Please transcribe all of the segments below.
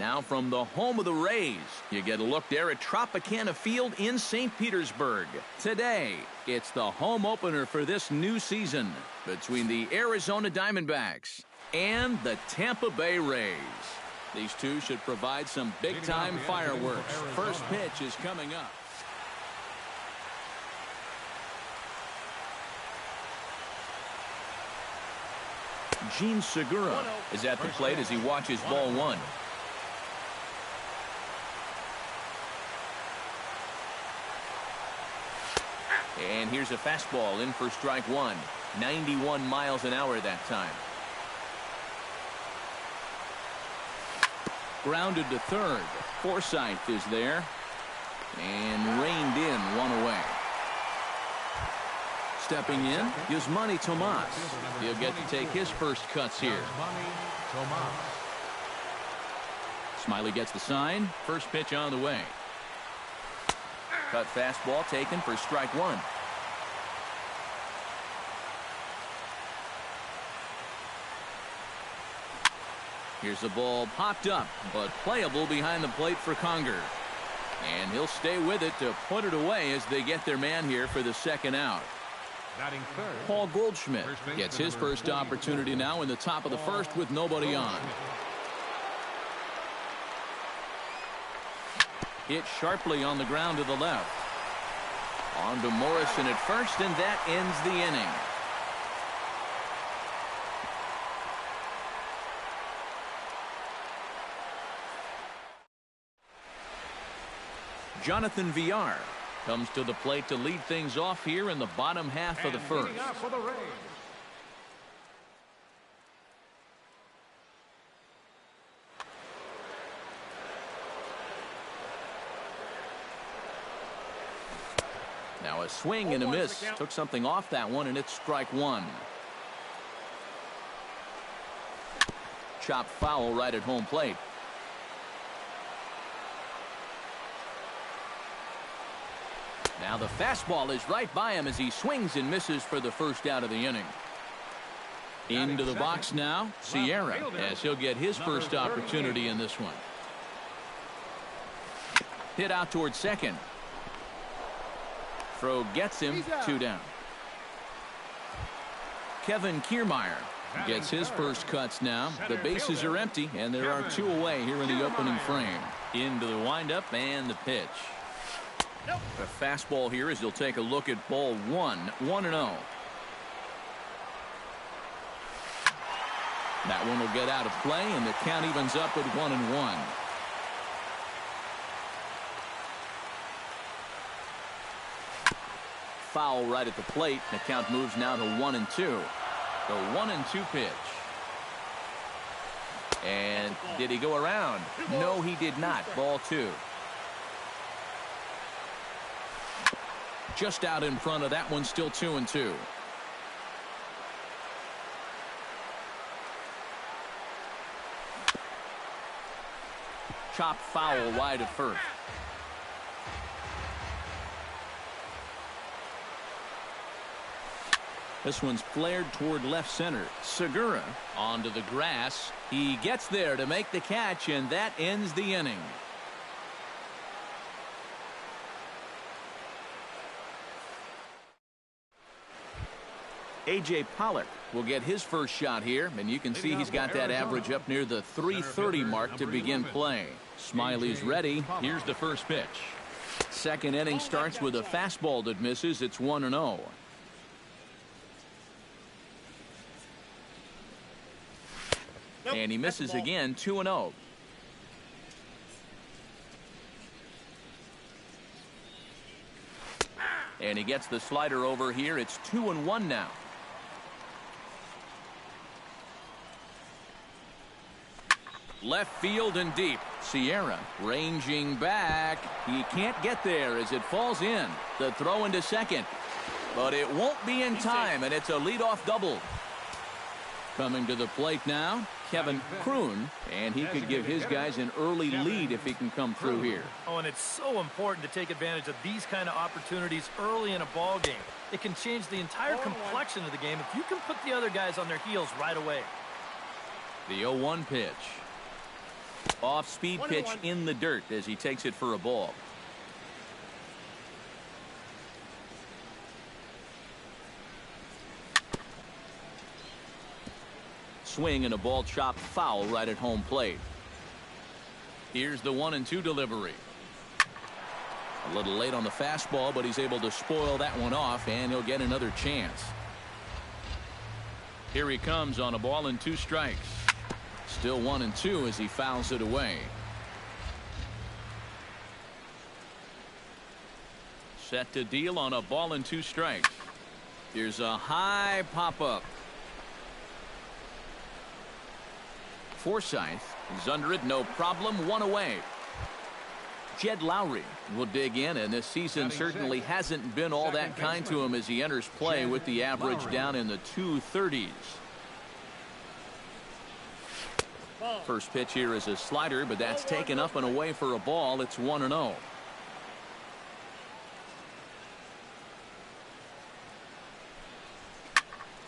Now from the home of the Rays, you get a look there at Tropicana Field in St. Petersburg. Today, it's the home opener for this new season between the Arizona Diamondbacks and the Tampa Bay Rays. These two should provide some big-time fireworks. First pitch is coming up. Gene Segura is at the plate as he watches ball one. And here's a fastball in for strike one. 91 miles an hour that time. Grounded to third. Forsythe is there. And reined in, one away. Stepping in, Yasmani Tomas. He'll get to take his first cuts here. Smiley gets the sign. First pitch on the way. Cut fastball taken for strike one. Here's the ball popped up, but playable behind the plate for Conger. And he'll stay with it to put it away as they get their man here for the second out. Paul Goldschmidt gets his first opportunity now in the top of the first with nobody on. Hit sharply on the ground to the left. On to Morrison at first, and that ends the inning. Jonathan Villar comes to the plate to lead things off here in the bottom half of the first. Now a swing and a miss. Took something off that one, and it's strike one. Chop foul right at home plate. Now the fastball is right by him as he swings and misses for the first out of the inning. Into the box now, Sierra, as he'll get his first opportunity in this one. Hit out towards second. Throw gets him, two down. Kevin Kiermaier gets his first cuts now. The bases are empty, and there are two away here in the opening frame. Into the windup and the pitch. The fastball here as he'll take a look at ball one, 1-0. That one will get out of play, and the count evens up with 1-1. Foul right at the plate. The count moves now to 1-2. The 1-2 pitch. And did he go around? No, he did not. Ball two. Just out in front of that one, still 2-2. Chop foul wide of first. This one's flared toward left center. Segura onto the grass. He gets there to make the catch, and that ends the inning. A.J. Pollock will get his first shot here, and you can see he's got that average up near the 330 mark to begin play. Smiley's ready. Here's the first pitch. Second inning starts with a fastball that misses. It's 1-0. And he misses again, 2-0. And he gets the slider over here. It's 2-1 now. Left field and deep. Sierra ranging back. He can't get there as it falls in. The throw into second. But it won't be in time, and it's a leadoff double. Coming to the plate now, Kevin Kroon, and he could give his guys an early lead if he can come through here. Oh, and it's so important to take advantage of these kind of opportunities early in a ball game. It can change the entire complexion of the game if you can put the other guys on their heels right away. The 0-1 pitch. Off-speed pitch in the dirt as he takes it for a ball. Swing and a ball chopped foul right at home plate. Here's the 1-2 delivery. A little late on the fastball, but he's able to spoil that one off, and he'll get another chance. Here he comes on a ball and 2 strikes. Still 1-2 as he fouls it away. Set to deal on a ball and 2 strikes. Here's a high pop-up. Forsythe is under it, no problem, 1 away. Jed Lowry will dig in, and this season certainly hasn't been all that kind to him as he enters play with the average down in the 230s. First pitch here is a slider, but that's taken up and away for a ball. It's 1-0.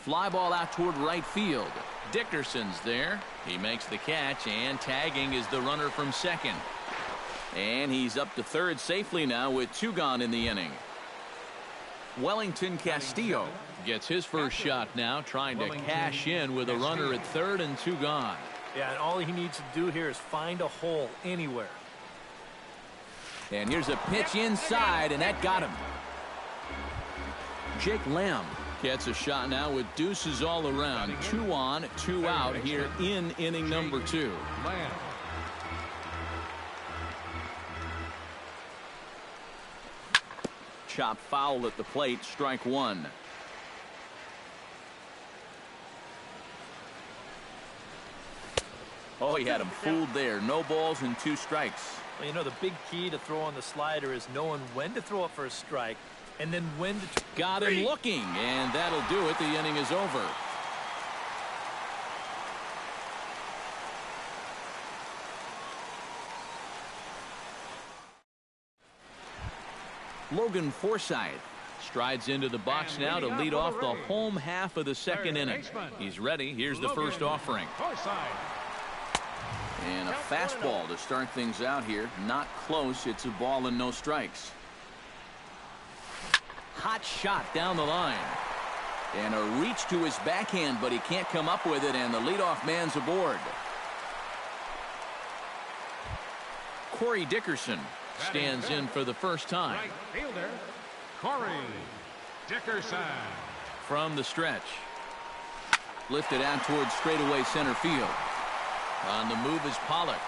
Fly ball out toward right field. Dickerson's there. He makes the catch, and tagging is the runner from second. And he's up to third safely now with 2 gone in the inning. Wellington Castillo gets his first shot now, trying to cash in with a runner at third and 2 gone. Yeah, and all he needs to do here is find a hole anywhere. And here's a pitch inside, and that got him. Jake Lamb gets a shot now with deuces all around. 2 on, 2 out here in inning number 2. Chop foul at the plate, strike 1. Oh, he had him fooled there. No balls and 2 strikes. Well, you know, the big key to throw on the slider is knowing when to throw it for a strike and then when to... Got him looking, and that'll do it. The inning is over. Logan Forsythe strides into the box now to lead off the home half of the second inning. He's ready. Here's the first offering. And a fastball to start things out here. Not close. It's a ball and no strikes. Hot shot down the line. And a reach to his backhand, but he can't come up with it, and the leadoff man's aboard. Corey Dickerson stands in for the first time. Right fielder, Corey Dickerson. From the stretch. Lifted out towards straightaway center field. On the move is Pollock.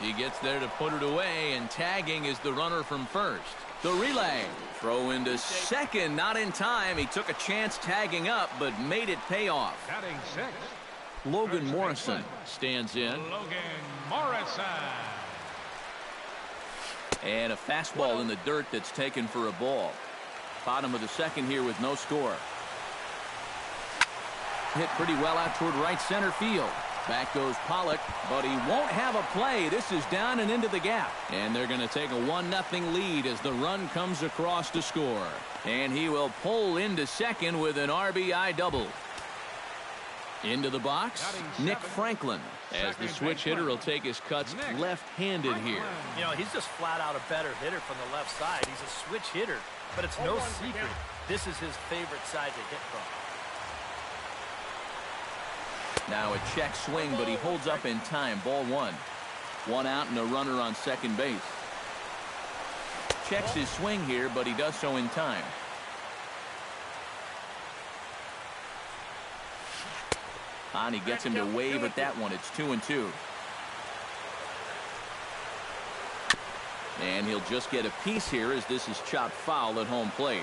He gets there to put it away, and tagging is the runner from first. The relay. Throw into second, not in time. He took a chance tagging up, but made it pay off. Batting 6. Logan Morrison stands in. Logan Morrison. And a fastball in the dirt that's taken for a ball. Bottom of the second here with no score. Hit pretty well out toward right center field. Back goes Pollock, but he won't have a play. This is down and into the gap. And they're going to take a 1-0 lead as the run comes across to score. And he will pull into second with an RBI double. Into the box, Nick Franklin, as the switch hitter will take his cuts left-handed here. You know, he's just flat out a better hitter from the left side. He's a switch hitter, but it's no secret this is his favorite side to hit from. Now a check swing, but he holds up in time. Ball 1. 1 out and a runner on second base. Checks his swing here, but he does so in time. And he gets him to wave at that one. It's 2-2. And he'll just get a piece here as this is chopped foul at home plate.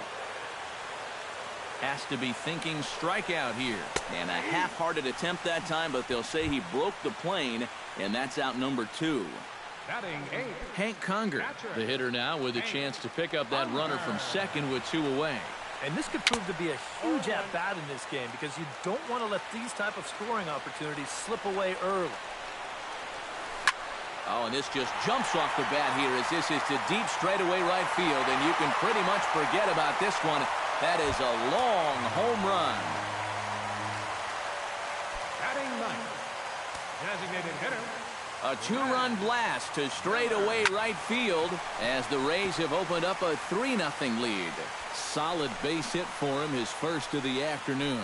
Has to be thinking strikeout here. And a half-hearted attempt that time, but they'll say he broke the plane, and that's out number 2. Batting 8. Hank Conger, the hitter now, with a chance to pick up that runner from second with 2 away. And this could prove to be a huge at-bat in this game because you don't want to let these type of scoring opportunities slip away early. Oh, and this just jumps off the bat here as this is to deep straightaway right field, and you can pretty much forget about this one. That is a long home run. Batting 9. A two-run blast to straightaway right field as the Rays have opened up a 3-0 lead. Solid base hit for him, his first of the afternoon.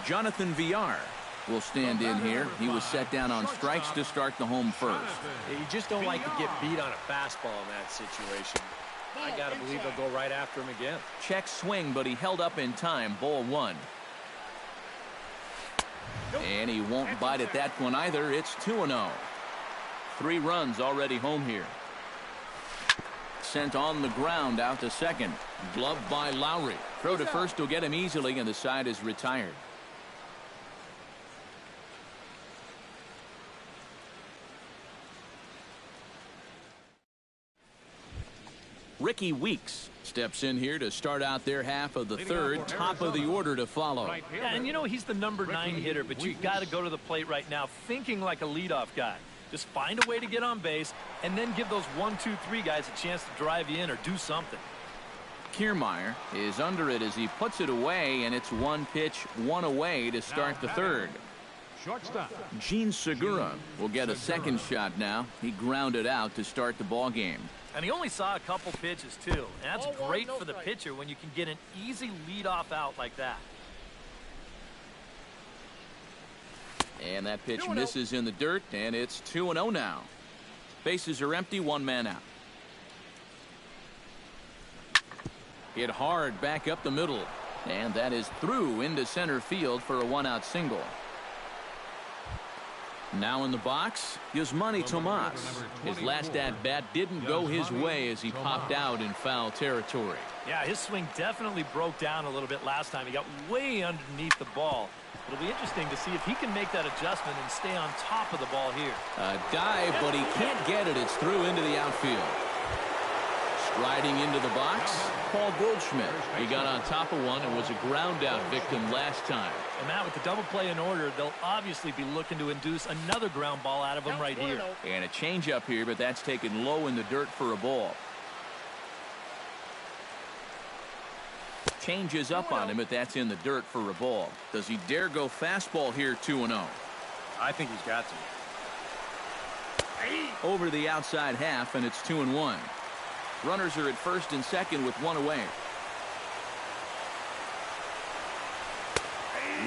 Jonathan Villar will stand in here. He was set down on strikes to start the home first. You just don't like to get beat on a fastball in that situation. I got to believe they'll go right after him again. Check swing, but he held up in time. Ball 1. And he won't bite at that one either. It's 2-0. 3 runs already home here. Sent on the ground out to second. Gloved by Lowry. Throw to first will get him easily, and the side is retired. Ricky Weeks steps in here to start out their half of the third. Top of the order to follow. Yeah, and you know he's the number 9 hitter, but you've got to go to the plate right now thinking like a leadoff guy. Just find a way to get on base and then give those 1, 2, 3 guys a chance to drive you in or do something. Kiermaier is under it as he puts it away, and it's 1 pitch, 1 away to start the third. Shortstop. Gene Segura will get a second shot now. He grounded out to start the ball game. And he only saw a couple pitches, too. And that's great for the pitcher when you can get an easy leadoff out like that. And that pitch misses in the dirt, and it's 2-0 now. Bases are empty, 1 man out. Hit hard back up the middle. And that is through into center field for a 1-out single. Now in the box, Yasmani Tomas. His last at-bat didn't go his way as he popped out in foul territory. Yeah, his swing definitely broke down a little bit last time. He got way underneath the ball. It'll be interesting to see if he can make that adjustment and stay on top of the ball here. A dive, but he can't get it. It's through into the outfield. Striding into the box, Paul Goldschmidt. He got on top of one and was a ground-out victim last time. And Matt, with the double play in order, they'll obviously be looking to induce another ground ball out of him right here. And a changeup here, but that's taken low in the dirt for a ball. Changes up on him, but that's in the dirt for a ball. Does he dare go fastball here, 2-0? I think he's got to. Over the outside half, and it's 2-1. Runners are at first and second with 1 away.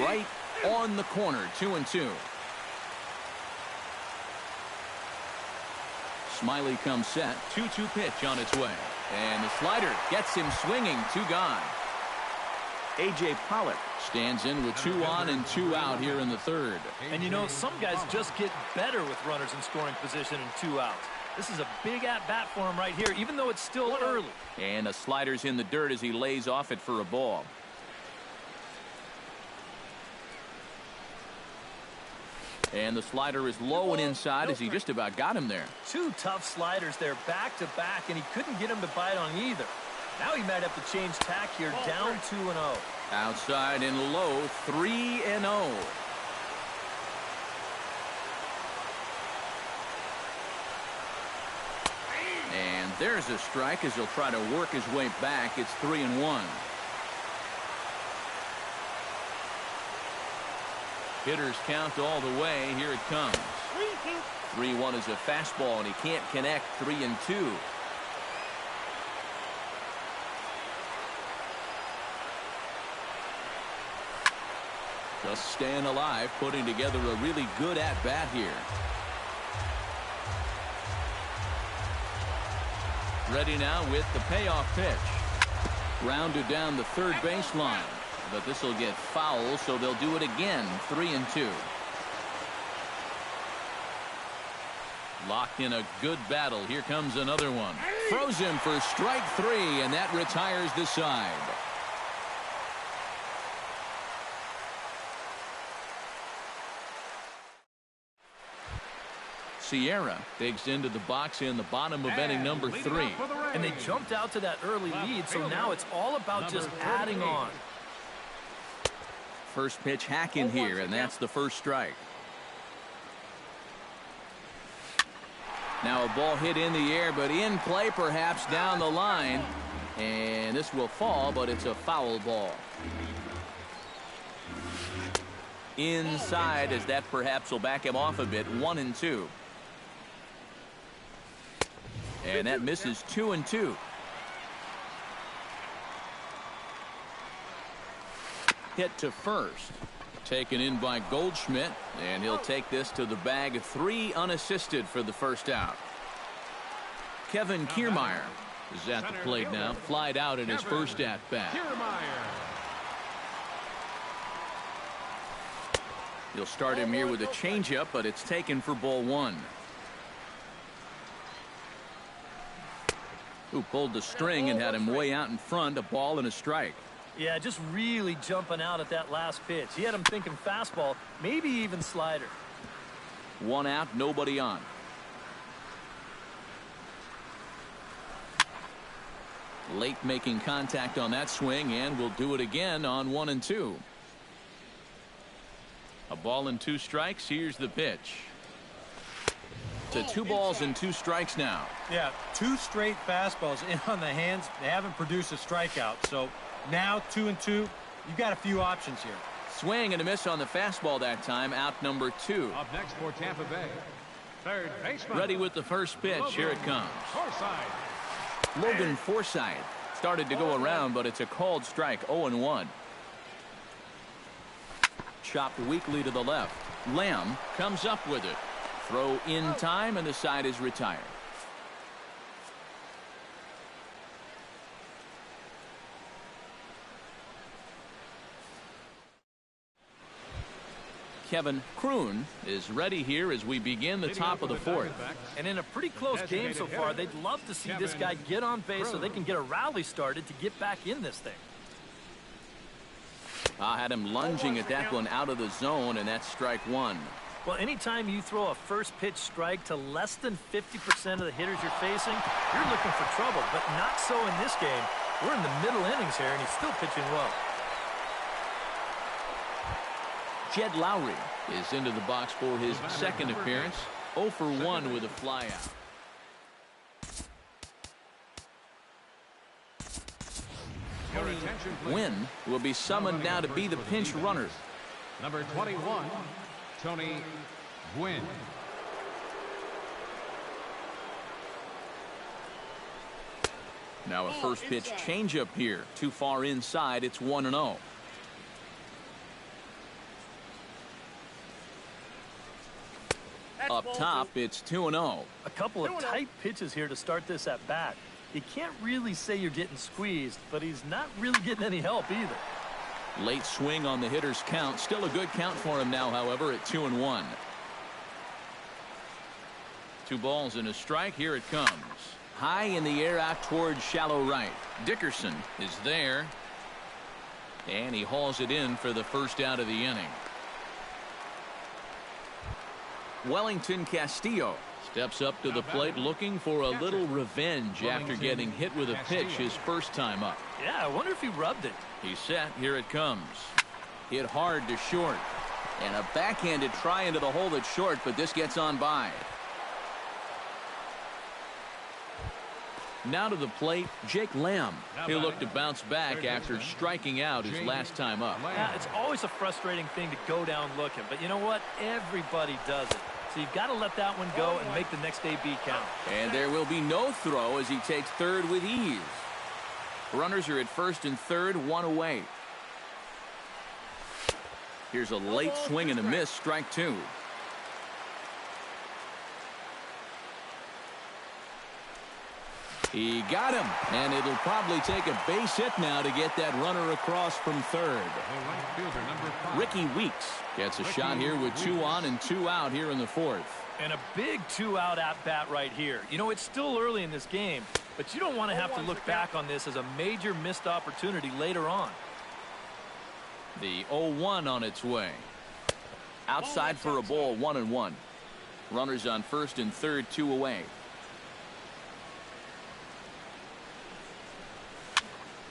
Right on the corner, 2-2. Smiley comes set. 2-2 pitch on its way. And the slider gets him swinging. 2 gone. A.J. Pollock stands in with 2 on and 2 out here in the third. And you know, some guys just get better with runners in scoring position and 2 outs. This is a big at-bat for him right here, even though it's still early. And the slider's in the dirt as he lays off it for a ball. And the slider is low and inside as he just about got him there. 2 tough sliders there back-to-back, and he couldn't get him to bite on either. Now he might have to change tack here, down 2-0. Outside and low, 3-0. And there's a strike as he'll try to work his way back. It's 3-1. Hitters count all the way. Here it comes. 3-1 is a fastball, and he can't connect. 3-2. Just staying alive, putting together a really good at-bat here. Ready now with the payoff pitch. Grounded down the third baseline. But this will get foul, so they'll do it again. 3-2. Locked in a good battle. Here comes another one. Throws him for strike 3, and that retires the side. Sierra digs into the box in the bottom of inning number 3. And they jumped out to that early lead, so now it's all about just adding on. First pitch hacking here, and that's the first strike. Now a ball hit in the air, but in play perhaps down the line. And this will fall, but it's a foul ball. inside, as that perhaps will back him off a bit. 1-2. And that misses. 2-2. Hit to first. Taken in by Goldschmidt, and he'll take this to the bag. 3 unassisted for the first out. Kevin Kiermaier is at the plate now. Flied out in his first at bat. He'll start him here with a changeup, but it's taken for ball 1. Who pulled the string and had him way out in front. A ball and a strike. Yeah, just really jumping out at that last pitch. He had him thinking fastball, maybe even slider. 1 out, nobody on. Late making contact on that swing, and will do it again on 1-2. A ball and 2 strikes. Here's the pitch. To 2 balls and 2 strikes now. Yeah, 2 straight fastballs in on the hands. They haven't produced a strikeout, so now 2-2. You've got a few options here. Swing and a miss on the fastball that time. Out number 2. Up next for Tampa Bay, third baseman. Ready with the first pitch. Here it comes. Forsythe. Logan Forsythe started to go around, but it's a called strike. 0-1. Chopped weakly to the left. Lamb comes up with it. Throw in time, and the side is retired. Kevin Kroon is ready here as we begin the top of the 4th. And in a pretty close game so far, they'd love to see this guy get on base so they can get a rally started to get back in this thing. I had him lunging at that one out of the zone, and that's strike 1. Well, anytime you throw a first pitch strike to less than 50% of the hitters you're facing, you're looking for trouble, but not so in this game. We're in the middle innings here, and he's still pitching well. Jed Lowry is into the box for his second appearance. 0 for 1 with a flyout. Wynn will be summoned now to be the pinch runner. Number 21, Tony Gwynn. Now a first pitch changeup here. Too far inside. It's 1-0. Up top, it's 2-0. A couple of tight pitches here to start this at bat. You can't really say you're getting squeezed, but he's not really getting any help either. Late swing on the hitter's count. Still a good count for him now, however, at 2-1. 2 balls and a strike. Here it comes. High in the air out towards shallow right. Dickerson is there. And he hauls it in for the first out of the inning. Wellington Castillo steps up to the plate looking for a little revenge after getting hit with a pitch his first time up. Yeah, I wonder if he rubbed it. He's set. Here it comes. Hit hard to short. And a backhanded try into the hole that's short, but this gets on by. Now to the plate, Jake Lamb. He'll look to bounce back after striking out his last time up. Yeah, it's always a frustrating thing to go down looking, but you know what? Everybody does it. So you've got to let that one go and make the next AB count. And there will be no throw as he takes third with ease. Runners are at first and third, 1 away. Here's a late swing and a miss, strike 2. He got him, and it'll probably take a base hit now to get that runner across from third. Ricky Weeks gets a shot here with 2 on and 2 out here in the 4th. And a big 2-out at bat right here. You know, it's still early in this game, but you don't want to have to look back on this as a major missed opportunity later on. The 0-1 on its way. Outside for a ball, 1-1. Runners on first and third, 2 away.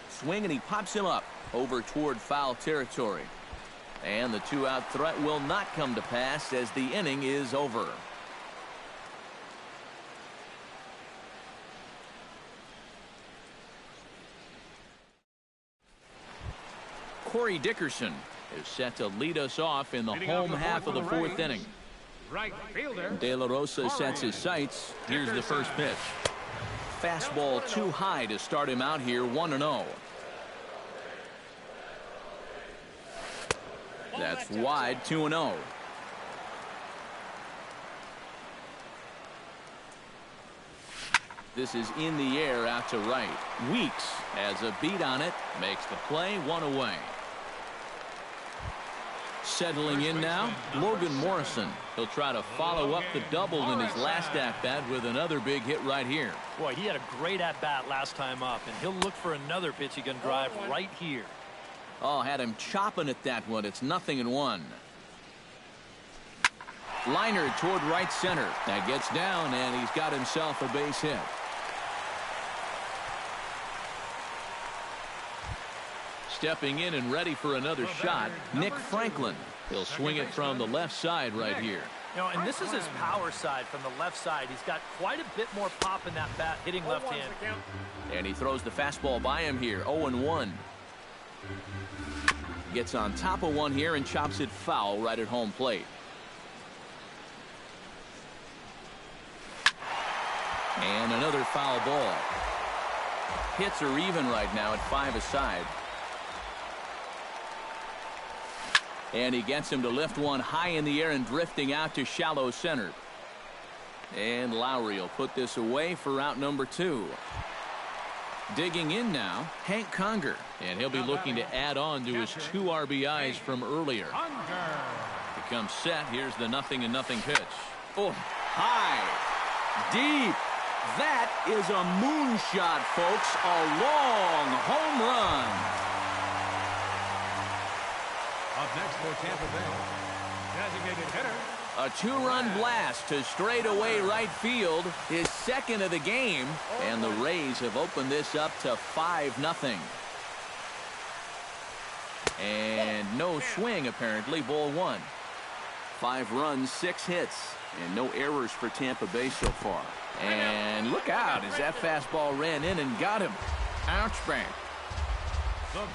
Swing, and he pops him up over toward foul territory. And the 2-out threat will not come to pass as the inning is over. Corey Dickerson is set to lead us off in the Leading home off the half of the fourth Rays, inning. right fielder. De La Rosa sets his sights. Here's the first pitch. Fastball too high to start him out here, 1-0. That's wide, 2-0. This is in the air out to right. Weeks has a beat on it, makes the play, 1 away. Settling in now, Logan Morrison. He'll try to follow up the double in his last at-bat with another big hit right here. Boy, he had a great at-bat last time up, and he'll look for another pitch he can drive right here. Oh, had him chopping at that one. It's 0-1. Liner toward right center. That gets down, and he's got himself a base hit. Stepping in and ready for another shot, Nick Franklin. He'll swing it from the left side right here. You know, and this is his power side from the left side. He's got quite a bit more pop in that bat, hitting left-hand. And he throws the fastball by him here, 0-1. Gets on top of one here and chops it foul right at home plate. And another foul ball. Hits are even right now at 5 aside. And he gets him to lift one high in the air and drifting out to shallow center. And Lowry will put this away for out number 2. Digging in now, Hank Conger. And he'll be looking to add on to his 2 RBIs from earlier. Becomes set. Here's the 0-0 pitch. Oh, high. Deep. That is a moonshot, folks. A long home run. Up next for Tampa Bay, designated hitter. A 2-run blast to straightaway right field, his second of the game, and the Rays have opened this up to 5-0. And no swing, apparently, ball 1. 5 runs, 6 hits, and no errors for Tampa Bay so far. And look out as that fastball ran in and got him. Ouch bang.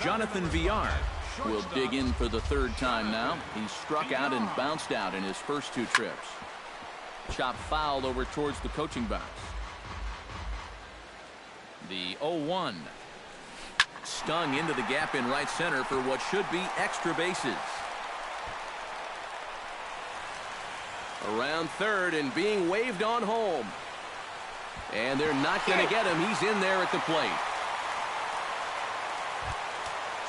Jonathan Villar will dig in for the 3rd time now. He's struck out and bounced out in his first 2 trips. Chop foul over towards the coaching box. The 0-1. Stung into the gap in right center for what should be extra bases. Around third and being waved on home. And they're not going to get him. He's in there at the plate.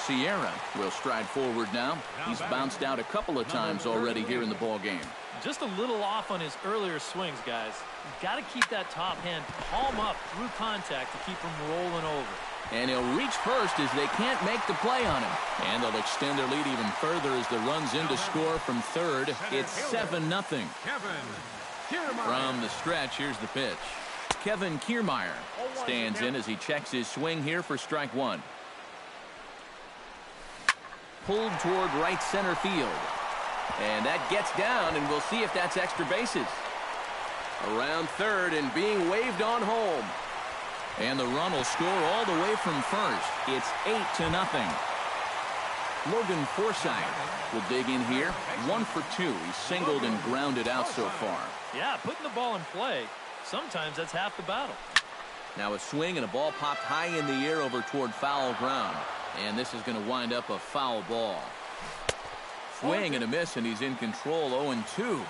Sierra will stride forward now. He's bounced out a couple of times already here in the ball game. Just a little off on his earlier swings, guys. You've got to keep that top hand palm up through contact to keep him rolling over. And he'll reach first as they can't make the play on him. And they'll extend their lead even further as the run's in to score from third. It's 7-0. From the stretch, here's the pitch. Kevin Kiermaier stands in as he checks his swing here for strike 1. Pulled toward right center field. And that gets down, and we'll see if that's extra bases. Around third and being waved on home. And the run will score all the way from first. It's 8-0. Logan Forsythe will dig in here. 1 for 2. He's singled and grounded out so far. Yeah, putting the ball in play, sometimes that's half the battle. Now a swing and a ball popped high in the air over toward foul ground. And this is going to wind up a foul ball. Swing and a miss, and he's in control. 0-2.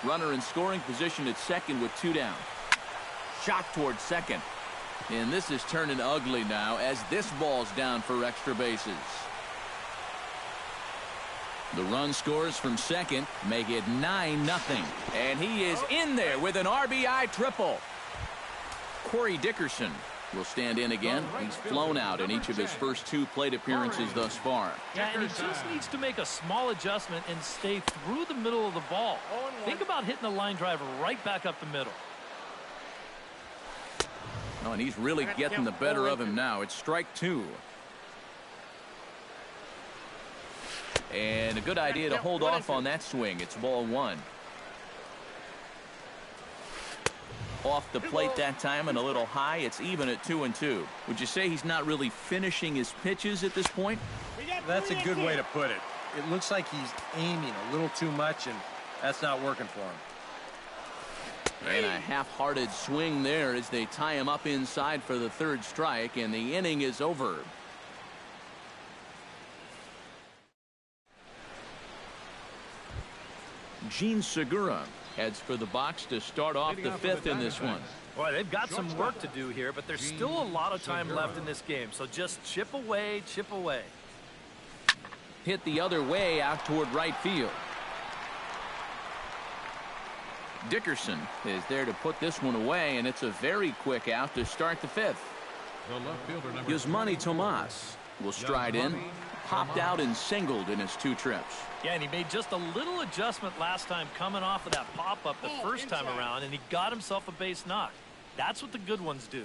Runner in scoring position at second with 2 down. Shot toward second. And this is turning ugly now as this ball's down for extra bases. The run scores from second, make it 9-0. And he is in there with an RBI triple. Corey Dickerson will stand in again. He's flown out in each of his first 2 plate appearances thus far. Yeah, and he just needs to make a small adjustment and stay through the middle of the ball. Think about hitting a line driver right back up the middle. Oh, and he's really getting the better of him now. It's strike 2. And a good idea to hold off on that swing. It's ball 1. Off the plate that time and a little high. It's even at 2-2. Would you say he's not really finishing his pitches at this point? That's a good way to put it. it looks like he's aiming a little too much, and that's not working for him. And a half-hearted swing there as they tie him up inside for the third strike, and the inning is over. Gene Segura heads for the box to start off the fifth in this one. Boy, they've got some work to do here, but there's still a lot of time left in this game, so just chip away, chip away. Hit the other way out toward right field. Dickerson is there to put this one away, and it's a very quick out to start the fifth. Yasmani Tomas will stride in, popped out and singled in his 2 trips. Yeah, and he made just a little adjustment last time coming off of that pop-up the first time around, and he got himself a base knock. That's what the good ones do.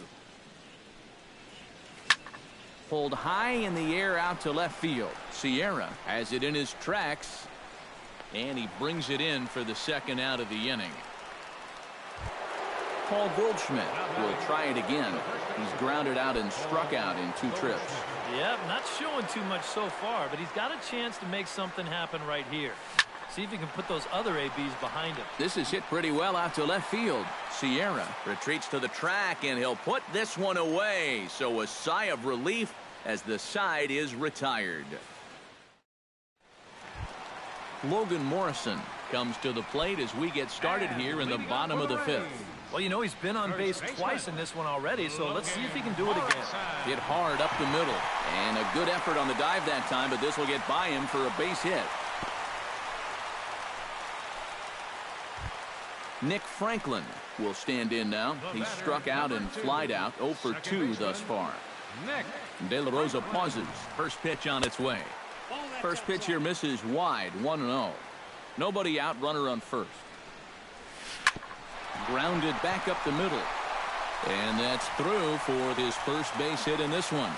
Pulled high in the air out to left field. Sierra has it in his tracks, and he brings it in for the second out of the inning. Paul Goldschmidt will try it again. He's grounded out and struck out in 2 trips. Yep, not showing too much so far, but he's got a chance to make something happen right here. See if he can put those other ABs behind him. This is hit pretty well out to left field. Sierra retreats to the track, and he'll put this one away. So a sigh of relief as the side is retired. Logan Morrison comes to the plate as we get started here in the bottom of the fifth. Well, you know, he's been on base twice in this one already, so let's see if he can do it again. Hit hard up the middle, and a good effort on the dive that time, but this will get by him for a base hit. Nick Franklin will stand in now. He's struck out and flied out, 0 for 2 thus far. De La Rosa pauses. First pitch on its way. First pitch here misses wide, 1-0. Nobody out, runner on first. Grounded back up the middle. And that's through for his first base hit in this one.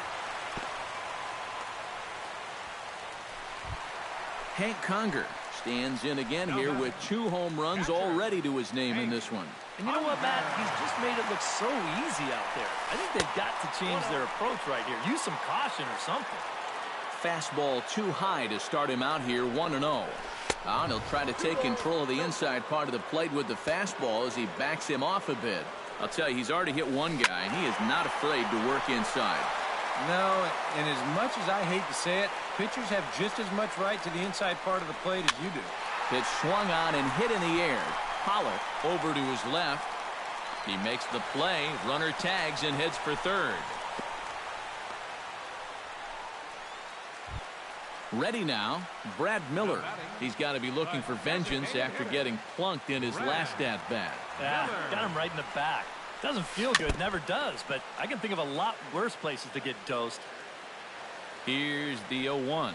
Hank Conger stands in again here with 2 home runs already to his name in this one. And you know what, Matt? He's just made it look so easy out there. I think they've got to change their approach right here. Use some caution or something. Fastball too high to start him out here, 1-0. And he'll try to take control of the inside part of the plate with the fastball as he backs him off a bit. I'll tell you, he's already hit one guy, and he is not afraid to work inside. No, and as much as I hate to say it, pitchers have just as much right to the inside part of the plate as you do. Pitch swung on and hit in the air. Pollock over to his left. He makes the play. Runner tags and heads for third. Ready now, Brad Miller. He's got to be looking for vengeance after getting plunked in his last at-bat. Yeah, got him right in the back. Doesn't feel good, never does, but I can think of a lot worse places to get dosed. Here's the 0-1.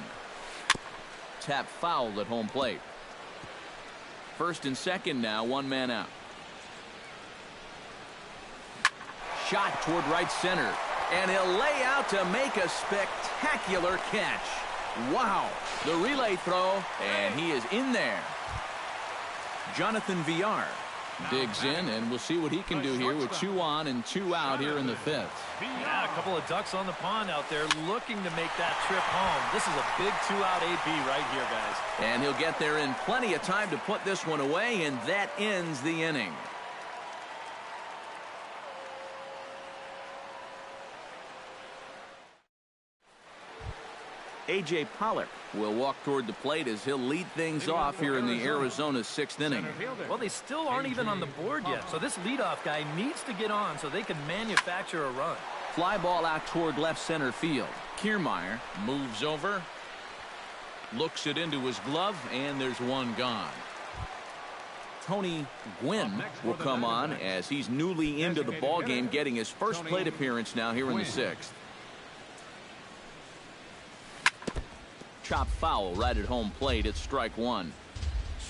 Tap foul at home plate. First and second now, 1 man out. Shot toward right center, and he'll lay out to make a spectacular catch. Wow, the relay throw, and he is in there. Jonathan Villar digs in, and we'll see what he can do here with 2 on and 2 out here in the fifth. Yeah, a couple of ducks on the pond out there looking to make that trip home. This is a big 2-out AB right here, guys. And he'll get there in plenty of time to put this one away, and that ends the inning. A.J. Pollock will walk toward the plate as he'll lead things off here in the Arizona 6th inning. Well, they still aren't even on the board yet, so this leadoff guy needs to get on so they can manufacture a run. Fly ball out toward left center field. Kiermaier moves over, looks it into his glove, and there's one gone. Tony Gwynn will come on as he's newly into the ballgame, getting his first plate appearance now here in the 6th. Chop foul right at home plate. It's strike 1.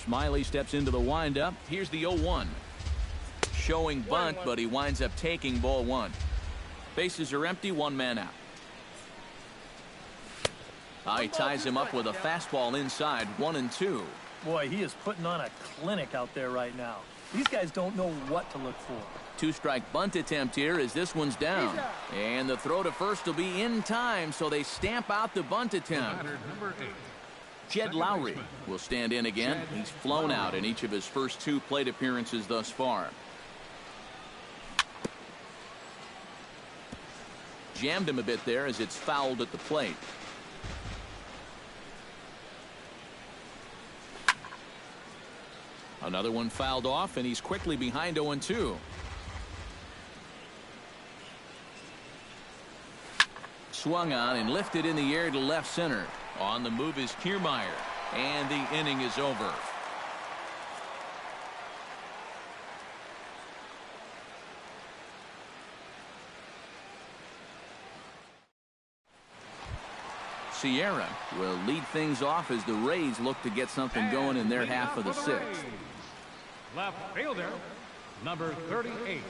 Smiley steps into the windup. Here's the 0-1. Showing bunt, but he winds up taking ball 1. Bases are empty, 1 man out. He ties him up with a fastball inside, 1-2. Boy, he is putting on a clinic out there right now. These guys don't know what to look for. 2-strike bunt attempt here as this one's down. And the throw to first will be in time, so they stamp out the bunt attempt. Jed Lowry will stand in again. He's flown out in each of his first 2 plate appearances thus far. Jammed him a bit there as it's fouled at the plate. Another one fouled off, and he's quickly behind 0-2. Swung on and lifted in the air to left center. On the move is Kiermaier, and the inning is over. Sierra will lead things off as the Rays look to get something going in their half of the 6th. Left fielder, number 38.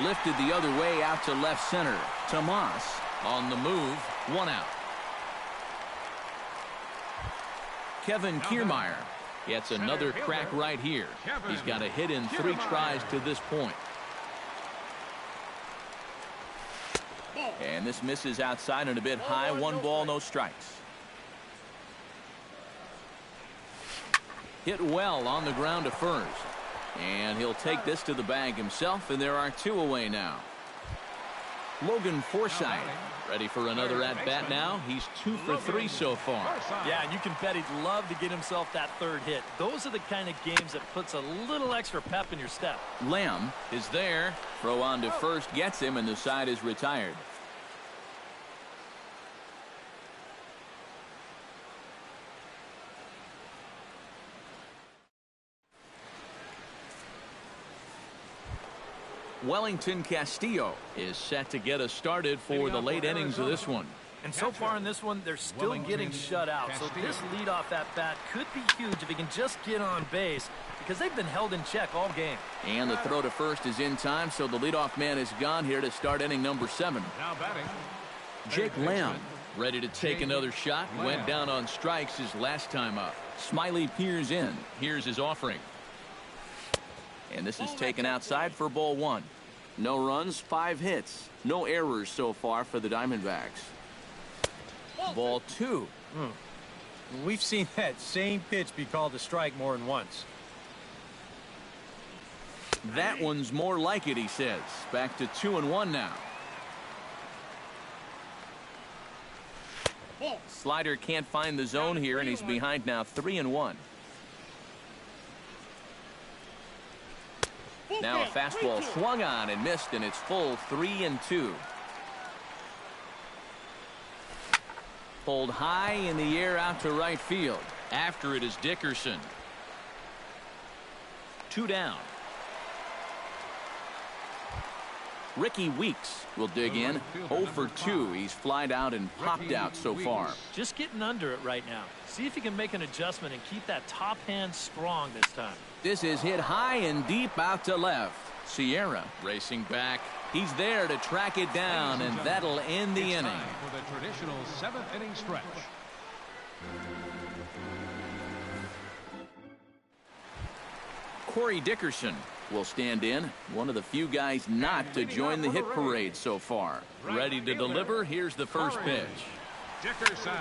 Lifted the other way out to left center. Tomas on the move, 1 out. Kevin Kiermaier gets another crack right here. He's got a hit in 3 tries to this point. And this misses outside and a bit high. 1 ball, no strikes. Hit well on the ground to first. And he'll take this to the bag himself, and there are 2 away now. Logan Forsythe ready for another at-bat now. He's 2 for 3 so far. Yeah, and you can bet he'd love to get himself that 3rd hit. Those are the kind of games that puts a little extra pep in your step. Lamb is there. Throw on to first gets him, and the side is retired. Wellington Castillo is set to get us started for the late innings of this one. And so far in this one, they're still getting shut out. So this leadoff at bat could be huge if he can just get on base, because they've been held in check all game. And the throw to first is in time, so the leadoff man is gone here to start inning number 7. Now batting, Jake Lamb ready to take another shot. Went down on strikes his last time up. Smiley peers in. Here's his offering. And this is taken outside for ball 1. No runs, 5 hits. No errors so far for the Diamondbacks. Ball 2. We've seen that same pitch be called a strike more than once. That one's more like it, he says. Back to 2-1 now. Slider can't find the zone here, and he's behind now 3-1. Now a fastball swung on and missed, and it's full 3-2. Pulled high in the air out to right field. After it is Dickerson. 2 down. Ricky Weeks will dig in. 0 for 2. He's flied out and popped out so far. Just getting under it right now. See if he can make an adjustment and keep that top hand strong this time. This is hit high and deep out to left. Sierra racing back. He's there to track it down, and that'll end the inning. For the traditional 7th inning stretch. Corey Dickerson will stand in. One of the few guys not to join the hit parade so far. Ready to deliver. Here's the first pitch. Dickerson.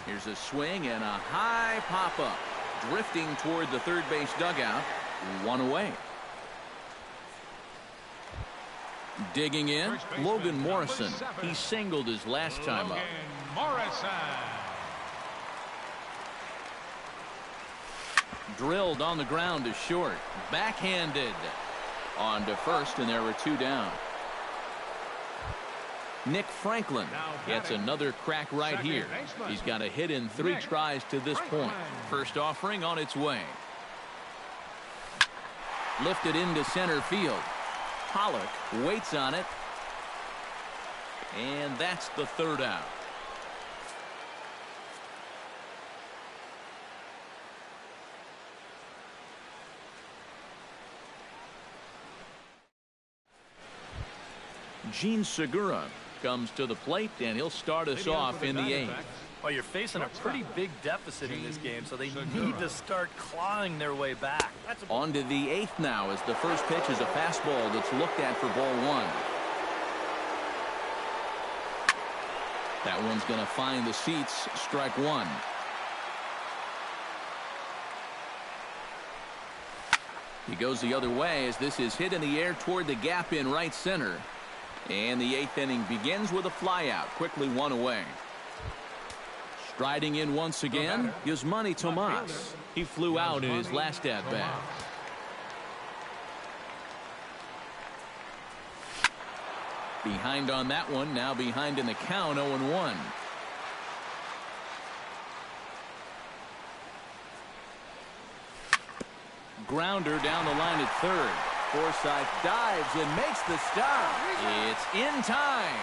Here's a swing and a high pop-up. Drifting toward the third base dugout. 1 away. Digging in, Logan Morrison. He singled his last time up. Morrison. Drilled on the ground to short. Backhanded. On to first, and there were 2 down. Nick Franklin gets another crack right here. He's got a hit in 3 tries to this point. First offering on its way. Lifted into center field. Pollock waits on it. And that's the 3rd out. Gene Segura comes to the plate, and he'll start us off in the 8th. Well, you're facing a pretty big deficit in this game, so they need to start clawing their way back. On to the 8th now, as the first pitch is a fastball that's looked at for ball 1. That one's going to find the seats. Strike 1. He goes the other way as this is hit in the air toward the gap in right center. And the 8th inning begins with a flyout. Quickly one away. Striding in once again, Yasmani Tomas. He flew out in his last at-bat. Behind on that one, now behind in the count, 0-1. Grounder down the line at third. Forsythe dives and makes the stop. It's in time.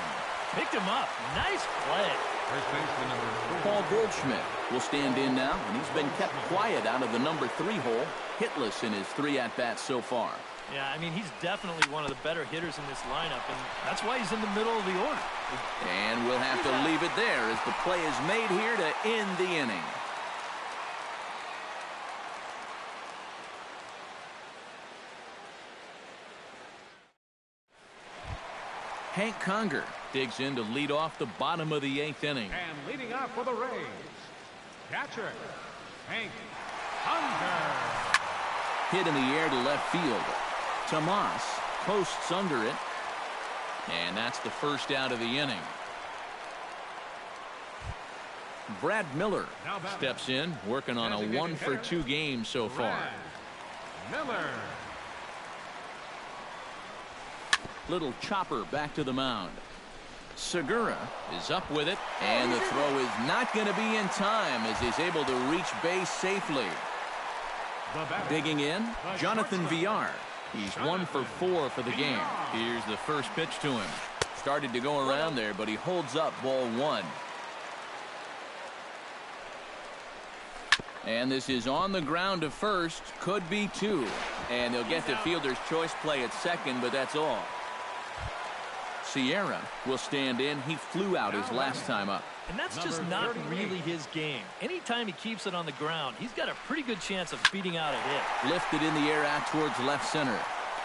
Picked him up. Nice play. First baseman number 4. Paul Goldschmidt will stand in now, and he's been kept quiet out of the number 3 hole, hitless in his 3 at-bats so far. Yeah, I mean, he's definitely one of the better hitters in this lineup, and that's why he's in the middle of the order. And we'll have to leave it there as the play is made here to end the inning. Hank Conger digs in to lead off the bottom of the 8th inning. And leading off for the Rays, catcher, Hank Conger. Hit in the air to left field. Tomas posts under it. And that's the first out of the inning. Brad Miller steps in, working on a 1-for-2 game so far. Miller. Little chopper back to the mound. Segura is up with it, and the throw is not going to be in time as he's able to reach base safely. Digging in, Jonathan Villar. He's 1-for-4 for the game. Here's the first pitch to him. Started to go around there, but he holds up ball 1. And this is on the ground to first. Could be 2. And they'll get the fielder's choice play at second, but that's all. Sierra will stand in. He flew out his last time up. And that's just not really his game. Anytime he keeps it on the ground, he's got a pretty good chance of beating out a hit. Lifted in the air out towards left center.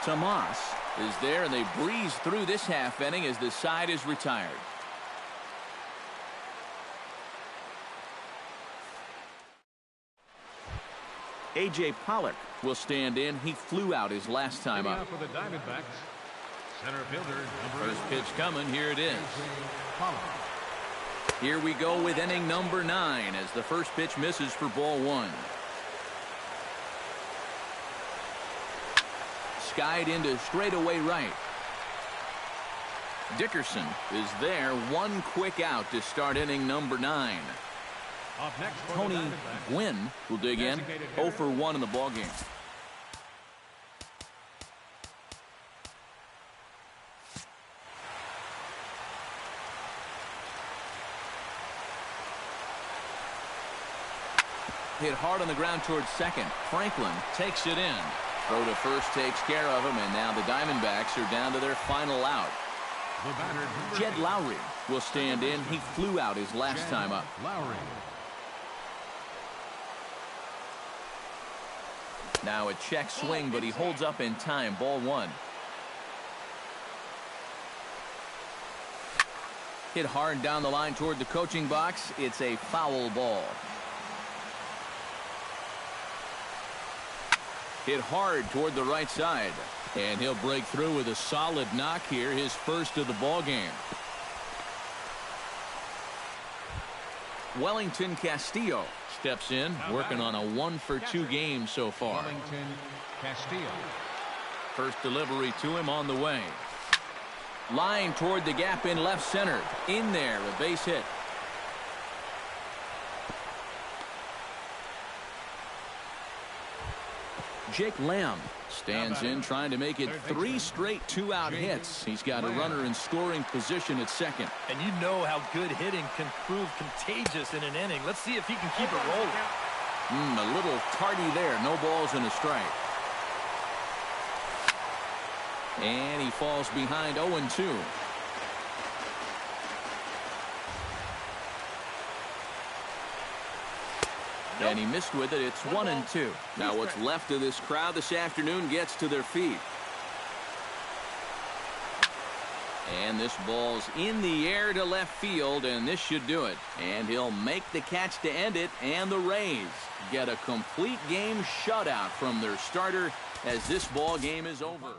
Tomas is there, and they breeze through this half inning as the side is retired. A.J. Pollock will stand in. He flew out his last time up. For the Diamondbacks, center fielder, First pitch coming. Here it is. Here we go with inning number 9 as the first pitch misses for ball 1. Skied into straightaway right. Dickerson is there. One quick out to start inning number 9. Up next for Tony the Diamondbacks, Gwynn will dig in. 0 for 1 in the ballgame. Hit hard on the ground towards second. Franklin takes it in. Throw to first takes care of him, and now the Diamondbacks are down to their final out. the batter, Jed Lowry will stand in. He flew out his last time up. Lowry. Now a check swing, but he holds up in time. Ball 1. Hit hard down the line toward the coaching box. It's a foul ball. Hit hard toward the right side. And he'll break through with a solid knock here, his first of the ball game. Wellington Castillo steps in, working on a 1-for-2 game so far. Wellington Castillo. First delivery to him on the way. Line toward the gap in left center. In there, a base hit. Jake Lamb stands in, trying to make it 3 straight 2-out hits. He's got a runner in scoring position at second. And you know how good hitting can prove contagious in an inning. Let's see if he can keep it rolling. A little tardy there. No balls and a strike. And he falls behind 0-2. And he missed with it. It's 1-2. Now what's left of this crowd this afternoon gets to their feet. And this ball's in the air to left field, and this should do it. And he'll make the catch to end it, and the Rays get a complete game shutout from their starter as this ball game is over.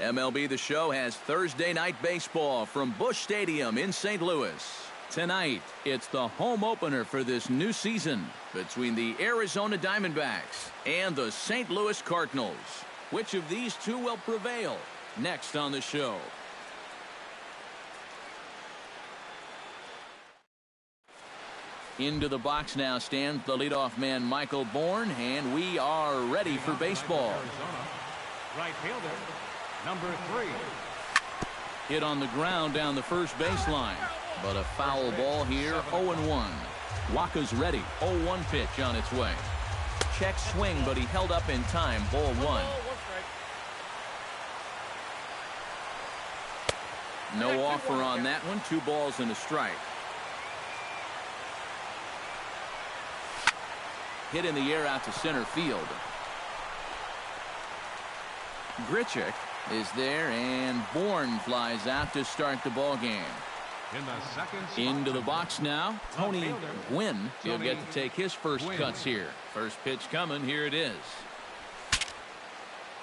MLB The Show has Thursday night baseball from Busch Stadium in St. Louis. Tonight, it's the home opener for this new season between the Arizona Diamondbacks and the St. Louis Cardinals. Which of these two will prevail? Next on the show. Into the box now stands the leadoff man, Michael Bourne, and we are ready for baseball. Arizona, right fielder, number 3. Hit on the ground down the first baseline, but a foul ball here, 0-1. Waka's ready, 0-1 pitch on its way. Check swing, but he held up in time, ball 1. No offer on that one, 2 balls and a strike. Hit in the air out to center field. Grichuk is there, and Bourne flies out to start the ball game. In the second spot, Into the box now, Tony Gwynn. He'll get to take his first cuts here. First pitch coming, here it is.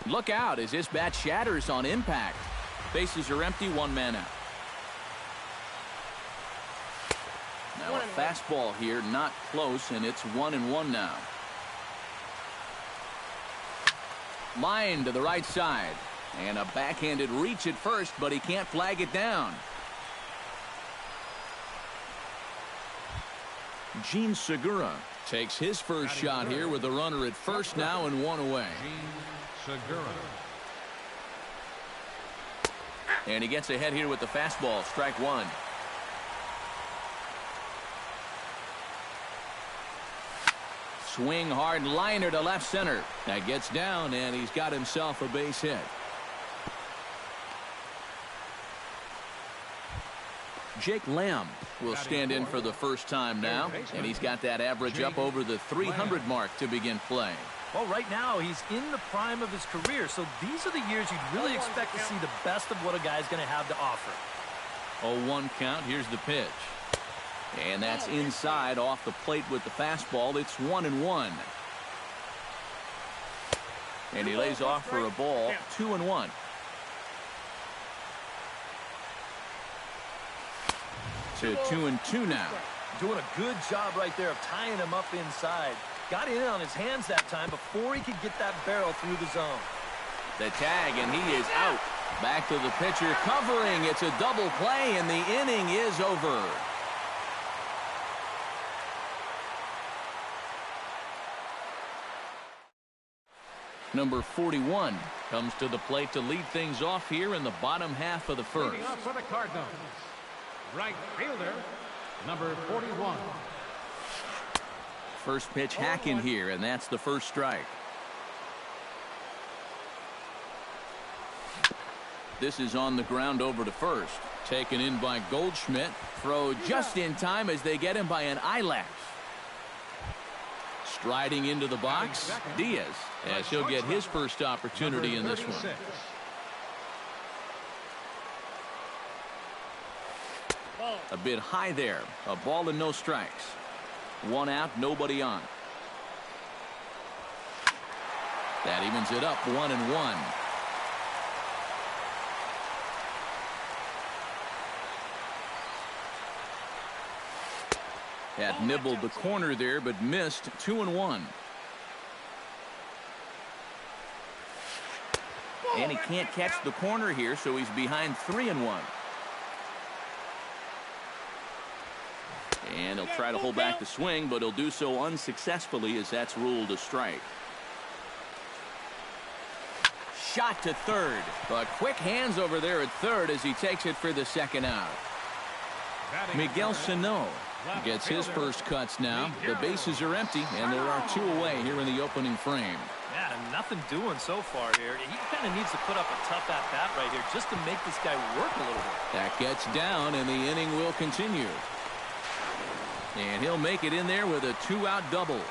Look out as this bat shatters on impact. Bases are empty, 1 man out. Now a fastball here, not close, and it's 1-1 now. Line to the right side, and a backhanded reach at first, but he can't flag it down. Gene Segura takes his first shot here with a runner at first now and 1 away. Gene Segura. And he gets ahead here with the fastball, strike 1. Swing hard liner to left center. That gets down, and he's got himself a base hit. Jake Lamb will stand in for the first time now, and he's got that average up over the 300 mark to begin play. Well, right now, he's in the prime of his career, so these are the years you'd really expect to see the best of what a guy's going to have to offer. 0-1 count. Here's the pitch. And that's inside off the plate with the fastball. It's 1-1. And he lays off for a ball, 2-1. To 2-2 now. Doing a good job right there of tying him up inside. Got in on his hands that time before he could get that barrel through the zone. The tag, and he is out. Back to the pitcher, covering. It's a double play, and the inning is over. Number 41 comes to the plate to lead things off here in the bottom half of the first. Leading off for the Cardinals, right fielder, number 41. First pitch hacking here, and that's the first strike. This is on the ground over to first. Taken in by Goldschmidt. Throw just in time as they get him by an eyelash. Striding into the box, Diaz, as he'll get his first opportunity in this one. A bit high there. A ball and no strikes. 1 out, nobody on. That evens it up, 1-1. Had nibbled the corner there, but missed. 2-1. And he can't catch the corner here, so he's behind 3-1. And he'll try to hold back the swing, but he'll do so unsuccessfully as that's ruled a strike. Shot to third, but quick hands over there at third as he takes it for the second out. Miguel Sano gets his first cuts now. The bases are empty, and there are 2 away here in the opening frame. Yeah, nothing doing so far here. He kind of needs to put up a tough at-bat right here just to make this guy work a little bit. That gets down, and the inning will continue. And he'll make it in there with a 2-out double.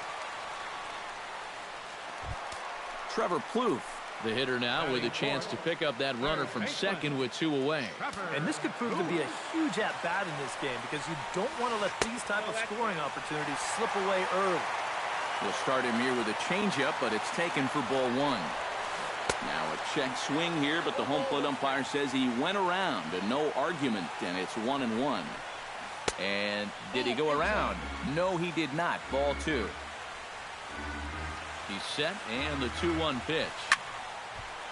Trevor Plouffe, the hitter now, with a chance to pick up that runner from second with 2 away. And this could prove to be a huge at-bat in this game because you don't want to let these type of scoring opportunities slip away early. We'll start him here with a changeup, but it's taken for ball 1. Now a check swing here, but the home plate umpire says he went around and no argument, and it's 1-1. And did he go around? No, he did not. Ball 2. He's set, and the 2-1 pitch.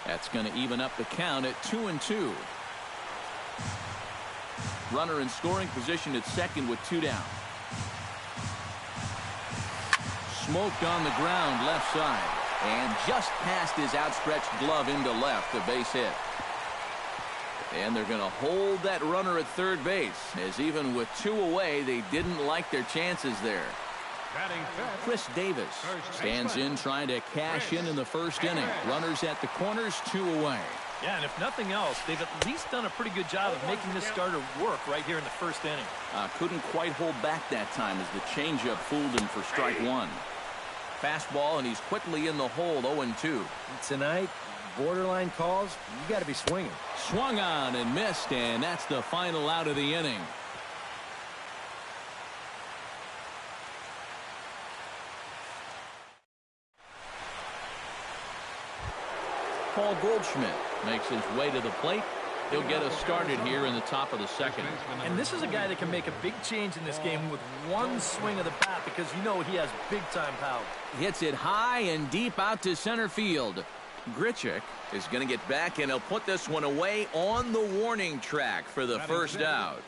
That's going to even up the count at 2-2. Runner in scoring position at second with 2 down. Smoked on the ground left side. And just past his outstretched glove into left, a base hit. And they're going to hold that runner at third base, as even with 2 away, they didn't like their chances there. Chris Davis stands in trying to cash in the first inning. Runners at the corners, 2 away. Yeah, and if nothing else, they've at least done a pretty good job of making this starter work right here in the first inning. Couldn't quite hold back that time as the changeup fooled him for strike 1. Fastball, and he's quickly in the hole, 0-2. Tonight, borderline calls, you got to be swinging. Swung on and missed, and that's the final out of the inning. Paul Goldschmidt makes his way to the plate. He'll get us started here in the top of the second. And this is a guy that can make a big change in this game with one swing of the bat, because you know he has big-time power. Hits it high and deep out to center field. Grichuk is going to get back, and he'll put this one away on the warning track for the first out.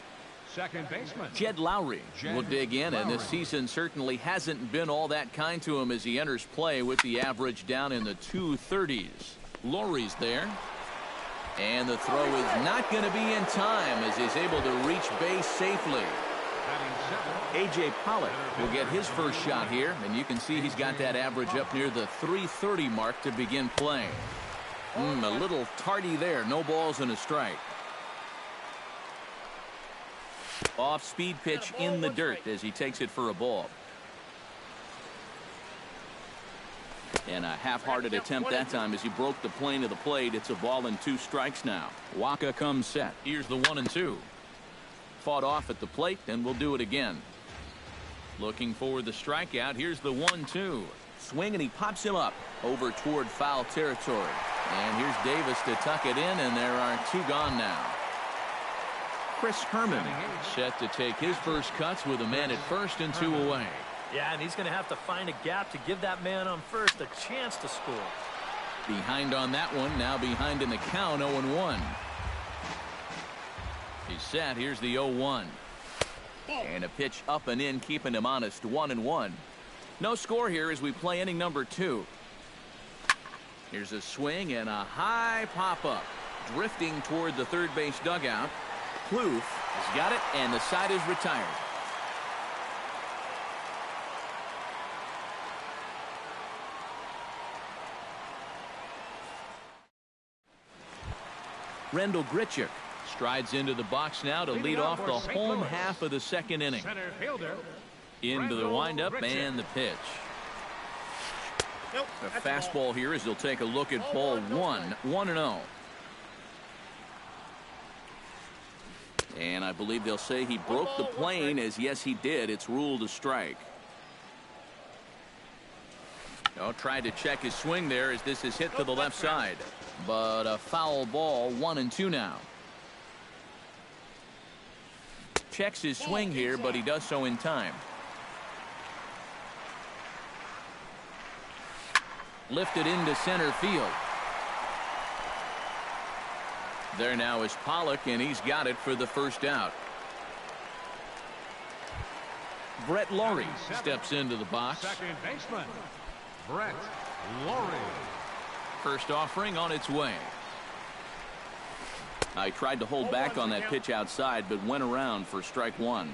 Second baseman Jed Lowry will dig in, and this season certainly hasn't been all that kind to him as he enters play with the average down in the 230s. Lowry's there. And the throw is not going to be in time as he's able to reach base safely. A.J. Pollock will get his first shot here, and you can see he's got that average up near the 330 mark to begin playing. A little tardy there. No balls and a strike. Off-speed pitch in the dirt as he takes it for a ball. And a half-hearted attempt that time as he broke the plane of the plate. It's a ball and 2 strikes now. Waka comes set. Here's the 1-2. Fought off at the plate, and we'll do it again. Looking for the strikeout. Here's the 1-2. Swing, and he pops him up over toward foul territory. And here's Davis to tuck it in, and there are 2 gone now. Chris Herman set to take his first cuts with a man at first and 2 away. Yeah, and he's going to have to find a gap to give that man on first a chance to score. Behind on that one, now behind in the count, 0-1. He's set. Here's the 0-1. And a pitch up and in, keeping him honest, 1-1. No score here as we play inning number 2. Here's a swing and a high pop-up. Drifting toward the third base dugout. Plouffe has got it, and the side is retired. Rendell Grichuk strides into the box now to lead off the home half of the second inning. Into the windup and the pitch. A fastball here as they'll take a look at ball 1, 1-0. And I believe they'll say he broke the plane, as yes he did. It's ruled a strike. Tried to check his swing there as this is hit to the left side. But a foul ball, 1-2 now. Checks his swing here, but he does so in time. Lifted into center field. There now is Pollock, and he's got it for the first out. Brett Lawrie steps into the box. Second baseman Brett Lawrie. First offering on its way. I tried to hold back on that pitch outside, but went around for strike 1.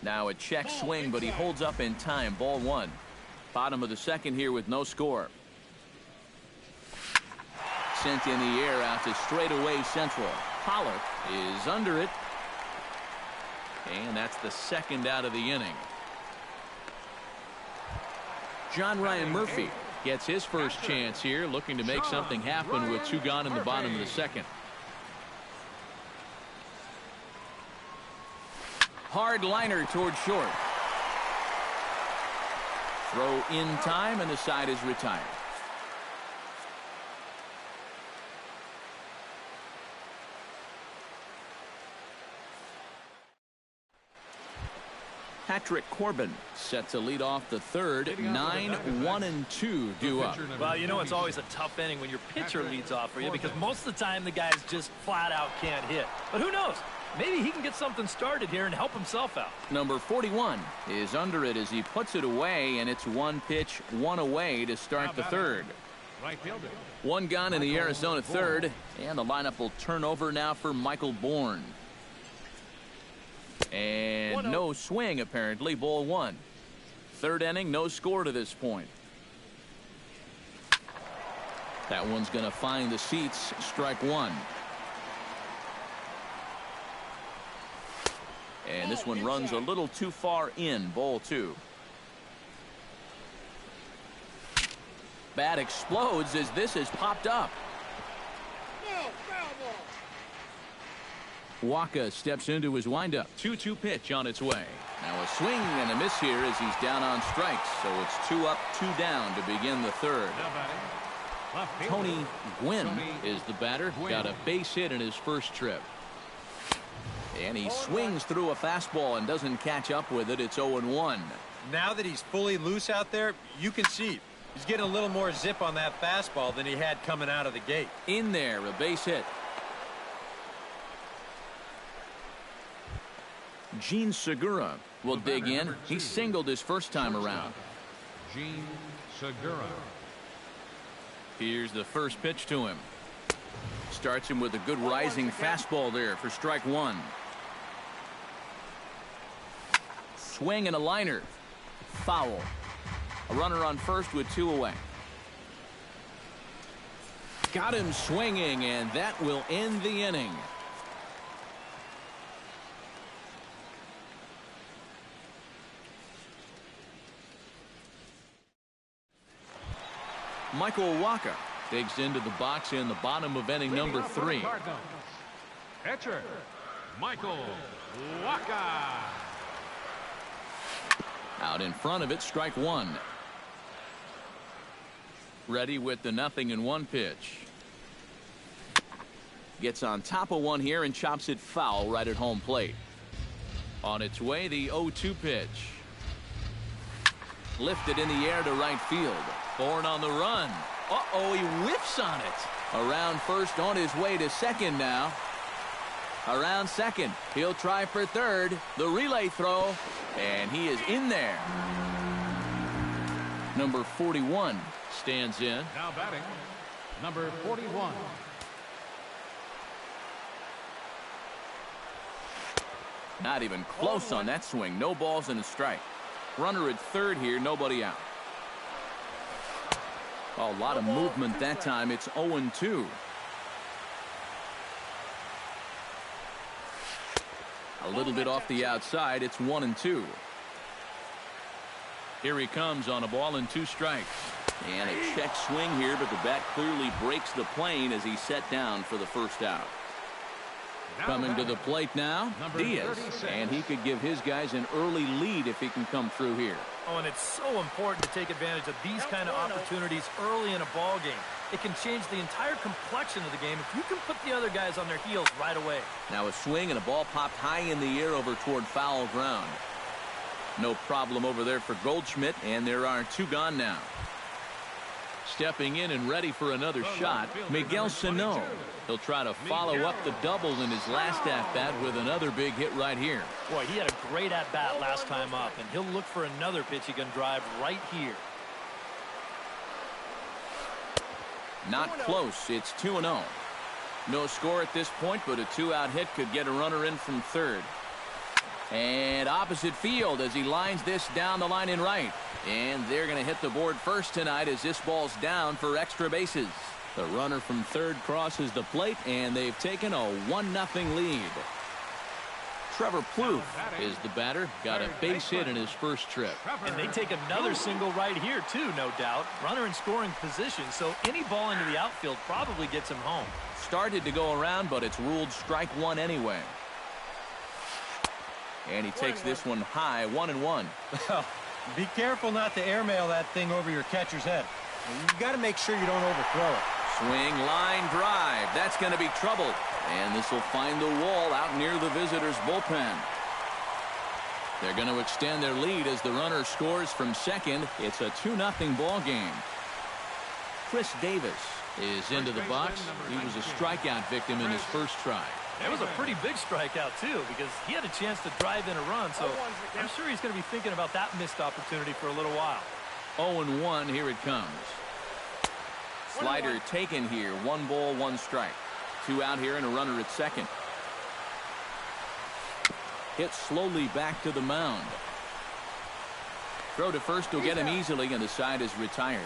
Now a check swing, but he holds up in time. Ball 1. Bottom of the second here with no score. Sent in the air out to straightaway central. Pollock is under it. And that's the second out of the inning. John Ryan Murphy gets his first chance here, looking to make something happen with 2 gone in the bottom of the second. Hard liner toward short. Throw in time, and the side is retired. Patrick Corbin set to lead off the third. 9-1-2 due up. Well, you know it's always a tough inning when your pitcher leads off for you because most of the time the guys just flat out can't hit. But who knows? Maybe he can get something started here and help himself out. Number 41 is under it as he puts it away, and it's one pitch, one away to start the third. One gone in the Arizona third, and the lineup will turn over now for Michael Bourne. And no swing, apparently. Ball one. Third inning, no score to this point. That one's going to find the seats. Strike one. And this one runs a little too far in. Ball two. Bat explodes as this has popped up. Waka steps into his windup. 2-2 pitch on its way. Now a swing and a miss here as he's down on strikes. So it's 2 up, 2 down to begin the third. Tony Gwynn is the batter. Got a base hit in his first trip. And he swings through a fastball and doesn't catch up with it. It's 0-1. Now that he's fully loose out there, you can see he's getting a little more zip on that fastball than he had coming out of the gate. In there, a base hit. Gene Segura will dig in. He singled his first time around. Gene Segura. Here's the first pitch to him. Starts him with a good rising fastball there for strike one. Swing and a liner. Foul. A runner on first with 2 away. Got him swinging, and that will end the inning. Michael Waka digs into the box in the bottom of inning number 3. Catcher, Michael Waka. Out in front of it, strike one. Ready with the 0-1 pitch. Gets on top of one here and chops it foul right at home plate. On its way, the 0-2 pitch. Lifted in the air to right field. Bourne on the run. Uh-oh, he whiffs on it. Around first, on his way to second now. Around second. He'll try for third. The relay throw. And he is in there. Number 41 stands in. Now batting, number 41. Not even close on that swing. No balls and a strike. Runner at third here. Nobody out. Oh, a lot of movement that time. It's 0-2. A little bit off the outside. It's 1-2. Here he comes on a ball and 2 strikes. And a check swing here, but the bat clearly breaks the plane as he's set down for the first out. Coming to the plate now, Diaz. And he could give his guys an early lead if he can come through here. Oh, and it's so important to take advantage of these kind of opportunities early in a ball game. It can change the entire complexion of the game if you can put the other guys on their heels right away. Now a swing and a ball popped high in the air over toward foul ground. No problem over there for Goldschmidt, and there are 2 gone now. Stepping in and ready for another shot, Miguel Sano. He'll try to follow up the double in his last at-bat with another big hit right here. Boy, he had a great at-bat last time up, and he'll look for another pitch he can drive right here. Not close. It's 2-0. No score at this point, but a 2-out hit could get a runner in from third. And opposite field as he lines this down the line in right. And they're going to hit the board first tonight as this ball's down for extra bases. The runner from third crosses the plate, and they've taken a 1-0 lead. Trevor Plouffe is the batter. Got a base hit in his first trip. And they take another single right here, too, no doubt. Runner in scoring position, so any ball into the outfield probably gets him home. Started to go around, but it's ruled strike one anyway. And he takes this one high, 1-1. Be careful not to airmail that thing over your catcher's head. You got to make sure you don't overthrow it. Swing, line, drive. That's going to be trouble. And this will find the wall out near the visitors' bullpen. They're going to extend their lead as the runner scores from second. It's a 2-0 ball game. Chris Davis is into the box. He was a strikeout victim in his first try. It was a pretty big strikeout, too, because he had a chance to drive in a run, so I'm sure he's going to be thinking about that missed opportunity for a little while. 0-1, here it comes. Slider taken here. 1 ball, 1 strike. 2 out here and a runner at second. Hit slowly back to the mound. Throw to first will get him easily, and the side is retired.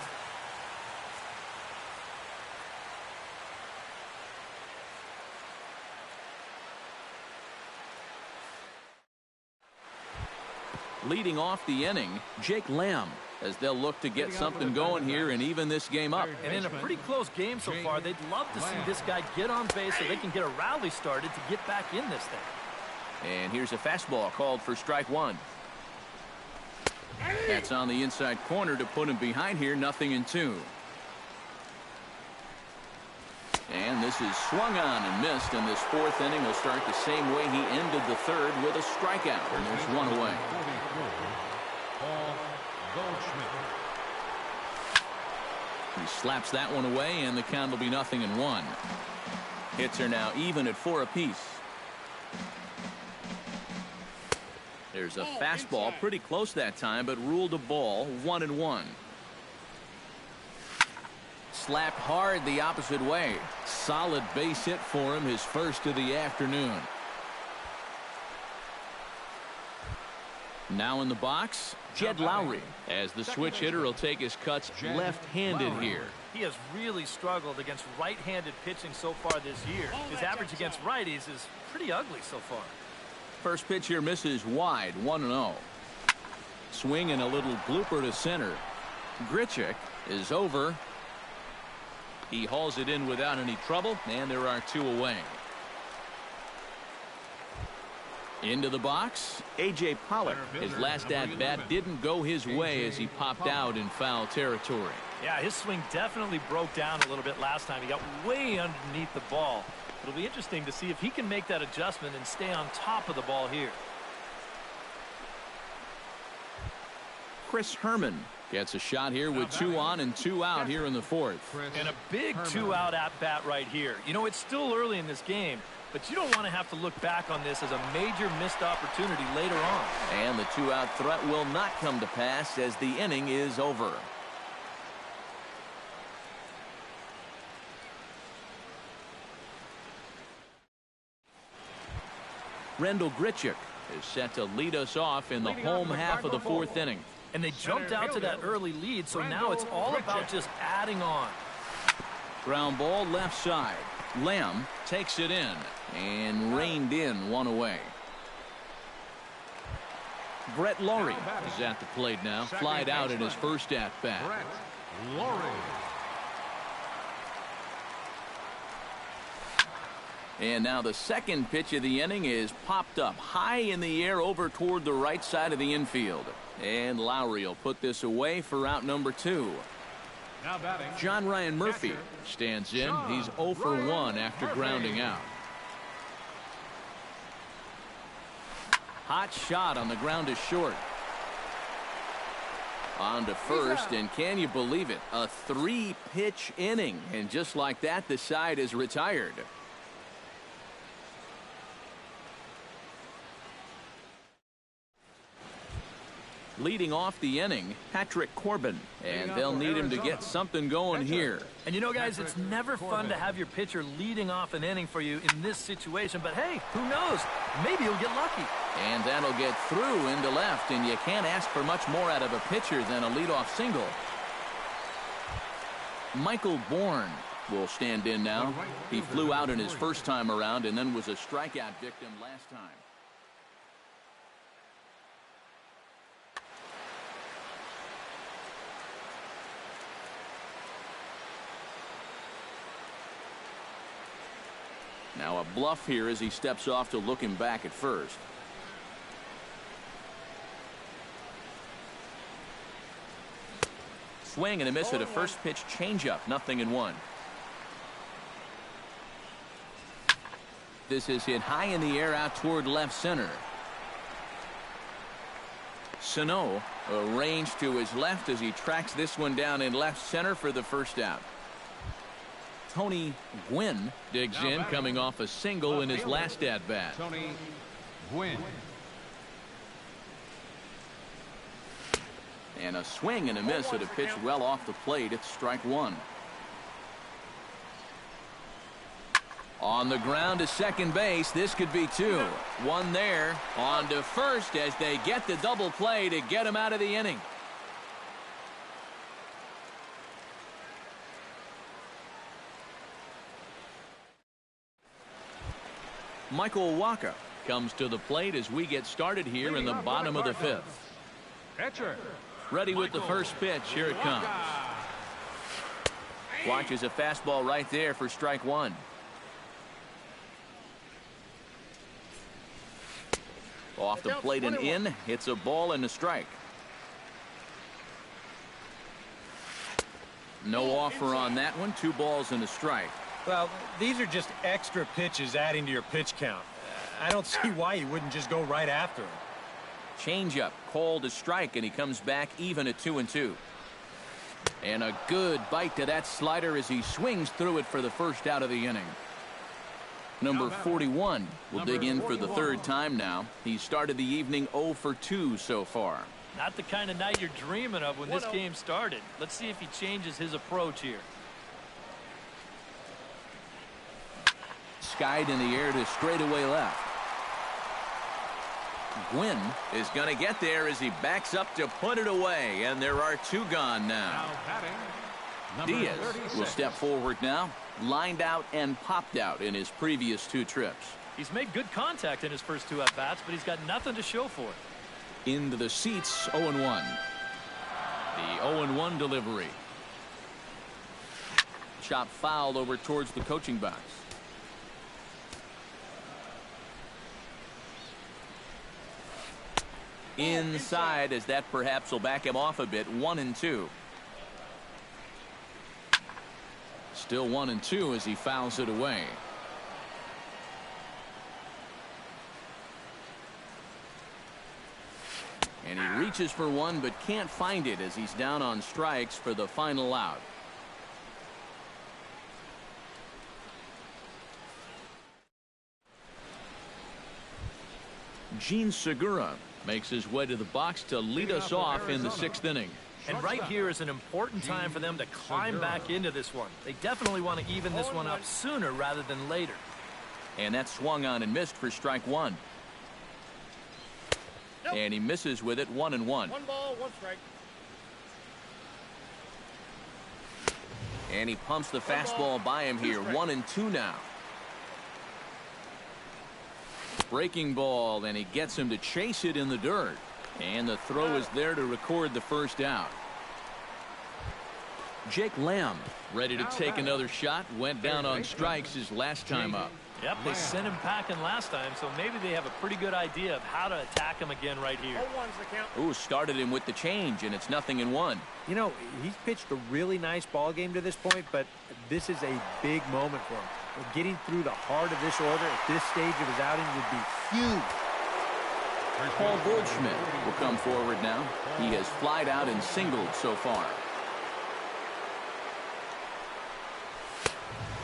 Leading off the inning, Jake Lamb, as they'll look to get something going here and even this game up. And in a pretty close game so far, they'd love to see this guy get on base so they can get a rally started to get back in this thing. And here's a fastball called for strike 1. That's on the inside corner to put him behind here. 0-2. And this is swung on and missed, and this 4th inning will start the same way he ended the 3rd with a strikeout. And there's 1 away. He slaps that one away, and the count will be 0-1. Hits are now even at 4 apiece. There's a fastball pretty close that time, but ruled a ball. 1-1. Slapped hard the opposite way. Solid base hit for him, his first of the afternoon. Now in the box, Jed Lowry, as the switch hitter will take his cuts left-handed here. He has really struggled against right-handed pitching so far this year. His average against righties is pretty ugly so far. First pitch here misses wide. 1-0. Swing and a little blooper to center. Grichuk is over. He hauls it in without any trouble, and there are 2 away. Into the box, A.J. Pollock. His last at-bat didn't go his way as he popped out in foul territory. Yeah, his swing definitely broke down a little bit last time. He got way underneath the ball. It'll be interesting to see if he can make that adjustment and stay on top of the ball here. Chris Herman gets a shot here with 2 on and 2 out here in the 4th. And a big 2-out at-bat right here. You know, it's still early in this game, but you don't want to have to look back on this as a major missed opportunity later on. And the 2-out threat will not come to pass as the inning is over. Rendell Grichuk is set to lead us off in the home half of the 4th inning. And they jumped out to that early lead, so now it's all about just adding on. Ground ball left side. Lamb takes it in and reined in 1 away. Brett Laurie is at the plate now. Flied out in his first at-bat. Brett Laurie. And now the second pitch of the inning is popped up high in the air over toward the right side of the infield. And Lowry will put this away for out number 2. Now batting, John Ryan Murphy stands in. He's 0 for 1 after grounding out. Hot shot on the ground is short. On to first, and can you believe it? A 3-pitch inning. And just like that, the side is retired. Leading off the inning, Patrick Corbin, and they'll need him to get something going here. And you know, guys, it's never fun to have your pitcher leading off an inning for you in this situation, but hey, who knows? Maybe he'll get lucky. And that'll get through into left, and you can't ask for much more out of a pitcher than a leadoff single. Michael Bourne will stand in now. He flew out in his first time around and then was a strikeout victim last time. Now a bluff here as he steps off to look him back at first. Swing and a miss at a first pitch changeup. 0-1. This is hit high in the air out toward left center. Sano arranged to his left as he tracks this one down in left center for the first out. Tony Gwynn digs in, coming off a single in his last at-bat. Tony Gwynn. And a swing and a miss at a pitch well off the plate. It's strike one. On the ground to second base. This could be two. One there. On to first as they get the double play to get him out of the inning. Michael Wacha comes to the plate as we get started here in the bottom of the fifth. Catcher. Ready with the first pitch. Here it comes. Watches a fastball right there for strike one. Off the plate and in. Hits a ball and a strike. No offer on that one. 2 balls and a strike. Well, these are just extra pitches adding to your pitch count. I don't see why you wouldn't just go right after him. Changeup called a strike, and he comes back even at 2-2. And a good bite to that slider as he swings through it for the first out of the inning. Number 41 will dig in for the third time now. He started the evening 0 for 2 so far. Not the kind of night you're dreaming of when this game started. Let's see if he changes his approach here. Skied in the air to straightaway left. Gwynn is going to get there as he backs up to put it away, and there are 2 gone now. Diaz will step forward now, lined out and popped out in his previous 2 trips. He's made good contact in his first 2 at-bats, but he's got nothing to show for it. Into the seats, 0-1. The 0-1 delivery. Chop foul over towards the coaching box. Inside, as that perhaps will back him off a bit. 1-2. Still 1-2 as he fouls it away. And he reaches for one but can't find it as he's down on strikes for the final out. Gene Segura makes his way to the box to lead us off in the 6th inning. And right here is an important time for them to climb back into this one. They definitely want to even this one up sooner rather than later. And that swung on and missed for strike one. And he misses with it. 1-1. 1 ball, 1 strike. And he pumps the fastball by him here. 1-2 now. Breaking ball, and he gets him to chase it in the dirt. And the throw is there to record the first out. Jake Lamb ready to take another shot. Went down on strikes his last time up. Yep, they sent him packing last time, so maybe they have a pretty good idea of how to attack him again right here. Ooh, started him with the change, and it's 0-1. You know, he's pitched a really nice ball game to this point, but this is a big moment for him. Getting through the heart of this order at this stage of his outing would be huge. Paul Goldschmidt will come forward now. He has flied out and singled so far.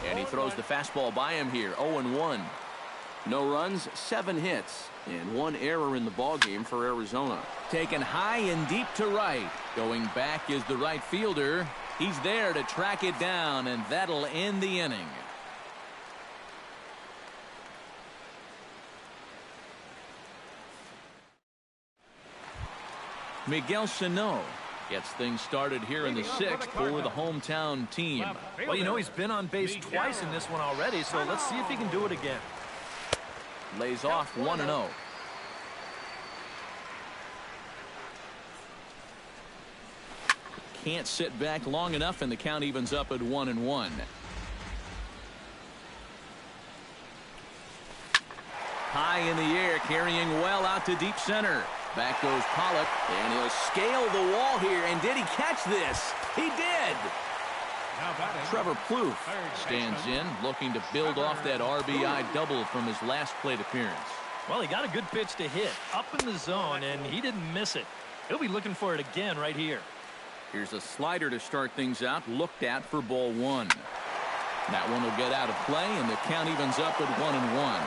And he throws the fastball by him here. 0-1. No runs, 7 hits, and 1 error in the ballgame for Arizona. Taken high and deep to right. Going back is the right fielder. He's there to track it down, and that'll end the inning. Miguel Sano gets things started here in the 6th for the hometown team. Well, you know, he's been on base twice in this one already, so let's see if he can do it again. Lays off 1-0. Can't sit back long enough, and the count evens up at 1-1. High in the air, carrying well out to deep center. Back goes Pollock, and he'll scale the wall here. And did he catch this? He did! Trevor Plouffe stands in, looking to build off that RBI double from his last plate appearance. Well, he got a good pitch to hit up in the zone, and he didn't miss it. He'll be looking for it again right here. Here's a slider to start things out, looked at for ball one. That one will get out of play, and the count evens up at 1-1.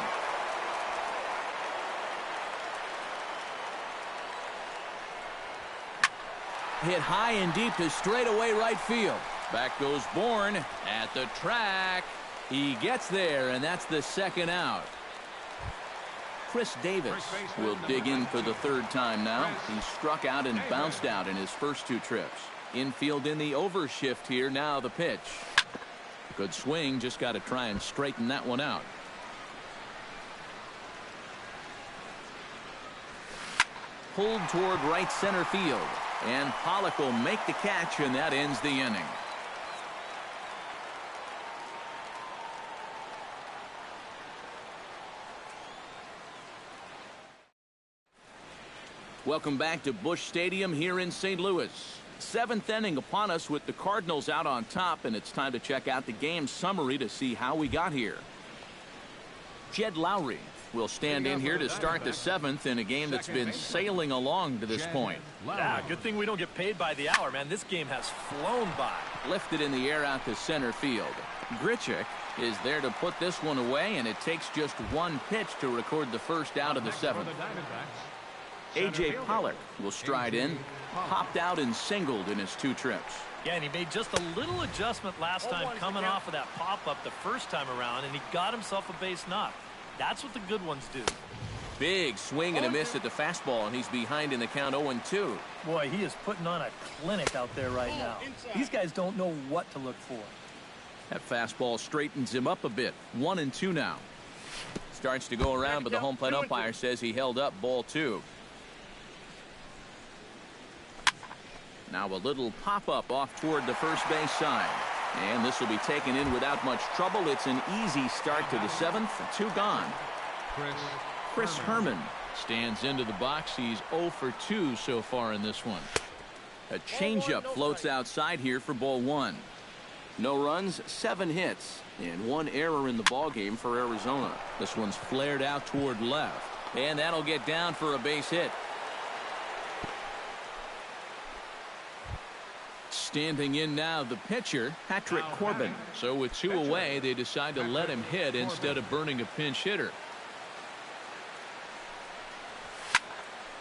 Hit high and deep to straightaway right field. Back goes Bourne at the track. He gets there, and that's the second out. Chris Davis will dig in for the third time now. He struck out and bounced out in his first two trips. Infield in the overshift here. Now the pitch. Good swing. Just got to try and straighten that one out. Pulled toward right center field. And Pollock will make the catch, and that ends the inning. Welcome back to Busch Stadium here in St. Louis. Seventh inning upon us with the Cardinals out on top, and it's time to check out the game summary to see how we got here. Jed Lowry will stand in here to start the seventh in a game that's been sailing along to this point. Yeah, good thing we don't get paid by the hour, man. This game has flown by. Lifted in the air out to center field. Grichuk is there to put this one away, and it takes just one pitch to record the first out of the seventh. A.J. Pollock will stride in, popped out and singled in his two trips. Yeah, and he made just a little adjustment last time coming off of that pop-up the first time around, and he got himself a base knock. That's what the good ones do. Big swing and a miss at the fastball, and he's behind in the count 0-2. Boy, he is putting on a clinic out there right now. These guys don't know what to look for. That fastball straightens him up a bit. 1-2 now. Starts to go around, but the home plate umpire says he held up ball two. Now a little pop-up off toward the first base side. And this will be taken in without much trouble. It's an easy start to the seventh. Two gone. Chris Herman stands into the box. He's 0 for 2 so far in this one. A changeup floats outside here for ball one. No runs, 7 hits, and 1 error in the ballgame for Arizona. This one's flared out toward left. And that'll get down for a base hit. Standing in now, the pitcher, Patrick Corbin. So with 2 away, they decide to let him hit instead of burning a pinch hitter.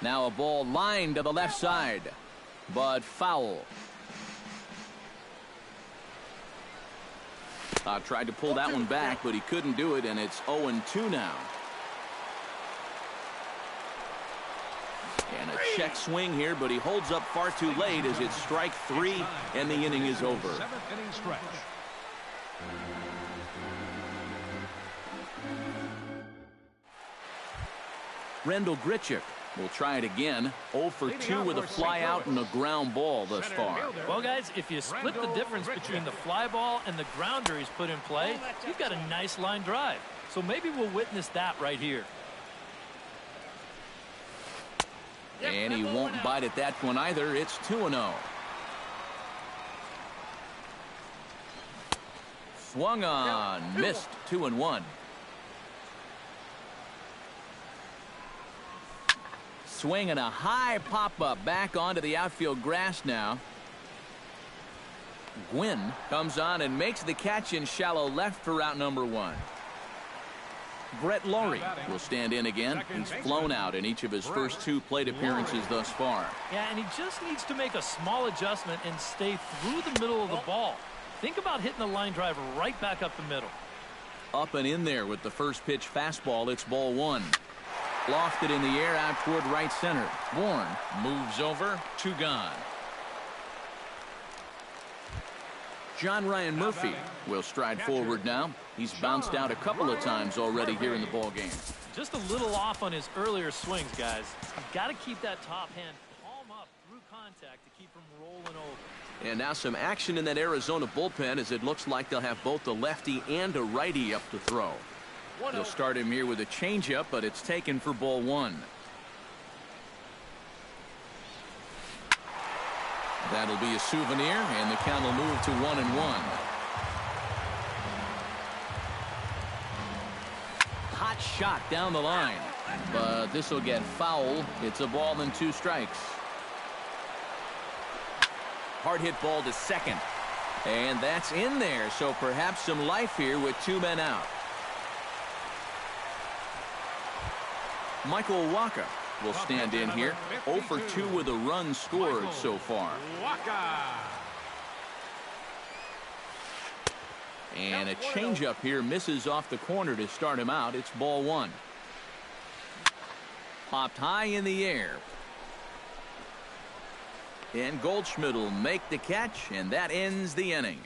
Now a ball lined to the left side, but foul. Tried to pull that one back, but he couldn't do it, and it's 0-2 now. And a check swing here, but he holds up far too late as it's strike 3, and the inning is over. Seventh inning stretch. Randall Grichuk will try it again. 0 for 2 with a fly out and a ground ball thus far. Well, guys, if you split the difference between the fly ball and the grounder he's put in play, you've got a nice line drive. So maybe we'll witness that right here. And he won't bite at that one either. It's 2-0. Swung on, missed. 2-1. Swing and a high pop-up back onto the outfield grass now. Gwynn comes on and makes the catch in shallow left for out number 1. Brett Laurie will stand in again. He's flown out in each of his first 2 plate appearances thus far. Yeah, and he just needs to make a small adjustment and stay through the middle of the ball. Think about hitting the line drive right back up the middle. Up and in there with the first pitch fastball. It's ball 1. Lofted in the air out toward right center. Bourne moves over. 2 gone. John Ryan Murphy will stride forward now. He's bounced out a couple of times already here in the ball game. Just a little off on his earlier swings, guys. You've got to keep that top hand palm up through contact to keep him rolling over. And now some action in that Arizona bullpen as it looks like they'll have both a lefty and a righty up to throw. They'll start him here with a changeup, but it's taken for ball 1. That'll be a souvenir, and the count will move to 1-1. Hot shot down the line, but this will get foul. It's a ball and 2 strikes. Hard hit ball to second. And that's in there, so perhaps some life here with 2 men out. Michael Wacha will stand in here. 0 for 2 with a run scored so far. And a changeup here misses off the corner to start him out. It's ball 1. Popped high in the air. And Goldschmidt will make the catch, and that ends the inning.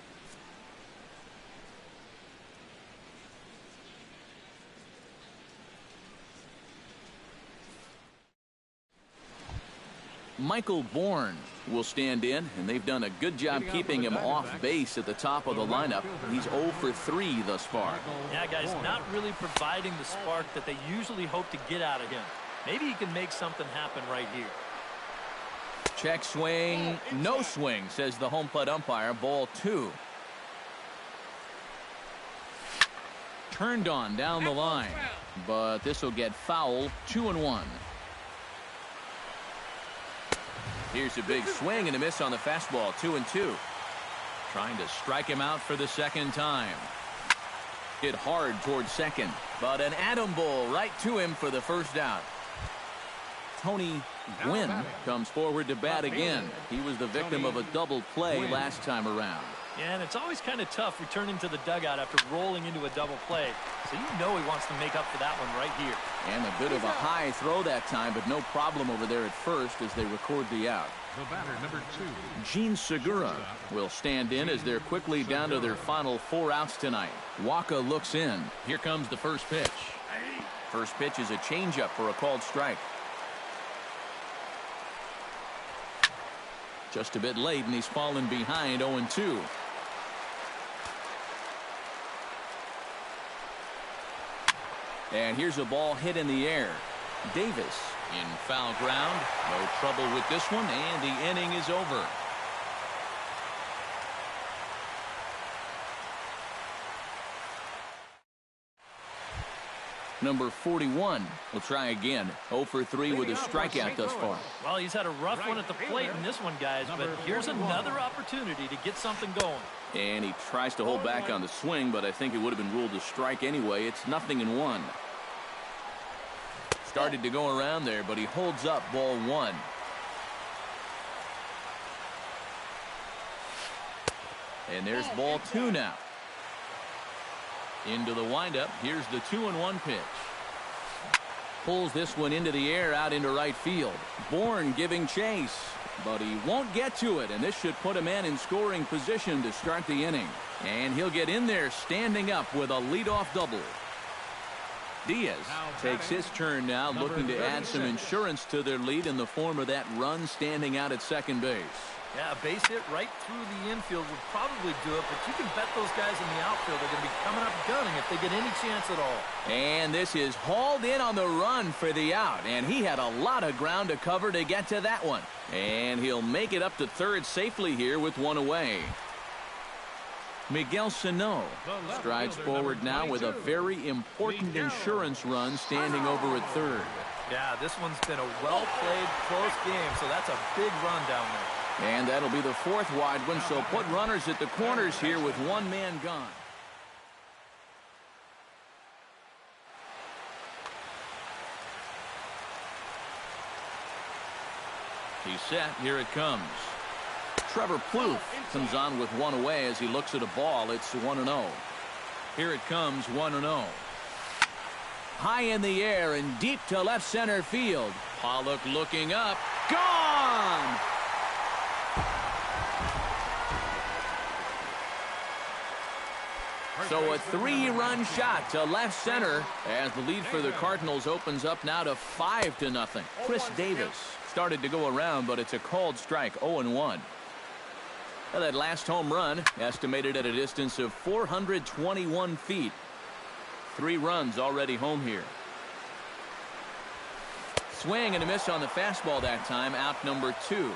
Michael Bourne will stand in, and they've done a good job keeping him off base at the top of the lineup. He's 0 for 3 thus far. Yeah, guys, not really providing the spark that they usually hope to get out of him. Maybe he can make something happen right here. Check swing, no swing, says the home plate umpire. Ball 2. Turned on down the line, but this will get foul. 2-1. Here's a big swing and a miss on the fastball. 2-2. Trying to strike him out for the second time. Hit hard towards second, but an atom ball right to him for the first out. Tony Gwynn comes forward to bat again. He was the victim of a double play last time around. Yeah, and it's always kind of tough returning to the dugout after rolling into a double play. So you know he wants to make up for that one right here. And a bit of a high throw that time, but no problem over there at first as they record the out. The batter, number 2. Gene Segura will stand in as they're quickly down to their final 4 outs tonight. Wacha looks in. Here comes the first pitch. First pitch is a changeup for a called strike. Just a bit late, and he's fallen behind 0-2. And here's a ball hit in the air. Davis in foul ground. No trouble with this one, and the inning is over. Number 41 will try again. 0 for 3 with a strikeout thus far. Well, he's had a rough one at the plate in this one, guys, but here's another opportunity to get something going. And he tries to hold back on the swing, but I think it would have been ruled a strike anyway. It's 0-1. Started to go around there, but he holds up. Ball 1. And there's ball 2 now. Into the windup. Here's the 2-1 pitch. Pulls this one into the air out into right field. Bourne giving chase, but he won't get to it, and this should put a man in scoring position to start the inning. And he'll get in there standing up with a leadoff double. Diaz takes his turn now, looking to add some insurance to their lead in the form of that run standing out at second base. Yeah, a base hit right through the infield would probably do it, but you can bet those guys in the outfield are going to be coming up gunning if they get any chance at all. And this is hauled in on the run for the out, and he had a lot of ground to cover to get to that one. And he'll make it up to third safely here with 1 away. Miguel Sano strides forward now with a very important insurance run standing over at third. Yeah, this one's been a well-played, close game, so that's a big run down there. And that'll be the 4th wide one, so put runners at the corners here with 1 man gone. He's set. Here it comes. Trevor Plouffe comes on with 1 away as he looks at a ball. It's 1-0. Here it comes, 1-0. High in the air and deep to left center field. Pollock looking up. Gone! So a 3-run shot to left center as the lead for the Cardinals opens up now to 5-0. Chris Davis started to go around, but it's a called strike. 0-1. Well, that last home run estimated at a distance of 421 feet. 3 runs already home here. Swing and a miss on the fastball that time. Out number 2.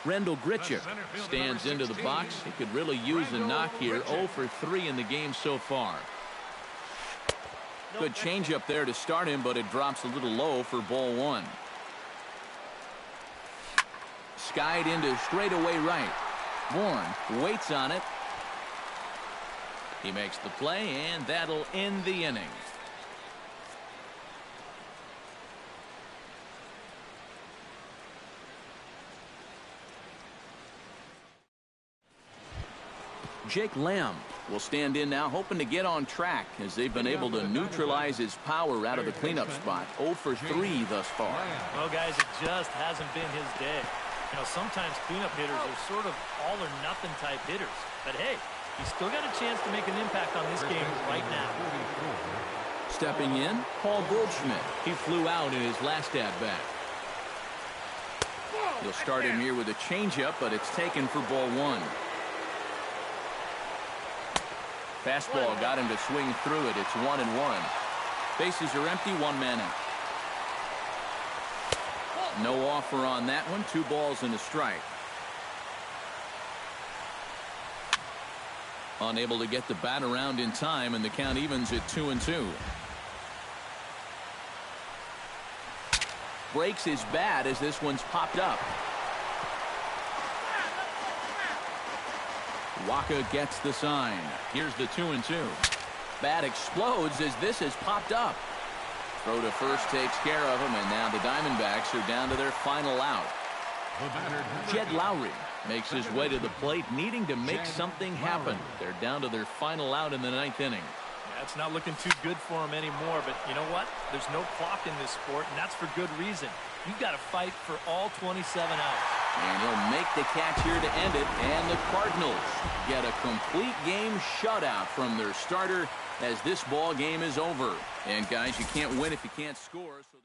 Rendell Gritcher stands into the box. He could really use a knock here. 0 for 3 in the game so far. Good changeup there to start him, but it drops a little low for ball 1. Skied into straightaway right. Bourne waits on it. He makes the play, and that'll end the inning. Jake Lamb will stand in now, hoping to get on track as they've been able to neutralize his power out of the cleanup spot. 0 for 3 thus far. Well, guys, it just hasn't been his day. You know, sometimes cleanup hitters are sort of all or nothing type hitters. But hey, he's still got a chance to make an impact on this game right now. Stepping in, Paul Goldschmidt. He flew out in his last at-bat. He'll start him here with a changeup, but it's taken for ball 1. Fastball got him to swing through it. It's 1-1. Bases are empty, 1 man out. No offer on that one. 2 balls and a strike. Unable to get the bat around in time, and the count evens at 2-2. Breaks his bat as this one's popped up. Waka gets the sign. Here's the 2-2. Bat explodes as this has popped up. Throw to first takes care of him, and now the Diamondbacks are down to their final out. Jed Lowry makes his way to the plate, needing to make something happen. They're down to their final out in the 9th inning. That's not looking too good for him anymore, but you know what? There's no clock in this sport, and that's for good reason. You've got to fight for all 27 outs. And he'll make the catch here to end it, and the Cardinals get a complete game shutout from their starter as this ball game is over. And guys, you can't win if you can't score. So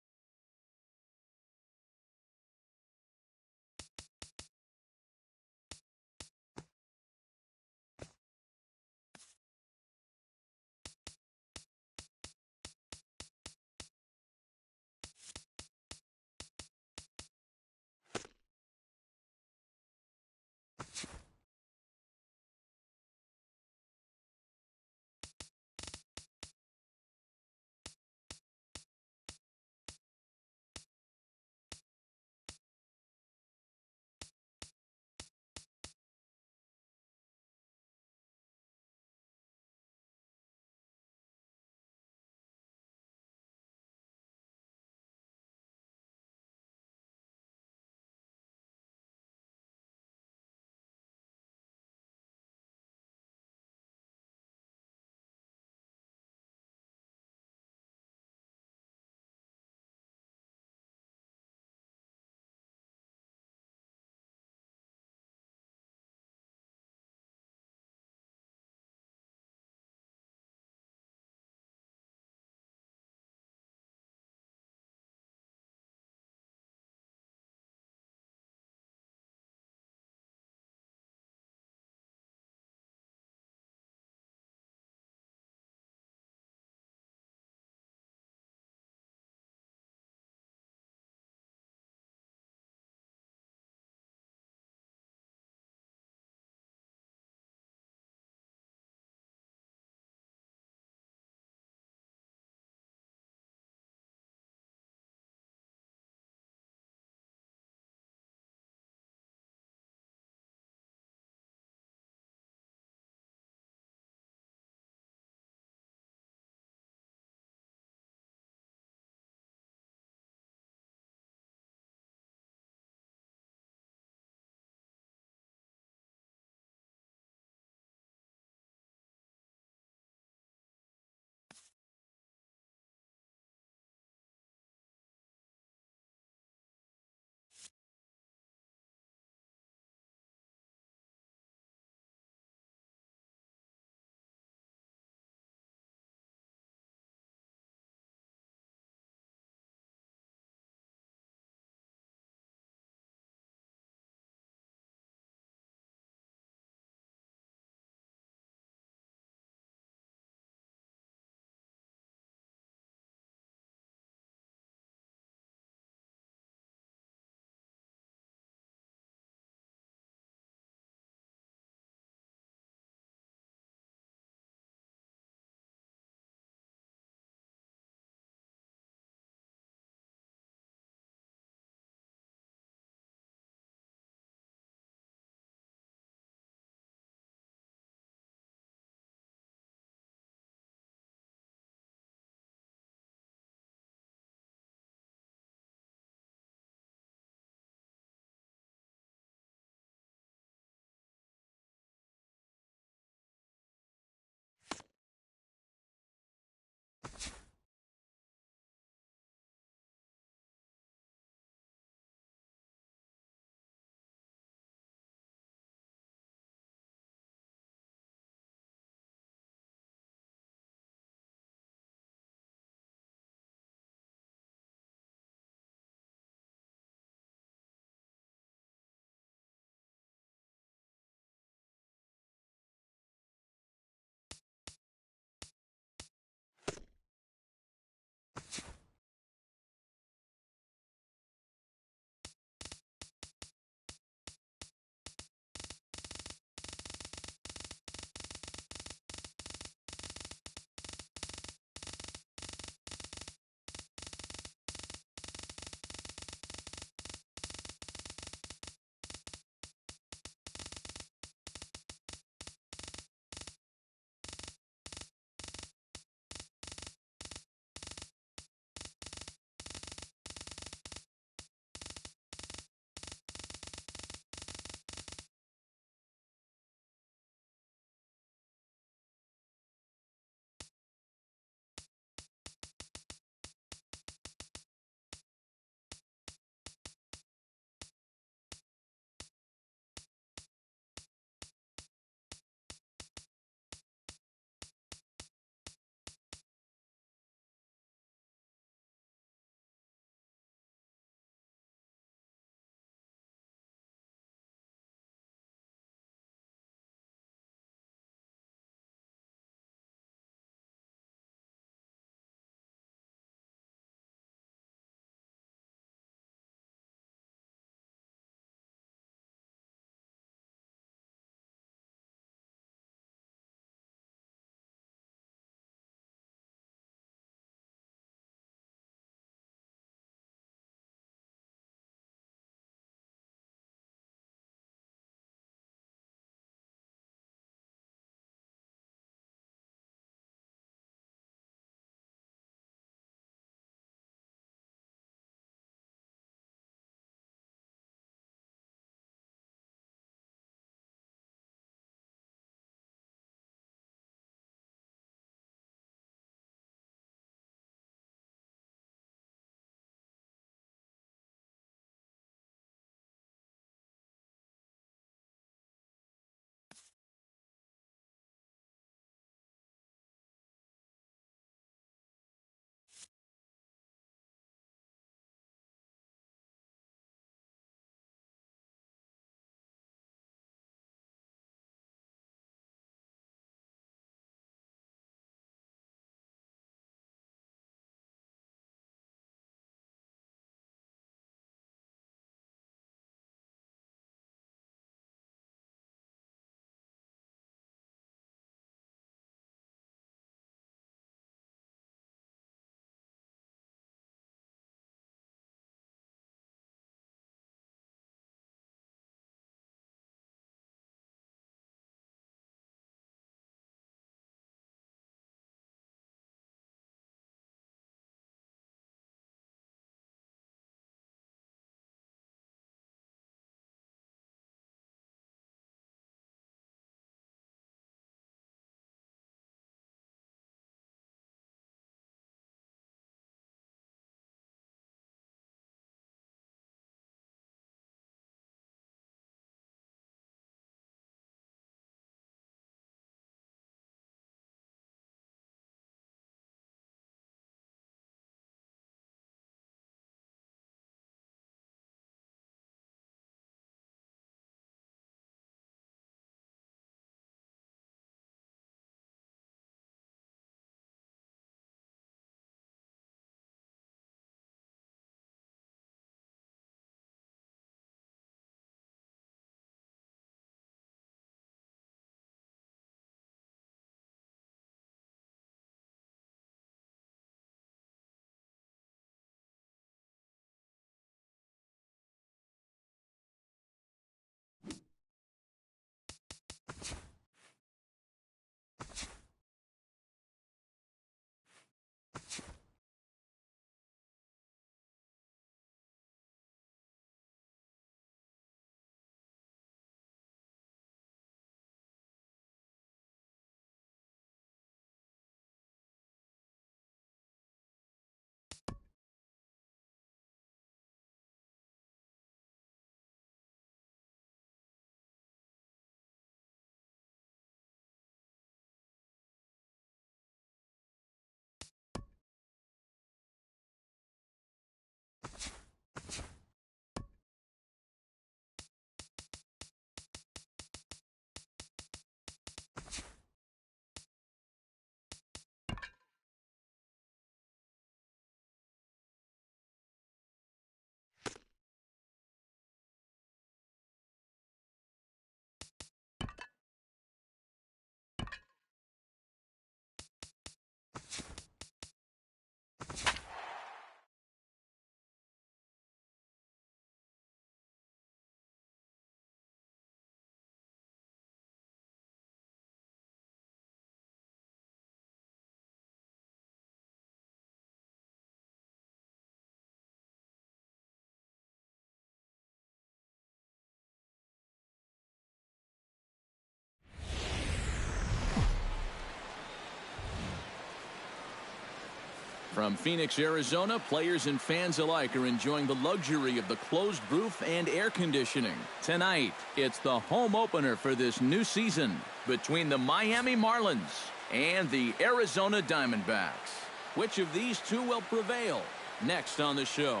From Phoenix, Arizona, players and fans alike are enjoying the luxury of the closed roof and air conditioning. Tonight, it's the home opener for this new season between the Miami Marlins and the Arizona Diamondbacks. Which of these two will prevail? Next on the show.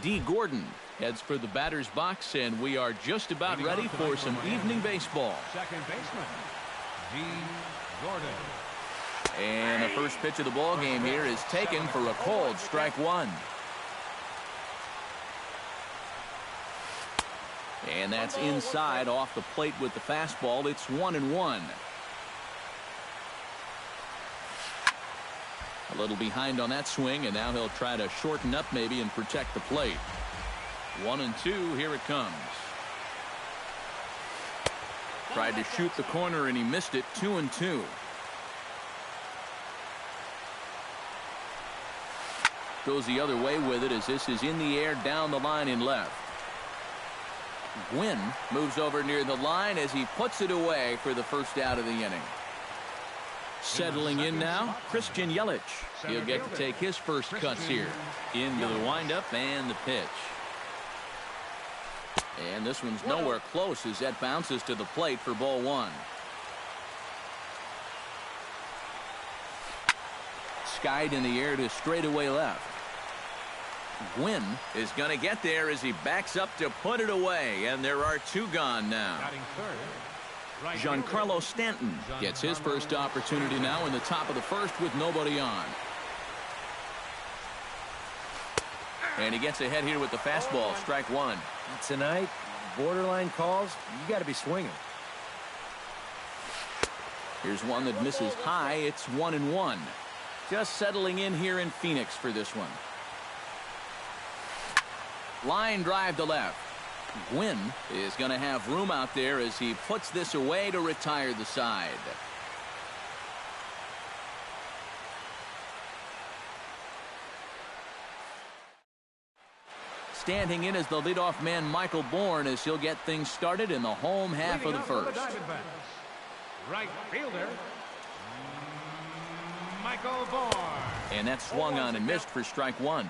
D. Gordon heads for the batter's box, and we are just about ready for some evening baseball. Second baseman, D. Gordon. And the first pitch of the ball game here is taken for a cold strike one. And that's inside off the plate with the fastball. It's 1-1. A little behind on that swing, and now he'll try to shorten up maybe and protect the plate. 1-2, here it comes. Tried to shoot the corner and he missed it. 2-2. Goes the other way with it as this is in the air down the line in left. Gwynn moves over near the line as he puts it away for the first out of the inning. Settling in now, Christian Yelich. He'll get to take his first cuts here. Into the windup and the pitch. And this one's nowhere close as that bounces to the plate for ball one. Skied in the air to straightaway left. Gwynn is going to get there as he backs up to put it away, and there are two gone now. Giancarlo Stanton gets his first opportunity now in the top of the first with nobody on. And he gets ahead here with the fastball, strike one. Tonight, borderline calls, you got to be swinging. Here's one that misses high. It's 1-1. Just settling in here in Phoenix for this one. Line drive to left. Gwynn is going to have room out there as he puts this away to retire the side. Standing in as the leadoff man, Michael Bourne, as he'll get things started in the home half of the first. Right fielder, Michael Bourne. And that swung on and missed for strike one.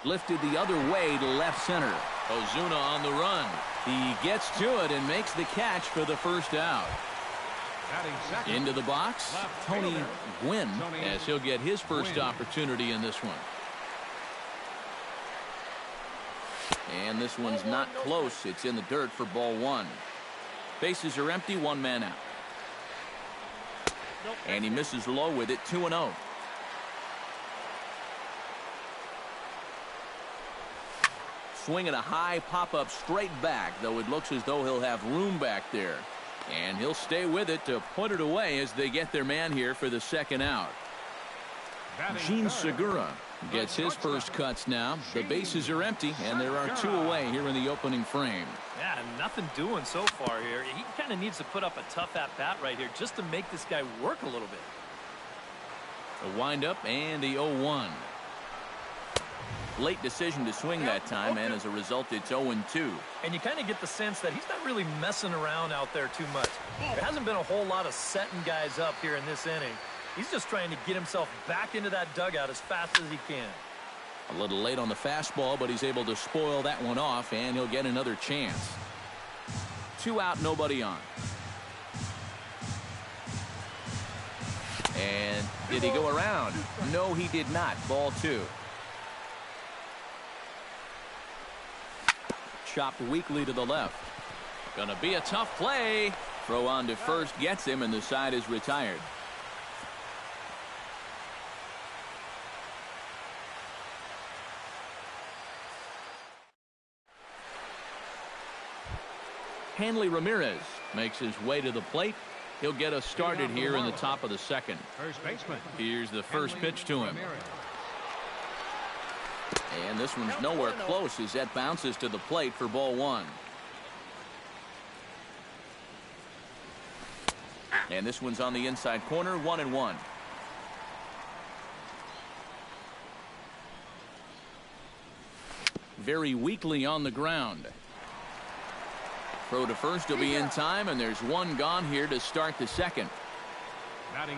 Lifted the other way to left center. Ozuna on the run. He gets to it and makes the catch for the first out. Into the box, Tony Gwynn, as he'll get his first opportunity in this one. And this one's not close. It's in the dirt for ball one. Bases are empty, one man out. And he misses low with it, 2-0. Swinging a high pop-up straight back, though it looks as though he'll have room back there. And he'll stay with it to put it away as they get their man here for the second out. Gene Segura gets his first cuts now. The bases are empty, and there are two away here in the opening frame. Yeah, nothing doing so far here. He kind of needs to put up a tough at-bat right here just to make this guy work a little bit. The windup and the 0-1. Late decision to swing that time, and as a result, it's 0-2. And you kind of get the sense that he's not really messing around out there too much. There hasn't been a whole lot of setting guys up here in this inning. He's just trying to get himself back into that dugout as fast as he can. A little late on the fastball, but he's able to spoil that one off, and he'll get another chance. 2 out, nobody on. And did he go around? No, he did not. Ball 2. Chopped weakly to the left. Gonna be a tough play. Throw on to first gets him, and the side is retired. Hanley Ramirez makes his way to the plate. He'll get us started here in the top of the second. First baseman. Here's the first pitch to him. And this one's nowhere close as that bounces to the plate for ball one. And this one's on the inside corner, 1-1. Very weakly on the ground. Throw to first will be in time, and there's one gone here to start the second.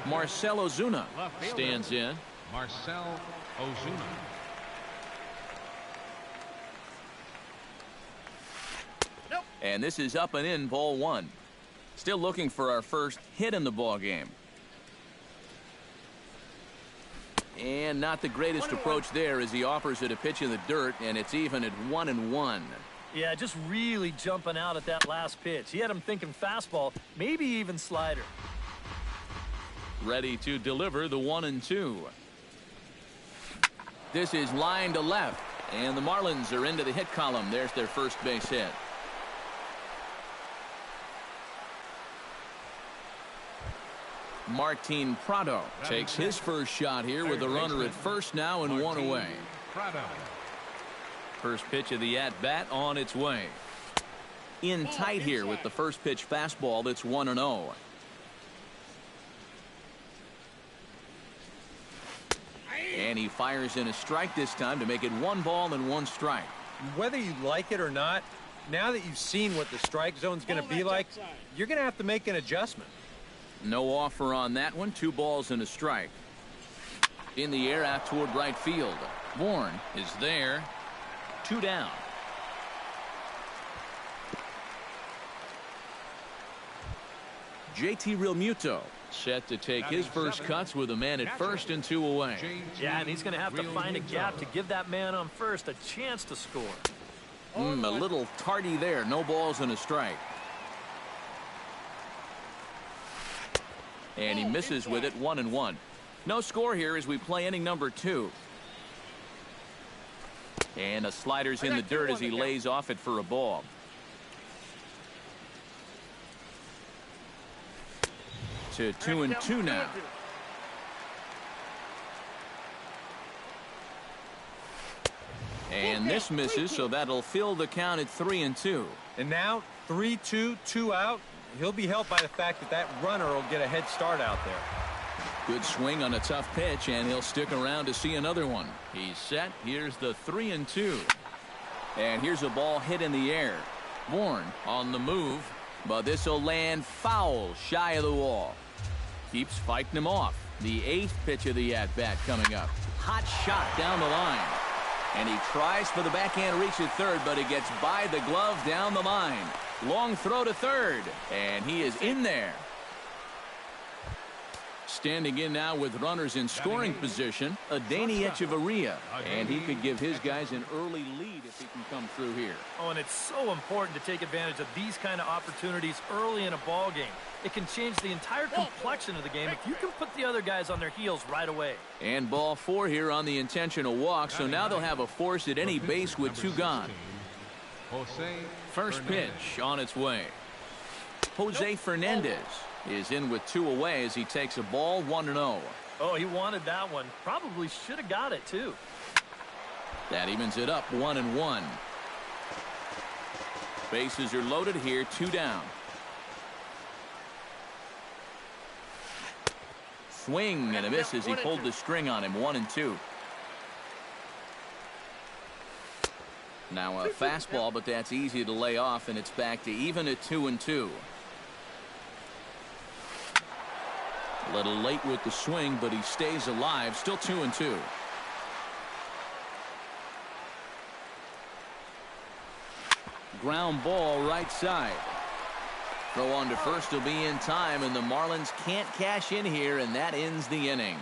Marcell Ozuna stands in. Marcell Ozuna. And this is up and in, ball one. Still looking for our first hit in the ball game. And not the greatest approach there as he offers it a pitch in the dirt, and it's even at 1-1. Yeah, just really jumping out at that last pitch. He had him thinking fastball, maybe even slider. Ready to deliver the 1-2. This is line to left, and the Marlins are into the hit column. There's their first base hit. Martin Prado takes his first shot here with a runner at first now and one away. First pitch of the at-bat on its way. In tight here with the first pitch fastball. That's 1-0. And he fires in a strike this time to make it 1 ball and 1 strike. Whether you like it or not, now that you've seen what the strike zone's going to be like, you're going to have to make an adjustment. No offer on that one. 2 balls and a strike. In the air out toward right field. Bourne is there. 2 down. JT Realmuto set to take his first cuts with a man at first and 2 away. Yeah, and he's going to have to find a gap to give that man on first a chance to score. A little tardy there. No balls and a strike. And he misses with it. 1-1. No score here as we play inning number 2. And a slider's in the dirt as he lays off it for a ball. To 2-2 now. And this misses, so that'll fill the count at 3-2. And now 3-2, 2 out. He'll be helped by the fact that that runner will get a head start out there. Good swing on a tough pitch, and he'll stick around to see another one. He's set. Here's the 3-2. And here's a ball hit in the air. Bourne on the move, but this will land foul shy of the wall. Keeps fighting him off. The 8th pitch of the at-bat coming up. Hot shot down the line. And he tries for the backhand reach at third, but it gets by the glove down the line. Long throw to third, and he is in there. Standing in now with runners in scoring position, Adeiny Echeverria, and he could give his guys an early lead if he can come through here. Oh, and it's so important to take advantage of these kind of opportunities early in a ball game. It can change the entire complexion of the game if you can put the other guys on their heels right away. And ball 4 here on the intentional walk, so now they'll have a force at any base with 2 gone. First pitch on its way. Jose Fernandez is in with 2 away as he takes a ball. 1-0. Oh, he wanted that one. Probably should have got it too. That evens it up. 1-1. Bases are loaded here. 2 down. Swing and a miss as he pulled the string on him. 1-2. Now a fastball, but that's easy to lay off, and it's back to even at 2-2. A little late with the swing, but he stays alive. Still 2-2. Ground ball right side. Throw on to first will be in time, and the Marlins can't cash in here, and that ends the inning.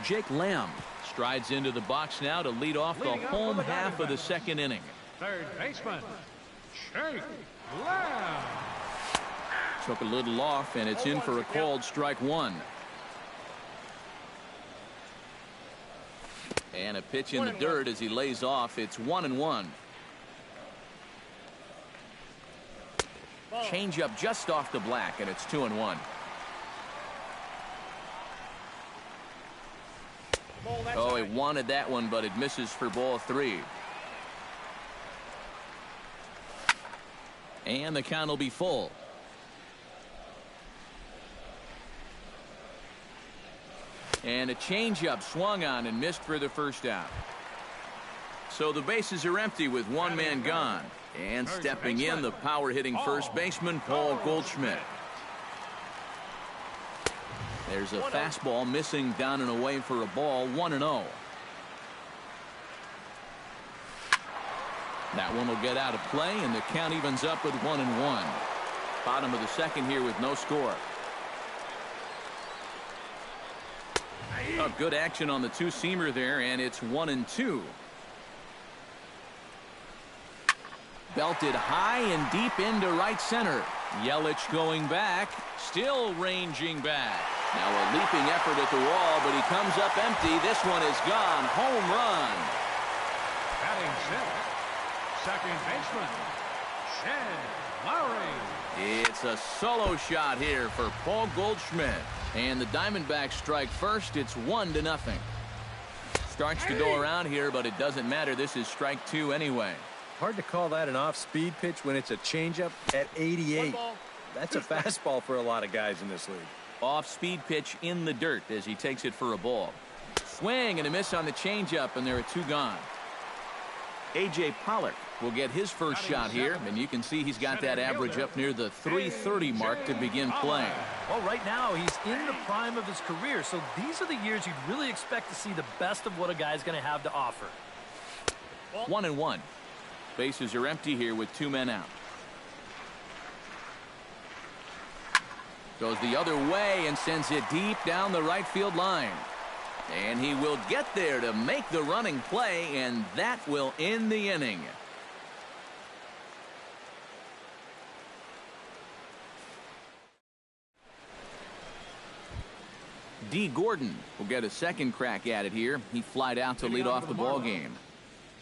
Jake Lamb strides into the box now to lead off the home half of the second inning. Third baseman, Jake Lamb. Took a little off, and it's in for a called strike 1. And a pitch in the dirt as he lays off. It's 1-1. Change up just off the black, and it's 2-1. Oh, he wanted that one, but it misses for ball 3. And the count will be full. And a changeup swung on and missed for the first out. So the bases are empty with one man gone. And stepping in, the power-hitting first baseman, Paul Goldschmidt. There's a fastball missing down and away for a ball, 1-0. That one will get out of play, and the count evens up with 1-1. Bottom of the second here with no score. Good action on the two-seamer there, and it's 1-2. Belted high and deep into right center. Yelich going back, still ranging back. Now a leaping effort at the wall, but he comes up empty. This one is gone. Home run. Batting sixth, second baseman, Shed Lowry. It's a solo shot here for Paul Goldschmidt. And the Diamondbacks strike first. It's 1-0. Starts to go around here, but it doesn't matter. This is strike two anyway. Hard to call that an off-speed pitch when it's a changeup at 88. That's a fastball for a lot of guys in this league. Off-speed pitch in the dirt as he takes it for a ball. Swing and a miss on the changeup, and there are two gone. A.J. Pollock will get his first shot here, and you can see he's got that average up near the 330 mark to begin playing. Well, right now he's in the prime of his career, so these are the years you'd really expect to see the best of what a guy's going to have to offer. 1-1. Bases are empty here with two men out. Goes the other way and sends it deep down the right field line. And he will get there to make the running play, and that will end the inning. D. Gordon will get a second crack at it here. He flied out to lead off the ball game.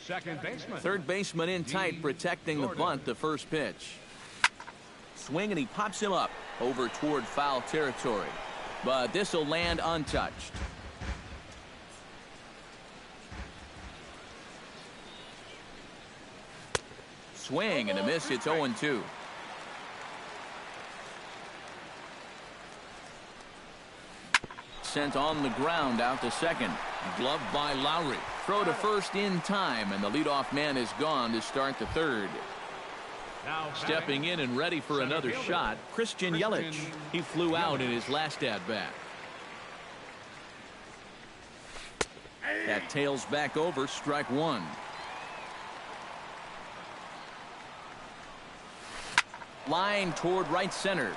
Second baseman. Third baseman in tight, protecting the bunt, the first pitch. Swing, and he pops him up over toward foul territory. But this will land untouched. Swing and a miss. It's 0-2. Sent on the ground out to second. Gloved by Lowry. Throw to first in time, and the leadoff man is gone to start the third. Now Stepping in and ready for another shot, Christian Yelich. He flew out in his last at-bat. That tails back over, strike one. Line toward right center.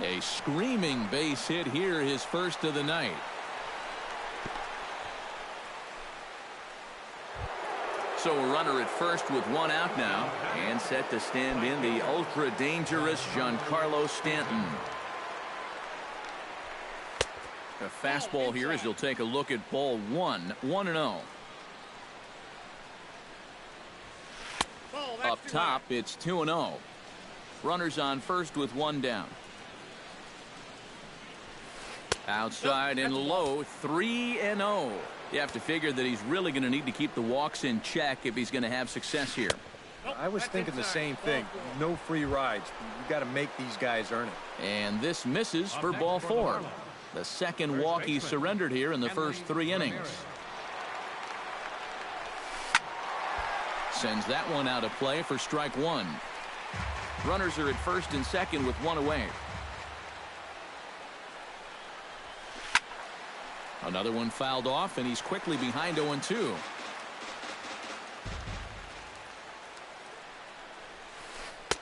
A screaming base hit here, his first of the night. So a runner at first with one out now, and set to stand in the ultra-dangerous Giancarlo Stanton. A fastball here as he'll take a look at ball one, 1-0. Up top, it's 2-0. Runners on first with one down. Outside and low, 3-0. You have to figure that he's really going to need to keep the walks in check if he's going to have success here. I was thinking the same thing. No free rides. You've got to make these guys earn it. And this misses for ball four. The second walk he surrendered here in the first three innings. Sends that one out of play for strike one. Runners are at first and second with one away. Another one fouled off, and he's quickly behind 0-2.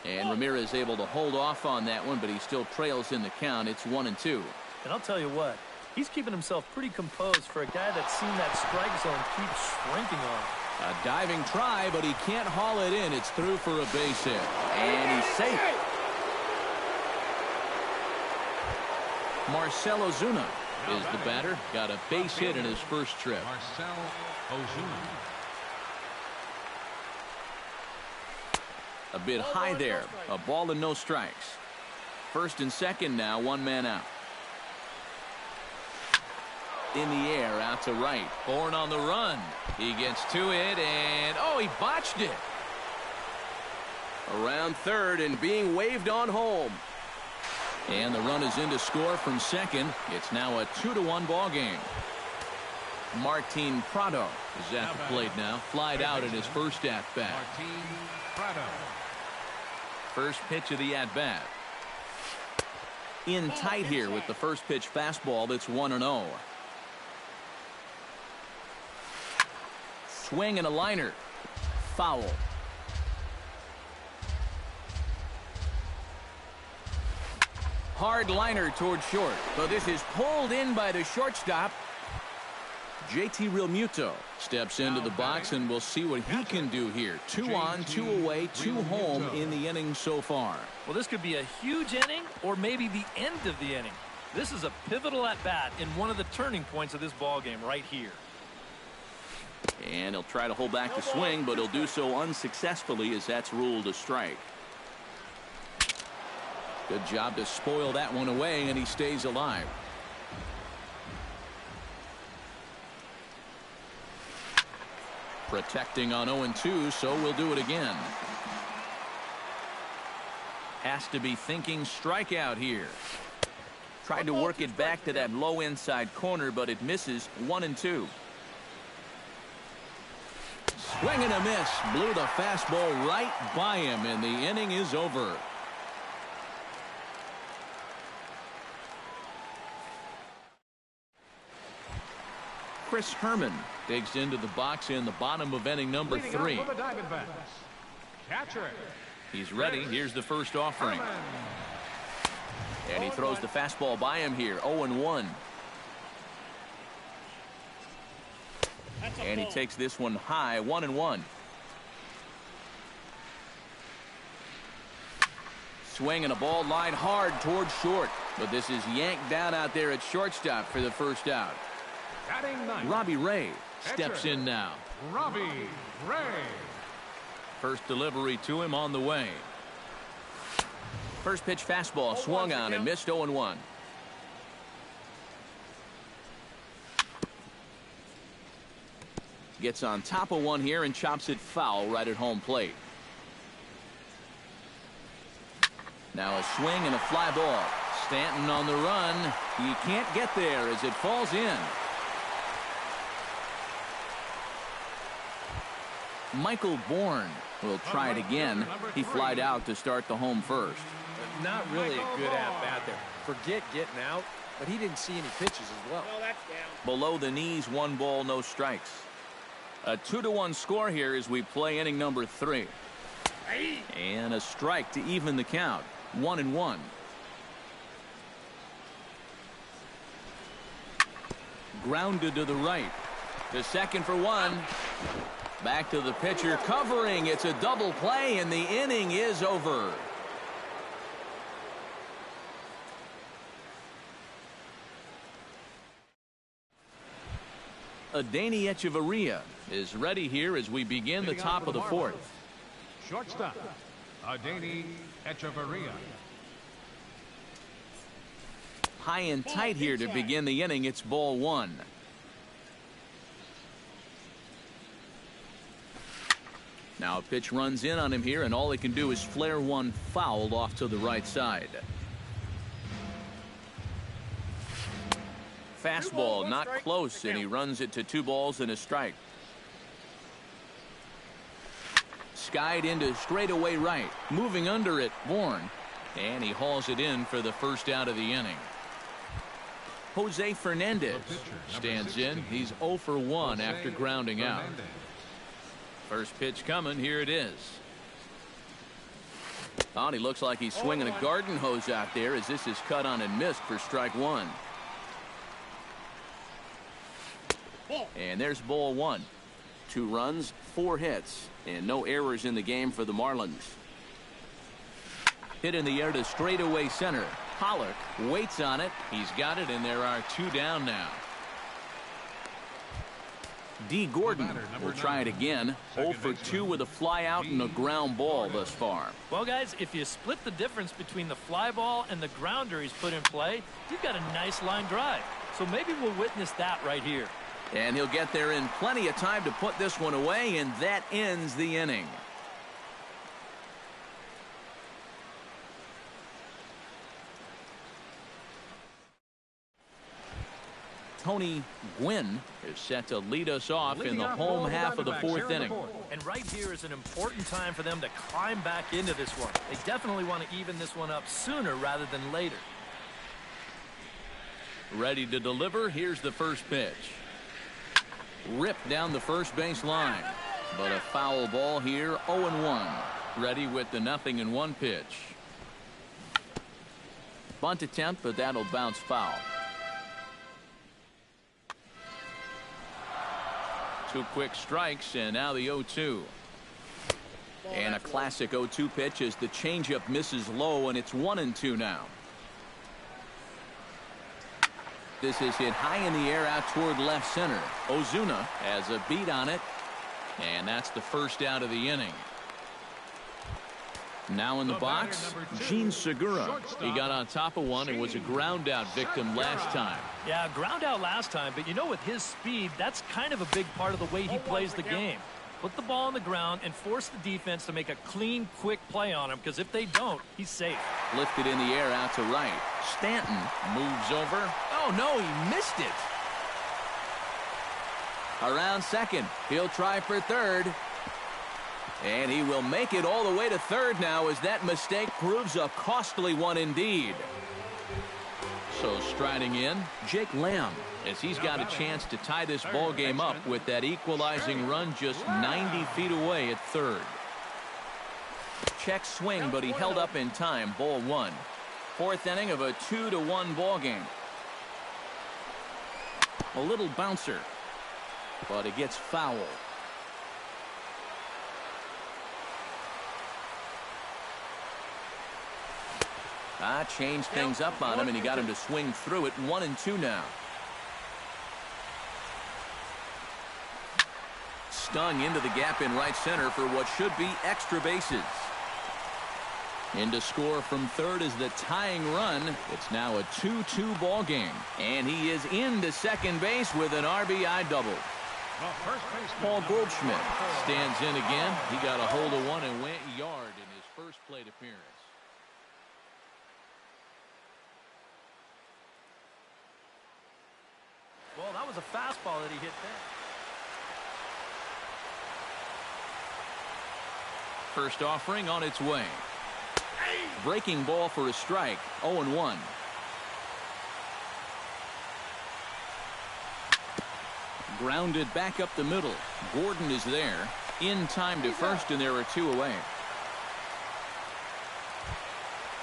And Ramirez able to hold off on that one, but he still trails in the count. It's 1-2. And I'll tell you what, he's keeping himself pretty composed for a guy that's seen that strike zone keep shrinking on him. A diving try, but he can't haul it in. It's through for a base hit. And he's safe. Marcell Ozuna is the batter. Got a base hit in his first trip. Marcell Ozuna. A bit high there. A ball and no strikes. First and second now, one man out. In the air, out to right. Bourne on the run. He gets to it, and oh, he botched it. Around third and being waved on home. And the run is in to score from second. It's now a 2-1 ball game. Martin Prado is at the plate now. Flied out in his first at-bat. Martin Prado. First pitch of the at-bat. In tight here with the first pitch fastball that's 1-0. Swing and a liner. Foul. Hard liner towards short. But this is pulled in by the shortstop. JT Realmuto steps into the box, and we'll see what he can do here. 2 on, 2 away, 2 home in the inning so far. Well, this could be a huge inning or maybe the end of the inning. This is a pivotal at-bat in one of the turning points of this ball game right here. And he'll try to hold back the swing, but he'll do so unsuccessfully as that's ruled a strike. Good job to spoil that one away, and he stays alive. Protecting on 0-2, so we'll do it again. Has to be thinking strikeout here. Tried to work it back to that low inside corner, but it misses. 1-2. Swing and a miss. Blew the fastball right by him, and the inning is over. Chris Herman digs into the box in the bottom of inning number 3. For the Diamondbacks, catcher. He's ready. Here's the first offering. Herman. And he throws the fastball by him here. 0-1. And he takes this one high. 1-1. Swing and a ball line hard towards short. But this is yanked down out there at shortstop for the first out. Batting ninth, Robbie Ray steps in now. Robbie Ray. First delivery to him on the way. First pitch fastball swung on and missed. 0-1. Gets on top of one here and chops it foul right at home plate. Now a swing and a fly ball. Stanton on the run. He can't get there as it falls in. Michael Bourne will try it again. He flied out to start the home first. Not really a good at-bat there. Forget getting out, but he didn't see any pitches as well. Below the knees, 1 ball, no strikes. A 2-1 score here as we play inning number 3. And a strike to even the count. 1-1. Grounded to the right. To second for 1. Back to the pitcher, covering. It's a double play, and the inning is over. Adeiny Echeverria is ready here as we begin the top of the 4th. Shortstop, Adeiny Echeverria. High and tight here to begin the inning. It's ball 1. Now a pitch runs in on him here, and all he can do is flare one foul off to the right side. Fastball not close, and he runs it to 2 balls and a strike. Skied into straightaway right. Moving under it, Bourne. And he hauls it in for the first out of the inning. Jose Fernandez stands in. He's 0 for 1 after grounding out. First pitch coming. Here it is. Oh, and he looks like he's swinging a garden hose out there as this is cut on and missed for strike 1. And there's ball 1. 2 runs, 4 hits, and no errors in the game for the Marlins. Hit in the air to straightaway center. Pollock waits on it. He's got it, and there are 2 down now. D. Gordon will try it again. 0 for 2 with a fly out and a ground ball thus far. Well, guys, if you split the difference between the fly ball and the grounder he's put in play, you've got a nice line drive. So maybe we'll witness that right here. And he'll get there in plenty of time to put this one away, and that ends the inning. Tony Gwynn is set to lead us off in the home half of the fourth inning. And right here is an important time for them to climb back into this one. They definitely want to even this one up sooner rather than later. Ready to deliver. Here's the first pitch. Ripped down the first base line. But a foul ball here, 0-1. Ready with the 0-1 pitch. Bunt attempt, but that'll bounce foul. 2 quick strikes, and now the 0-2. And a classic 0-2 pitch as the changeup misses low, and it's 1-2 now. This is hit high in the air out toward left center. Ozuna has a beat on it, and that's the first out of the inning. Now in the box, Gene Segura. He got on top of one and was a ground out victim last time. Yeah, ground out last time, but you know, with his speed, that's kind of a big part of the way he plays the game. Put the ball on the ground and force the defense to make a clean, quick play on him, because if they don't, he's safe. Lifted in the air out to right. Stanton moves over. Oh, no, he missed it. Around second. He'll try for third. And he will make it all the way to third now as that mistake proves a costly one indeed. So striding in, Jake Lamb, as he's got a chance to tie this ball game up with that equalizing run just 90 feet away at third. Check swing, but he held up in time. Ball 1. Fourth inning of a 2-1 ball game. A little bouncer, but it gets foul. Changed things up on him, and he got him to swing through it. 1-2 now. Stung into the gap in right center for what should be extra bases. In to score from third is the tying run. It's now a 2-2 ball game, and he is into second base with an RBI double. Paul Goldschmidt stands in again. He got a hold of one and went yard in his first plate appearance. Well, that was a fastball that he hit there. First offering on its way. Breaking ball for a strike. 0-1. Grounded back up the middle. Gordon is there. In time to first, and there are 2 away.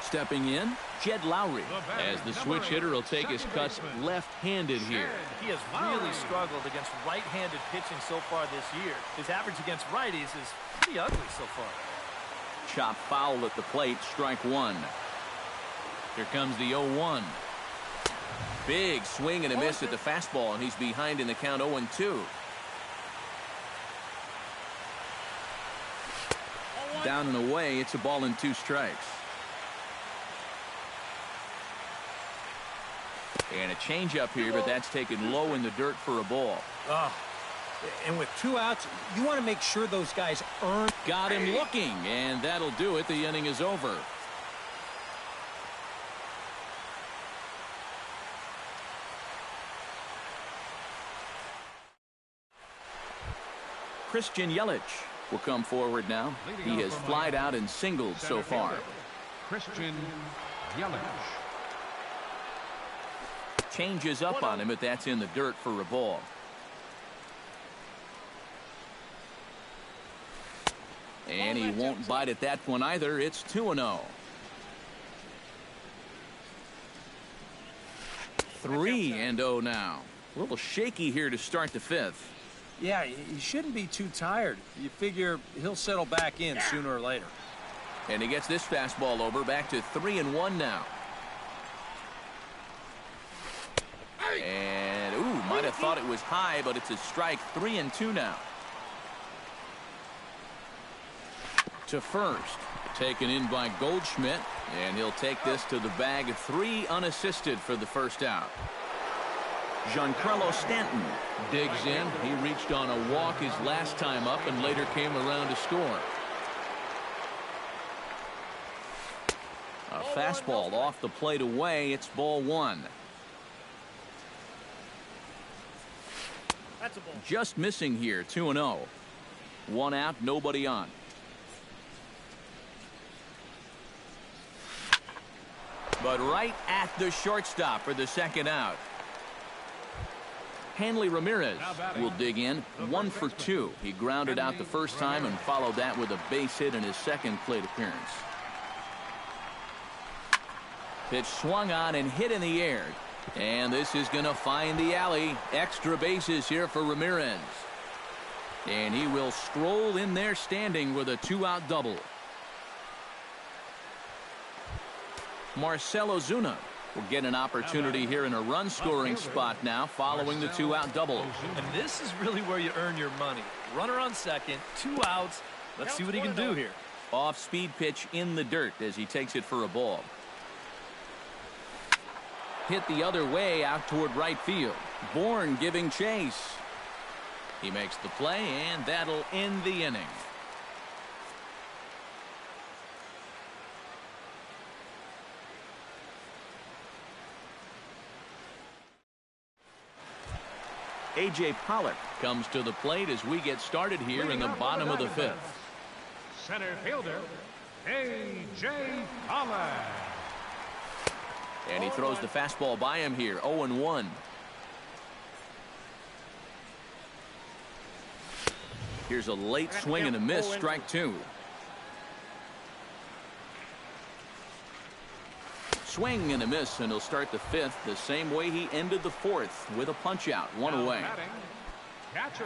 Stepping in, Jed Lowry, as the switch hitter will take his cuts left-handed here. He has really struggled against right-handed pitching so far this year. His average against righties is pretty ugly so far. Chop foul at the plate, strike 1. Here comes the 0-1. Big swing and a miss at the fastball, and he's behind in the count 0-2. Down and away, it's a ball and 2 strikes. And a changeup here, but that's taken low in the dirt for a ball. And with 2 outs, you want to make sure those guys earn. Got him looking, and that'll do it. The inning is over. Christian Yelich will come forward now. He has flied out and singled so far. Christian Yelich. Changes up on him, but that's in the dirt for a ball. And he won't bite at that one either. It's 2-0. 3-0 now. A little shaky here to start the 5th. Yeah, he shouldn't be too tired. You figure he'll settle back in sooner or later. And he gets this fastball over. Back to 3-1 now. And, might have thought it was high, but it's a strike. 3-2 now. To first. Taken in by Goldschmidt. And he'll take this to the bag. 3 unassisted for the first out. Giancarlo Stanton digs in. He reached on a walk his last time up and later came around to score. A fastball off the plate away. It's ball 1. Just missing here, 2-0. 1 out, nobody on. But right at the shortstop for the second out. Hanley Ramirez will dig in, 1 for 2. He grounded out the first time and followed that with a base hit in his second plate appearance. Pitch swung on and hit in the air. And this is going to find the alley. Extra bases here for Ramirez. And he will stroll in there standing with a 2-out double. Marcell Ozuna will get an opportunity here in a run-scoring spot now following the 2-out double. And this is really where you earn your money. Runner on second, 2 outs. Let's see what he can do here. Off-speed pitch in the dirt as he takes it for a ball. Hit the other way out toward right field. Bourne giving chase. He makes the play, and that'll end the inning. A.J. Pollock comes to the plate as we get started here in the bottom of the 5th. Center fielder, A.J. Pollock. And he throws the fastball by him here, 0-1. Here's a late swing and a miss, strike 2. Swing and a miss, and he'll start the 5th the same way he ended the 4th with a punch out, 1 away.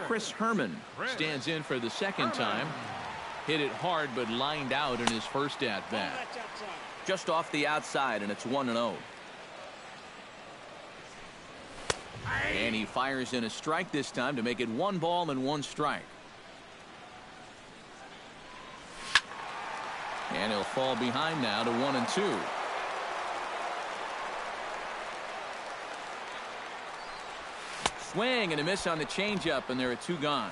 Chris Herman stands in for the second time. Hit it hard but lined out in his first at bat. Just off the outside, and it's 1-0. And he fires in a strike this time to make it 1 ball and 1 strike. And he'll fall behind now to 1-2. Swing and a miss on the changeup, and there are 2 gone.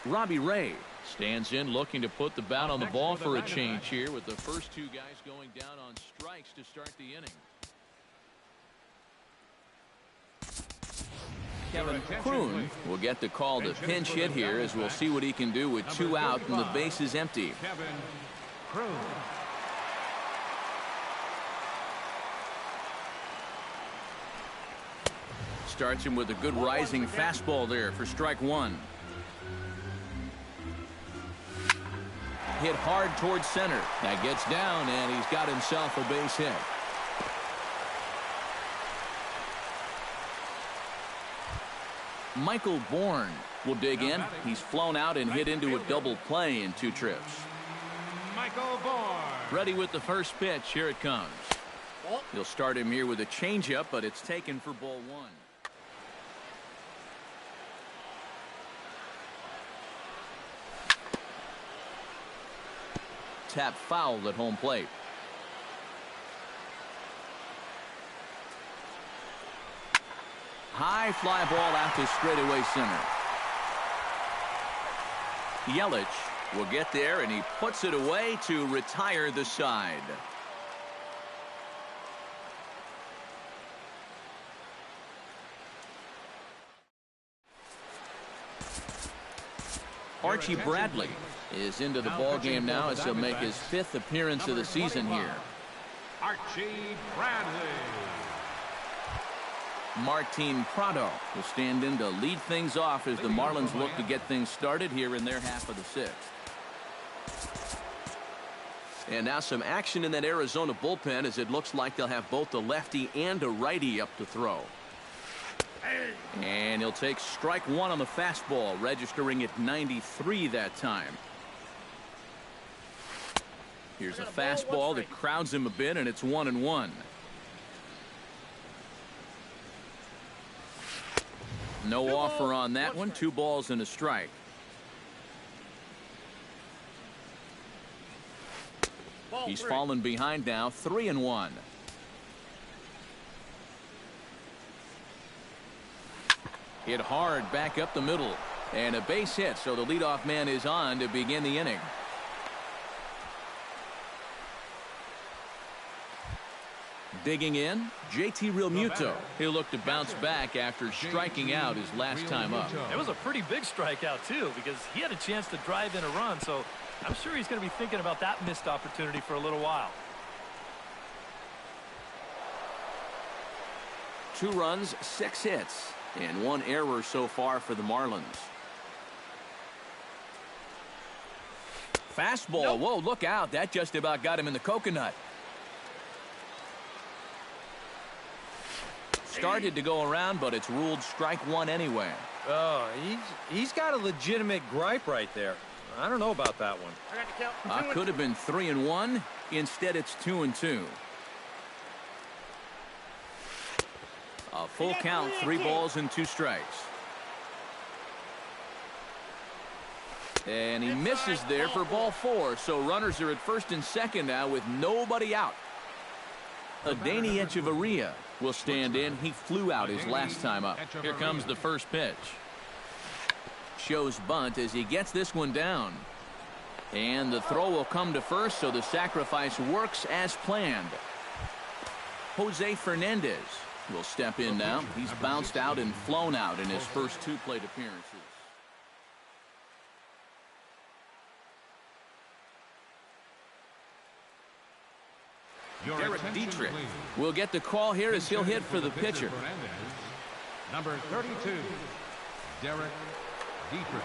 Robbie Ray stands in looking to put the bat on the ball for a change here with the first 2 guys going down on strikes to start the inning. Kevin Kroon will get the call to pinch hit here as we'll see what he can do with 2 out and the base is empty. Kevin Kroon. Starts him with a good rising fastball there for strike 1. Hit hard towards center. That gets down, and he's got himself a base hit. Michael Bourne will dig in. He's flown out and hit into a double play in 2 trips. Michael Bourne. Ready with the first pitch. Here it comes. He'll start him here with a changeup, but it's taken for ball 1. Tap foul at home plate. High fly ball out to straightaway center. Yelich will get there, and he puts it away to retire the side. Archie Bradley is into the ball game now as he'll make his 5th appearance of the season here. Archie Bradley. Martin Prado will stand in to lead things off as the Marlins look to get things started here in their half of the 6th. And now some action in that Arizona bullpen as it looks like they'll have both a lefty and a righty up to throw. And he'll take strike 1 on the fastball, registering at 93 that time. Here's a fastball that crowds him a bit, and it's 1-1. No offer on that one. 2 balls and a strike. He's fallen behind now, 3-1. Hit hard back up the middle, and a base hit, so the leadoff man is on to begin the inning. Digging in, JT Realmuto. He'll look to bounce back after striking out his last time up. It was a pretty big strikeout, too, because he had a chance to drive in a run, so I'm sure he's going to be thinking about that missed opportunity for a little while. 2 runs, 6 hits, and 1 error so far for the Marlins. Fastball. Nope. Whoa, look out. That just about got him in the coconut. Started to go around, but it's ruled strike 1 anyway. Oh, he's got a legitimate gripe right there. I don't know about that one. Could have been 3-1. Instead, it's 2-2. A full count, 3 balls and 2 strikes. And he misses there for ball 4. So runners are at first and second now with nobody out. Adeiny Echeverria will stand in. He flew out his last time up. Here comes the first pitch. Shows bunt as he gets this one down. And the throw will come to first, so the sacrifice works as planned. Jose Fernandez will step in now. He's bounced out and flown out in his first 2 plate appearances. Derek Dietrich will get the call here as he'll hit for the pitcher. Number 32, Derek Dietrich.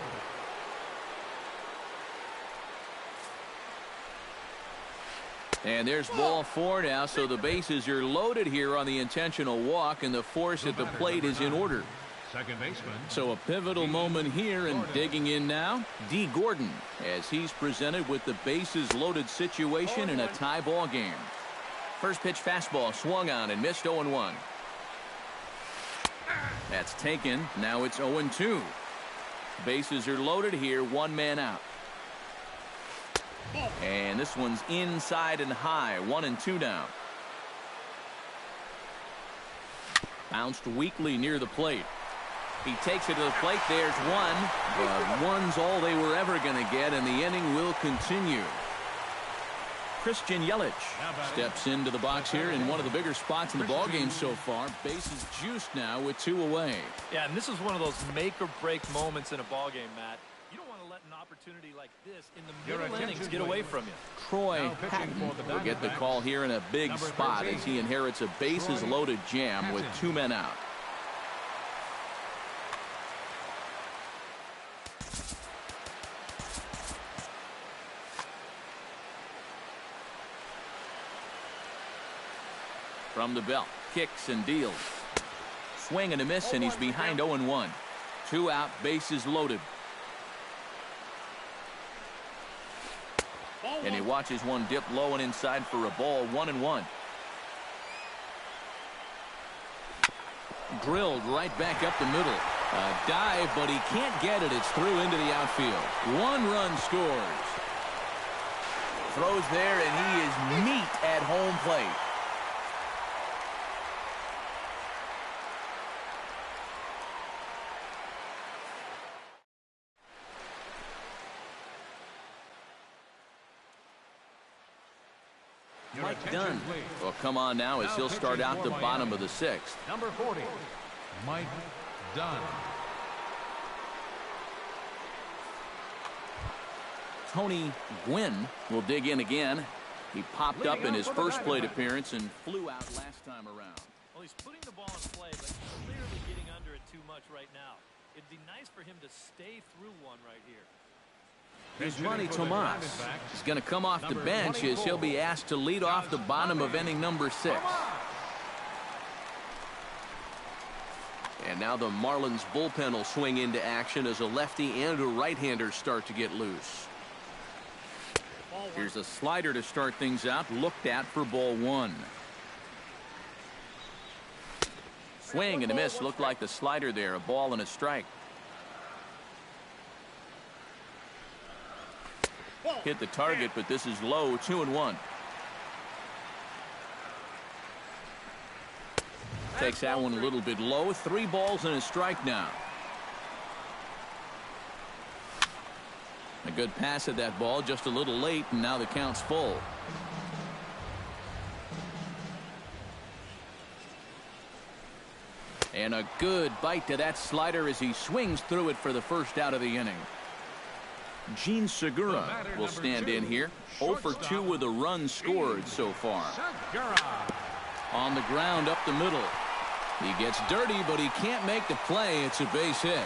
And there's ball 4 now, so the bases are loaded here on the intentional walk, and the force at the plate is in order. Second baseman. So a pivotal moment here, and digging in now, D. Gordon, as he's presented with the bases loaded situation in a tie ball game. First pitch fastball swung on and missed 0-1. That's taken. Now it's 0-2. Bases are loaded here. 1 man out. And this one's inside and high. 1-2 now. Bounced weakly near the plate. He takes it to the plate. There's 1. But 1's all they were ever going to get, and the inning will continue. Christian Yelich steps into the box here in one of the bigger spots in the ballgame so far. Bases juiced now with 2 away. Yeah, and this is one of those make-or-break moments in a ballgame, Matt. You don't want to let an opportunity like this in the middle innings get away from you. Troy Patton will get the call here in a big spot as he inherits a bases-loaded jam with 2 men out. From the belt, kicks and deals. Swing and a miss, and he's behind 0-1. 2 out, bases loaded. And he watches one dip low and inside for a ball. 1-1. Drilled right back up the middle. A dive, but he can't get it. It's through into the outfield. 1 run scores. Throws there, and he is meat at home plate. Mike Dunn will come on now as he'll start out the bottom of the 6th. Number 40, Mike Dunn. Tony Gwynn will dig in again. He popped up in his first plate appearance and flew out last time around. Well, he's putting the ball in play, but clearly getting under it too much right now. It'd be nice for him to stay through one right here. Here's Ronnie Tomas. He's going to come off the bench as he'll be asked to lead off the bottom of inning number 6. And now the Marlins bullpen will swing into action as a lefty and a right-hander start to get loose. Here's a slider to start things out, looked at for ball 1. Swing and a miss. Looked like the slider there. A ball and a strike. Hit the target, but this is low. 2-1. Takes that one a little bit low. 3 balls and a strike now. A good pass at that ball, just a little late, and now the count's full. And a good bite to that slider as he swings through it for the first out of the inning. Gene Segura will stand in here. 0 for 2 with a run scored so far. On the ground up the middle. He gets dirty, but he can't make the play. It's a base hit.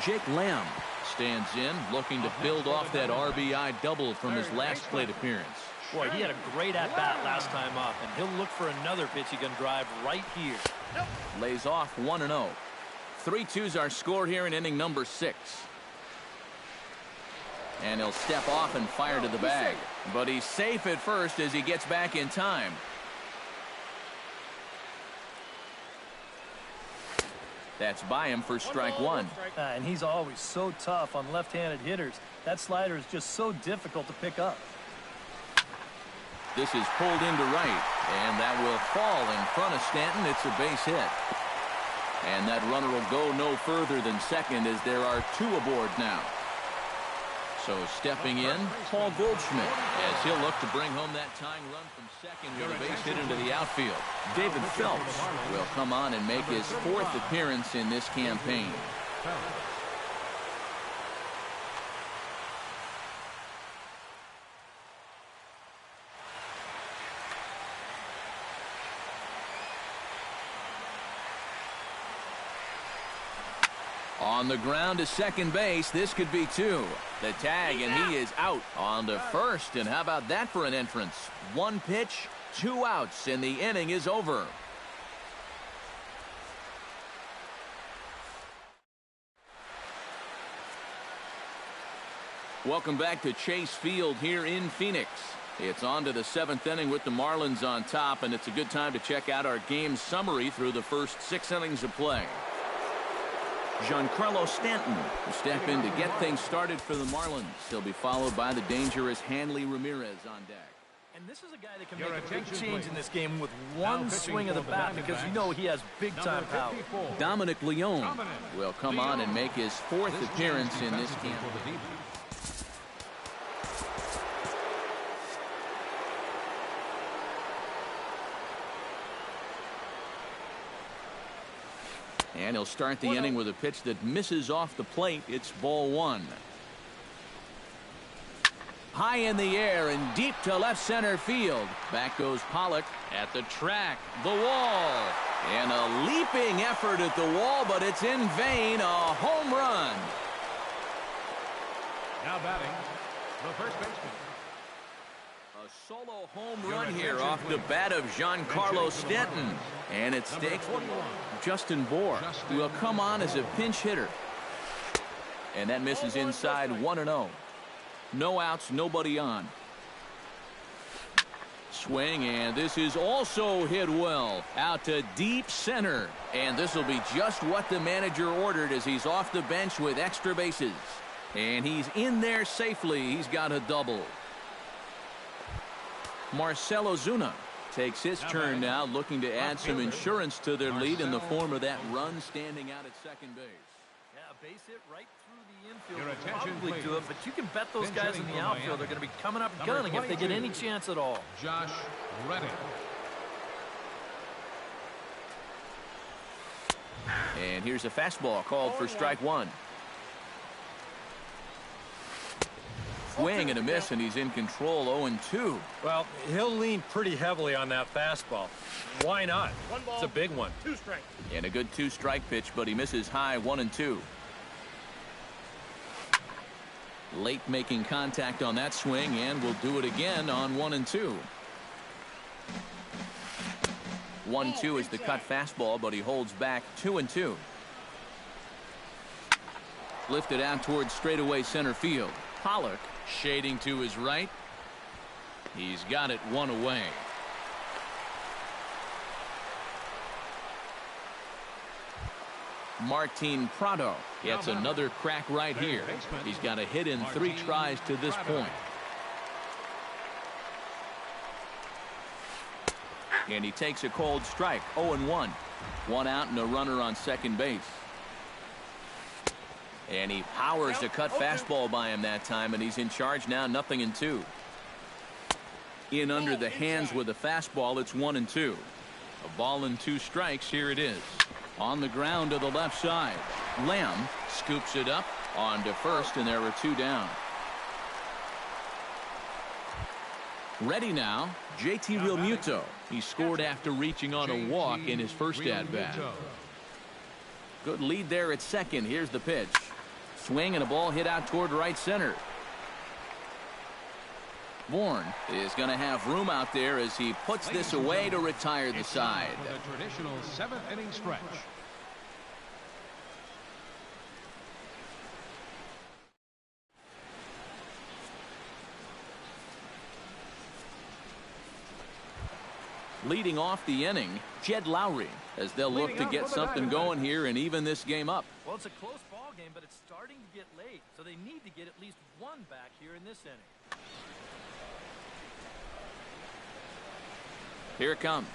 Jake Lamb stands in, looking to build off that RBI double from his last plate appearance. Boy, he had a great at-bat last time up, and he'll look for another pitch he can drive right here. Lays off 1-0. 3-2's our score here in inning number 6. And he'll step off and fire to the bag. But he's safe at first as he gets back in time. That's by him for strike 1. And he's always so tough on left-handed hitters. That slider is just so difficult to pick up. This is pulled into right, and that will fall in front of Stanton. It's a base hit. And that runner will go no further than second as there are 2 aboard now. So stepping in, Paul Goldschmidt, as he'll look to bring home that tying run from second with a base hit into the outfield. David Phelps will come on and make his 4th appearance in this campaign. On the ground to second base. This could be 2. The tag, and he is out on to first. And how about that for an entrance? 1 pitch, 2 outs, and the inning is over. Welcome back to Chase Field here in Phoenix. It's on to the 7th inning with the Marlins on top, and it's a good time to check out our game summary through the first 6 innings of play. Giancarlo Stanton will step in to get things started for the Marlins. He'll be followed by the dangerous Hanley Ramirez on deck. And this is a guy that can make a big change in this game with one swing of the bat, because you know he has big-time power. Dominic Leone will come on and make his 4th appearance in this game. And he'll start the inning with a pitch that misses off the plate. It's ball 1. High in the air and deep to left center field. Back goes Pollock at the track. The wall. And a leaping effort at the wall, but it's in vain. A home run. Now batting, the first baseman. A solo home run here off the bat of Giancarlo Stanton. And it stakes Justin Bour will come on as a pinch hitter. And that misses inside 1-0. No outs, nobody on. Swing, and this is also hit well. Out to deep center. And this will be just what the manager ordered as he's off the bench with extra bases. And he's in there safely. He's got a double. Marcell Ozuna takes his turn now, looking to add some insurance to their lead in the form of that run standing out at second base. Yeah, base hit right through the infield. Probably do it, but you can bet those guys in the outfield are going to be coming up gunning if they get any chance at all. Josh Reddick. And here's a fastball called for strike 1. Swing and a miss, and he's in control. 0-2. Well, he'll lean pretty heavily on that fastball. Why not? It's a big one. 2 strikes. And a good 2-strike pitch, but he misses high. 1-2. Late making contact on that swing, and will do it again on 1-2. 1-2 is the cut fastball, but he holds back. 2-2. Lifted out towards straightaway center field. Pollock shading to his right. He's got it 1 away. Martin Prado gets another crack right here. He's got a hit in 3 tries to this point. And he takes a cold strike. 0-1. 1 out and a runner on second base. And he powers the cut fastball by him that time, and he's in charge now. 0-2. In under the hands with a fastball. It's 1-2. A ball and 2 strikes. Here it is. On the ground to the left side. Lamb scoops it up on to first, and there are 2 down. Ready now, JT Realmuto. He scored after reaching on a walk in his first at-bat. Good lead there at second. Here's the pitch. Swing and a ball hit out toward right center. Bourne is going to have room out there as he puts this away to retire the side. For the traditional 7th inning stretch. Leading off the inning, Jed Lowry, as they'll look to get something going here and even this game up. Well, it's a close ball game, but it's starting to get late, so they need to get at least 1 back here in this inning. Here it comes.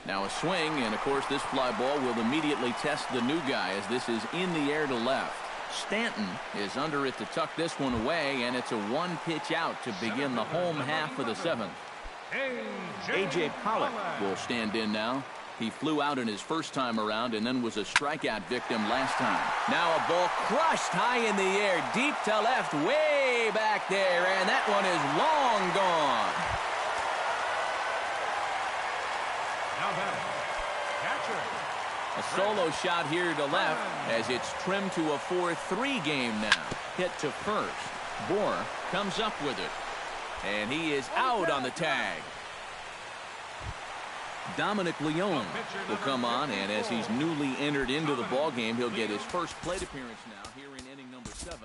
Now a swing, and of course this fly ball will immediately test the new guy as this is in the air to left. Stanton is under it to tuck this one away, and it's a 1-pitch out to begin the home half of the 7th. A.J. Pollock will stand in now. He flew out in his first time around and then was a strikeout victim last time. Now a ball crushed high in the air, deep to left, way back there, and that one is long gone. A solo shot here to left as it's trimmed to a 4-3 game now. Hit to first. Bohr comes up with it. And he is out on the tag. Dominic Leone will come on, and as he's newly entered into the ballgame, he'll get his first plate appearance now here in inning number 7.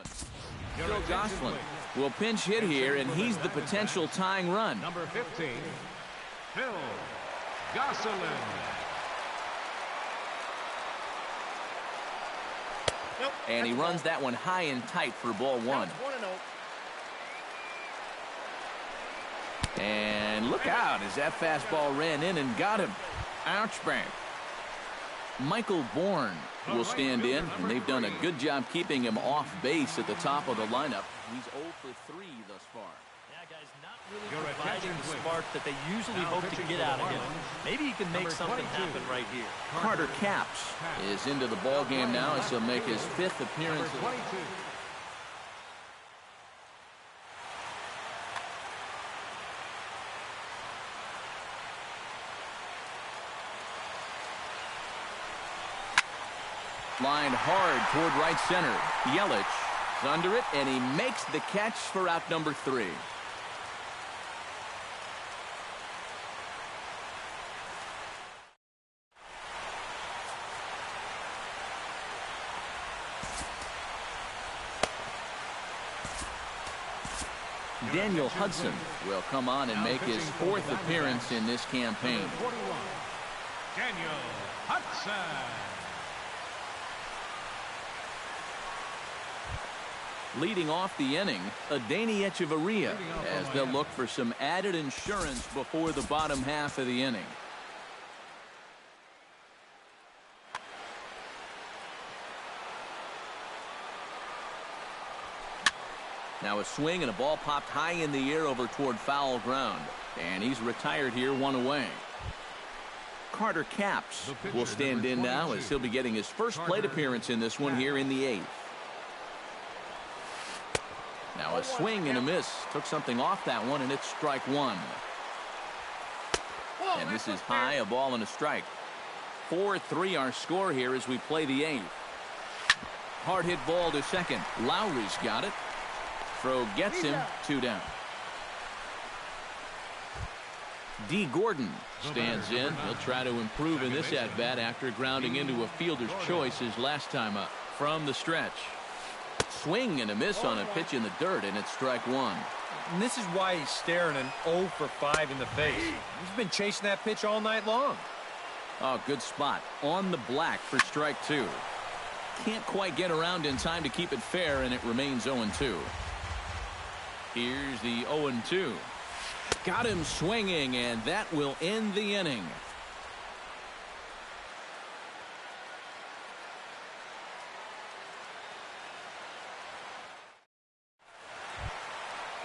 Phil Gosselin will pinch hit here, and he's the potential tying run. Number 15, Phil Gosselin. And he runs that one high and tight for ball 1. And look out as that fastball ran in and got him. Ouch bang. Michael Bourne will stand in, and they've done a good job keeping him off base at the top of the lineup. He's 0 for 3 thus far. Yeah, guys, not really providing the spark that they usually hope to get out of him. Maybe he can make something happen right here. Carter Capps is into the ball game now as he'll make his 5th appearance. Lined hard toward right center. Yelich is under it, and he makes the catch for out number 3. Daniel Hudson will come on and make his 4th appearance in this campaign. 41, Daniel Hudson. Leading off the inning, Adeiny Echeverria, as they'll look for some added insurance before the bottom half of the inning. Now a swing and a ball popped high in the air over toward foul ground. And he's retired here, 1 away. Carter Capps will stand in now as he'll be getting his first plate appearance in this one here in the 8th. Now a swing and a miss. Took something off that one, and it's strike 1. And this is high, a ball and a strike. 4-3 our score here as we play the 8th. Hard hit ball to second. Lowry's got it. Throw gets him, 2 down. D. Gordon stands in. He'll try to improve in this at-bat after grounding into a fielder's choice his last time up. From the stretch. Swing and a miss on a pitch in the dirt, and it's strike 1. And this is why he's staring an 0 for 5 in the face. He's been chasing that pitch all night long. Oh, good spot. On the black for strike 2. Can't quite get around in time to keep it fair, and it remains 0-2. Here's the 0-2. Got him swinging, and that will end the inning.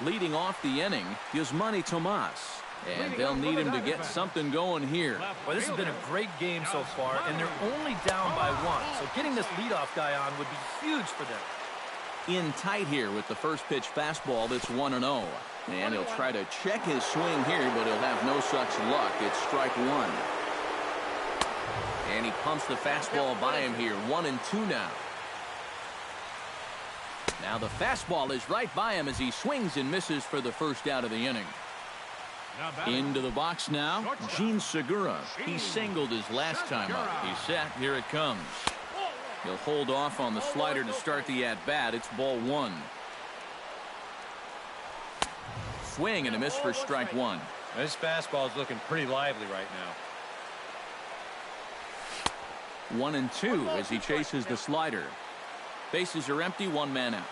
Leading off the inning, Yasmani Tomas. And they'll need him to get something going here. Well, this has been a great game so far, and they're only down by 1. So getting this leadoff guy on would be huge for them. In tight here with the first pitch fastball that's 1-0. And he'll try to check his swing here, but he'll have no such luck. It's strike 1. And he pumps the fastball by him here. 1-2 now. Now the fastball is right by him as he swings and misses for the first out of the inning. Into the box now, Gene Segura. He singled his last time up. He's set. Here it comes. He'll hold off on the slider to start the at-bat. It's ball 1. Swing and a miss for strike 1. This fastball is looking pretty lively right now. 1-2 as he chases the slider. Bases are empty, 1 man out.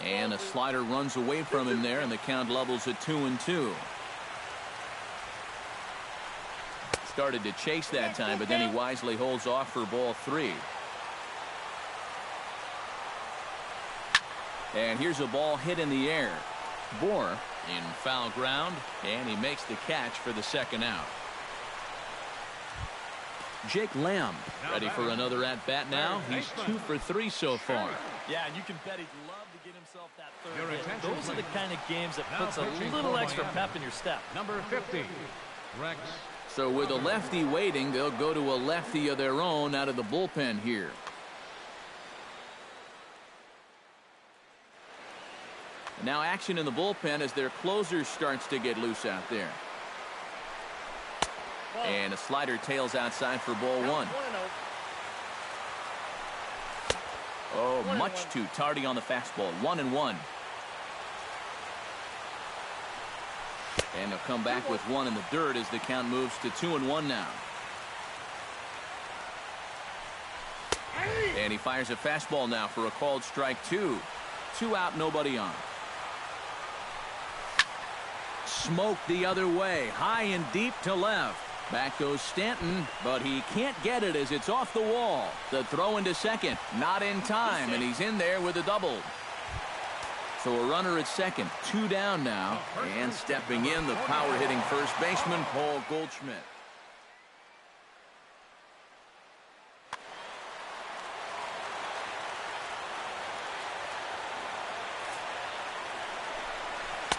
And a slider runs away from him there, and the count levels at 2-2. Started to chase that time, but then he wisely holds off for ball 3. And here's a ball hit in the air. Bohr in foul ground, and he makes the catch for the second out. Jake Lamb ready for another at-bat now. He's 2 for 3 so far. Yeah, and you can bet he'd love to get himself that third hit. Those are the kind of games that puts a little extra pep in your step. Number 50, Rex. So with a lefty waiting, they'll go to a lefty of their own out of the bullpen here. Now action in the bullpen as their closer starts to get loose out there. And a slider tails outside for ball 1. Oh, much too tardy on the fastball. 1-1. And they'll come back with 1 in the dirt as the count moves to 2-1 now. And he fires a fastball now for a called strike 2. 2 out, nobody on. Smoke the other way, high and deep to left. Back goes Stanton, but he can't get it as it's off the wall. The throw into second, not in time, and he's in there with a double. So a runner at second, 2 down now, and stepping in, the power-hitting first baseman, Paul Goldschmidt.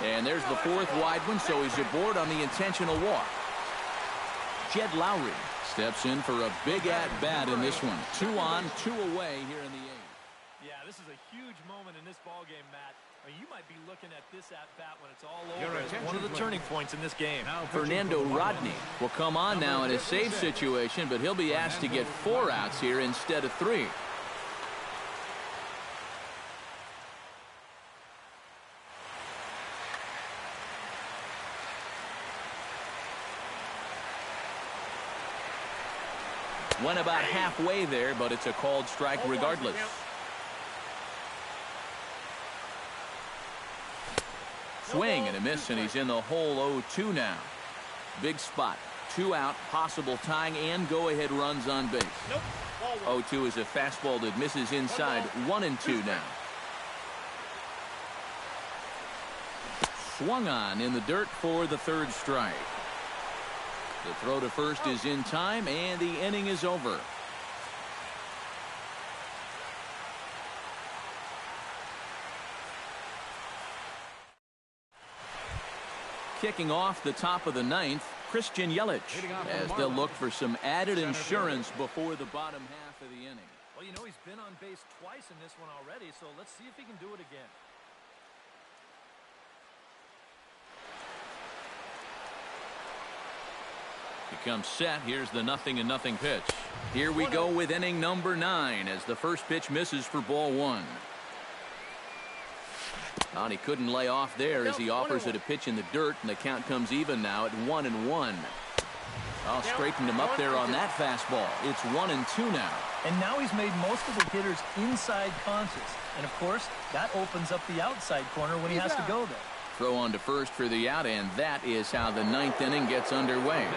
And there's the 4th wide one, so he's aboard on the intentional walk. Jed Lowry steps in for a big at-bat in this one. 2 on, 2 away here in the 8th. Yeah, this is a huge moment in this ballgame, Matt. I mean, you might be looking at this at-bat when it's all over as one of the turning points in this game. Fernando Rodney will come on now in a save situation, but he'll be asked to get 4 outs here instead of 3. Went about halfway there, but it's a called strike regardless. Swing and a miss, and he's in the hole 0-2 now. Big spot. 2 out, possible tying and go-ahead runs on base. 0-2 is a fastball that misses inside. 1-2 now. Swung on in the dirt for the 3rd strike. The throw to first is in time, and the inning is over. Kicking off the top of the 9th, Christian Yelich, as they'll look for some added insurance before the bottom half of the inning. Well, you know, he's been on base twice in this one already, so let's see if he can do it again. He comes set. Here's the 0-0 pitch. Here we go with inning number 9 as the first pitch misses for ball 1. And he couldn't lay off there as he offers it a pitch in the dirt, and the count comes even now at 1-1. Oh, straightened him up there on that fastball. It's 1-2 now. And now he's made most of the hitters inside conscious. And, of course, that opens up the outside corner when he has to go there. Throw on to first for the out, and that is how the 9th inning gets underway.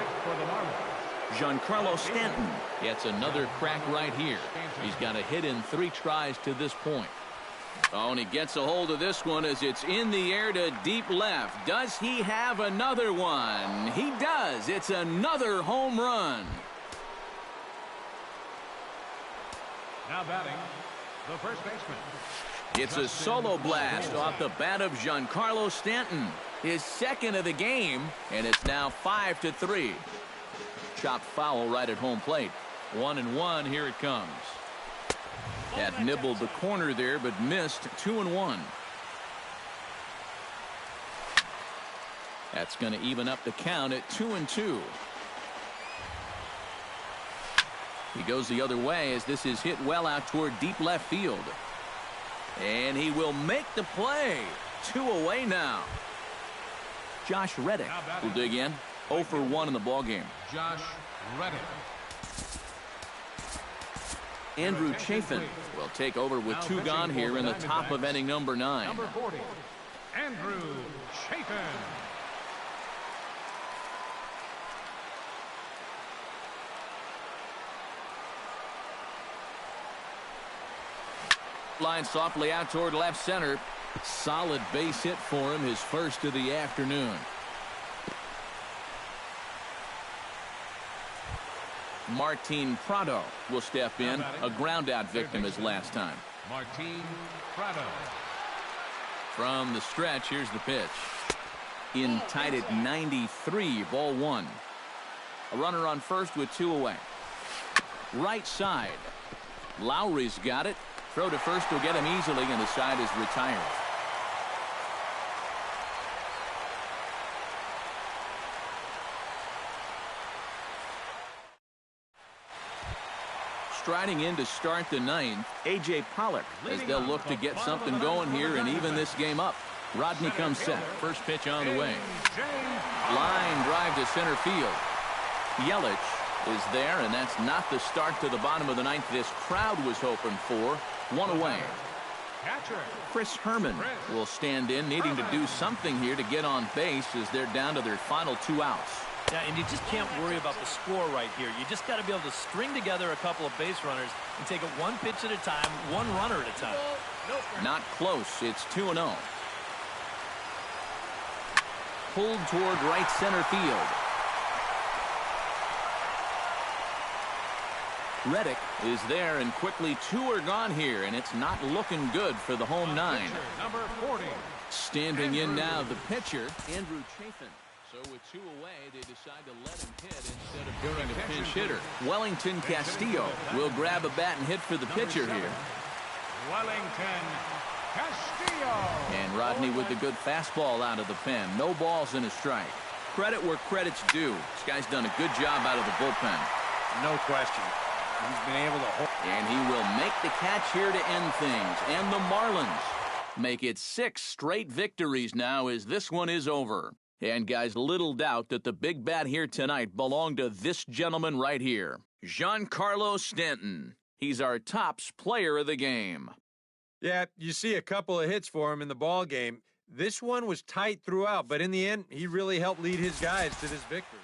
Giancarlo Stanton gets another crack right here. He's got a hit in 3 tries to this point. Oh, and he gets a hold of this one as it's in the air to deep left. Does he have another one? He does. It's another home run. Now batting, the first baseman. It's a solo blast off the bat of Giancarlo Stanton. His second of the game, and it's now 5-3. Chopped foul right at home plate. 1-1, here it comes. That nibbled the corner there, but missed. 2-1. That's going to even up the count at 2-2. He goes the other way as this is hit well out toward deep left field. And he will make the play. 2 away now. Josh Reddick will dig in. 0 for 1 in the ballgame. Josh Reddick. Andrew Chafin will take over with 2 gone here in the top of inning number 9. Number 40, Andrew Chafin. Line softly out toward left center. Solid base hit for him, his first of the afternoon. Martin Prado will step in, a ground out victim as last time. Martin Prado. From the stretch, here's the pitch. In tight at 93, ball 1. A runner on first with 2 away. Right side. Lowry's got it. Throw to first will get him easily, and the side is retired. Striding in to start the 9th, A.J. Pollock, as they'll look to get something going here and even this game up. Rodney comes set. First pitch on the way. Line drive to center field. Yelich is there, and that's not the start to the bottom of the 9th this crowd was hoping for. 1 away. Chris Herman will stand in, needing to do something here to get on base as they're down to their final 2 outs. Yeah, and you just can't worry about the score right here. You just got to be able to string together a couple of base runners and take it 1 pitch at a time, 1 runner at a time. Not close. It's 2-0. Pulled toward right center field. Reddick is there, and quickly 2 are gone here, and it's not looking good for the home 9. Number 40. Standing in now, the pitcher, Andrew Chafin. So with 2 away, they decide to let him hit instead of doing a pinch hitter. Wellington Castillo will grab a bat and hit for the pitcher here. Wellington Castillo. And Rodney with the good fastball out of the pen. No balls and a strike. Credit where credit's due. This guy's done a good job out of the bullpen. No question. He's been able to hold. And he will make the catch here to end things. And the Marlins make it 6 straight victories now as this one is over. And guys, little doubt that the big bat here tonight belonged to this gentleman right here, Giancarlo Stanton. He's our tops player of the game. Yeah, you see a couple of hits for him in the ball game. This one was tight throughout, but in the end, he really helped lead his guys to this victory.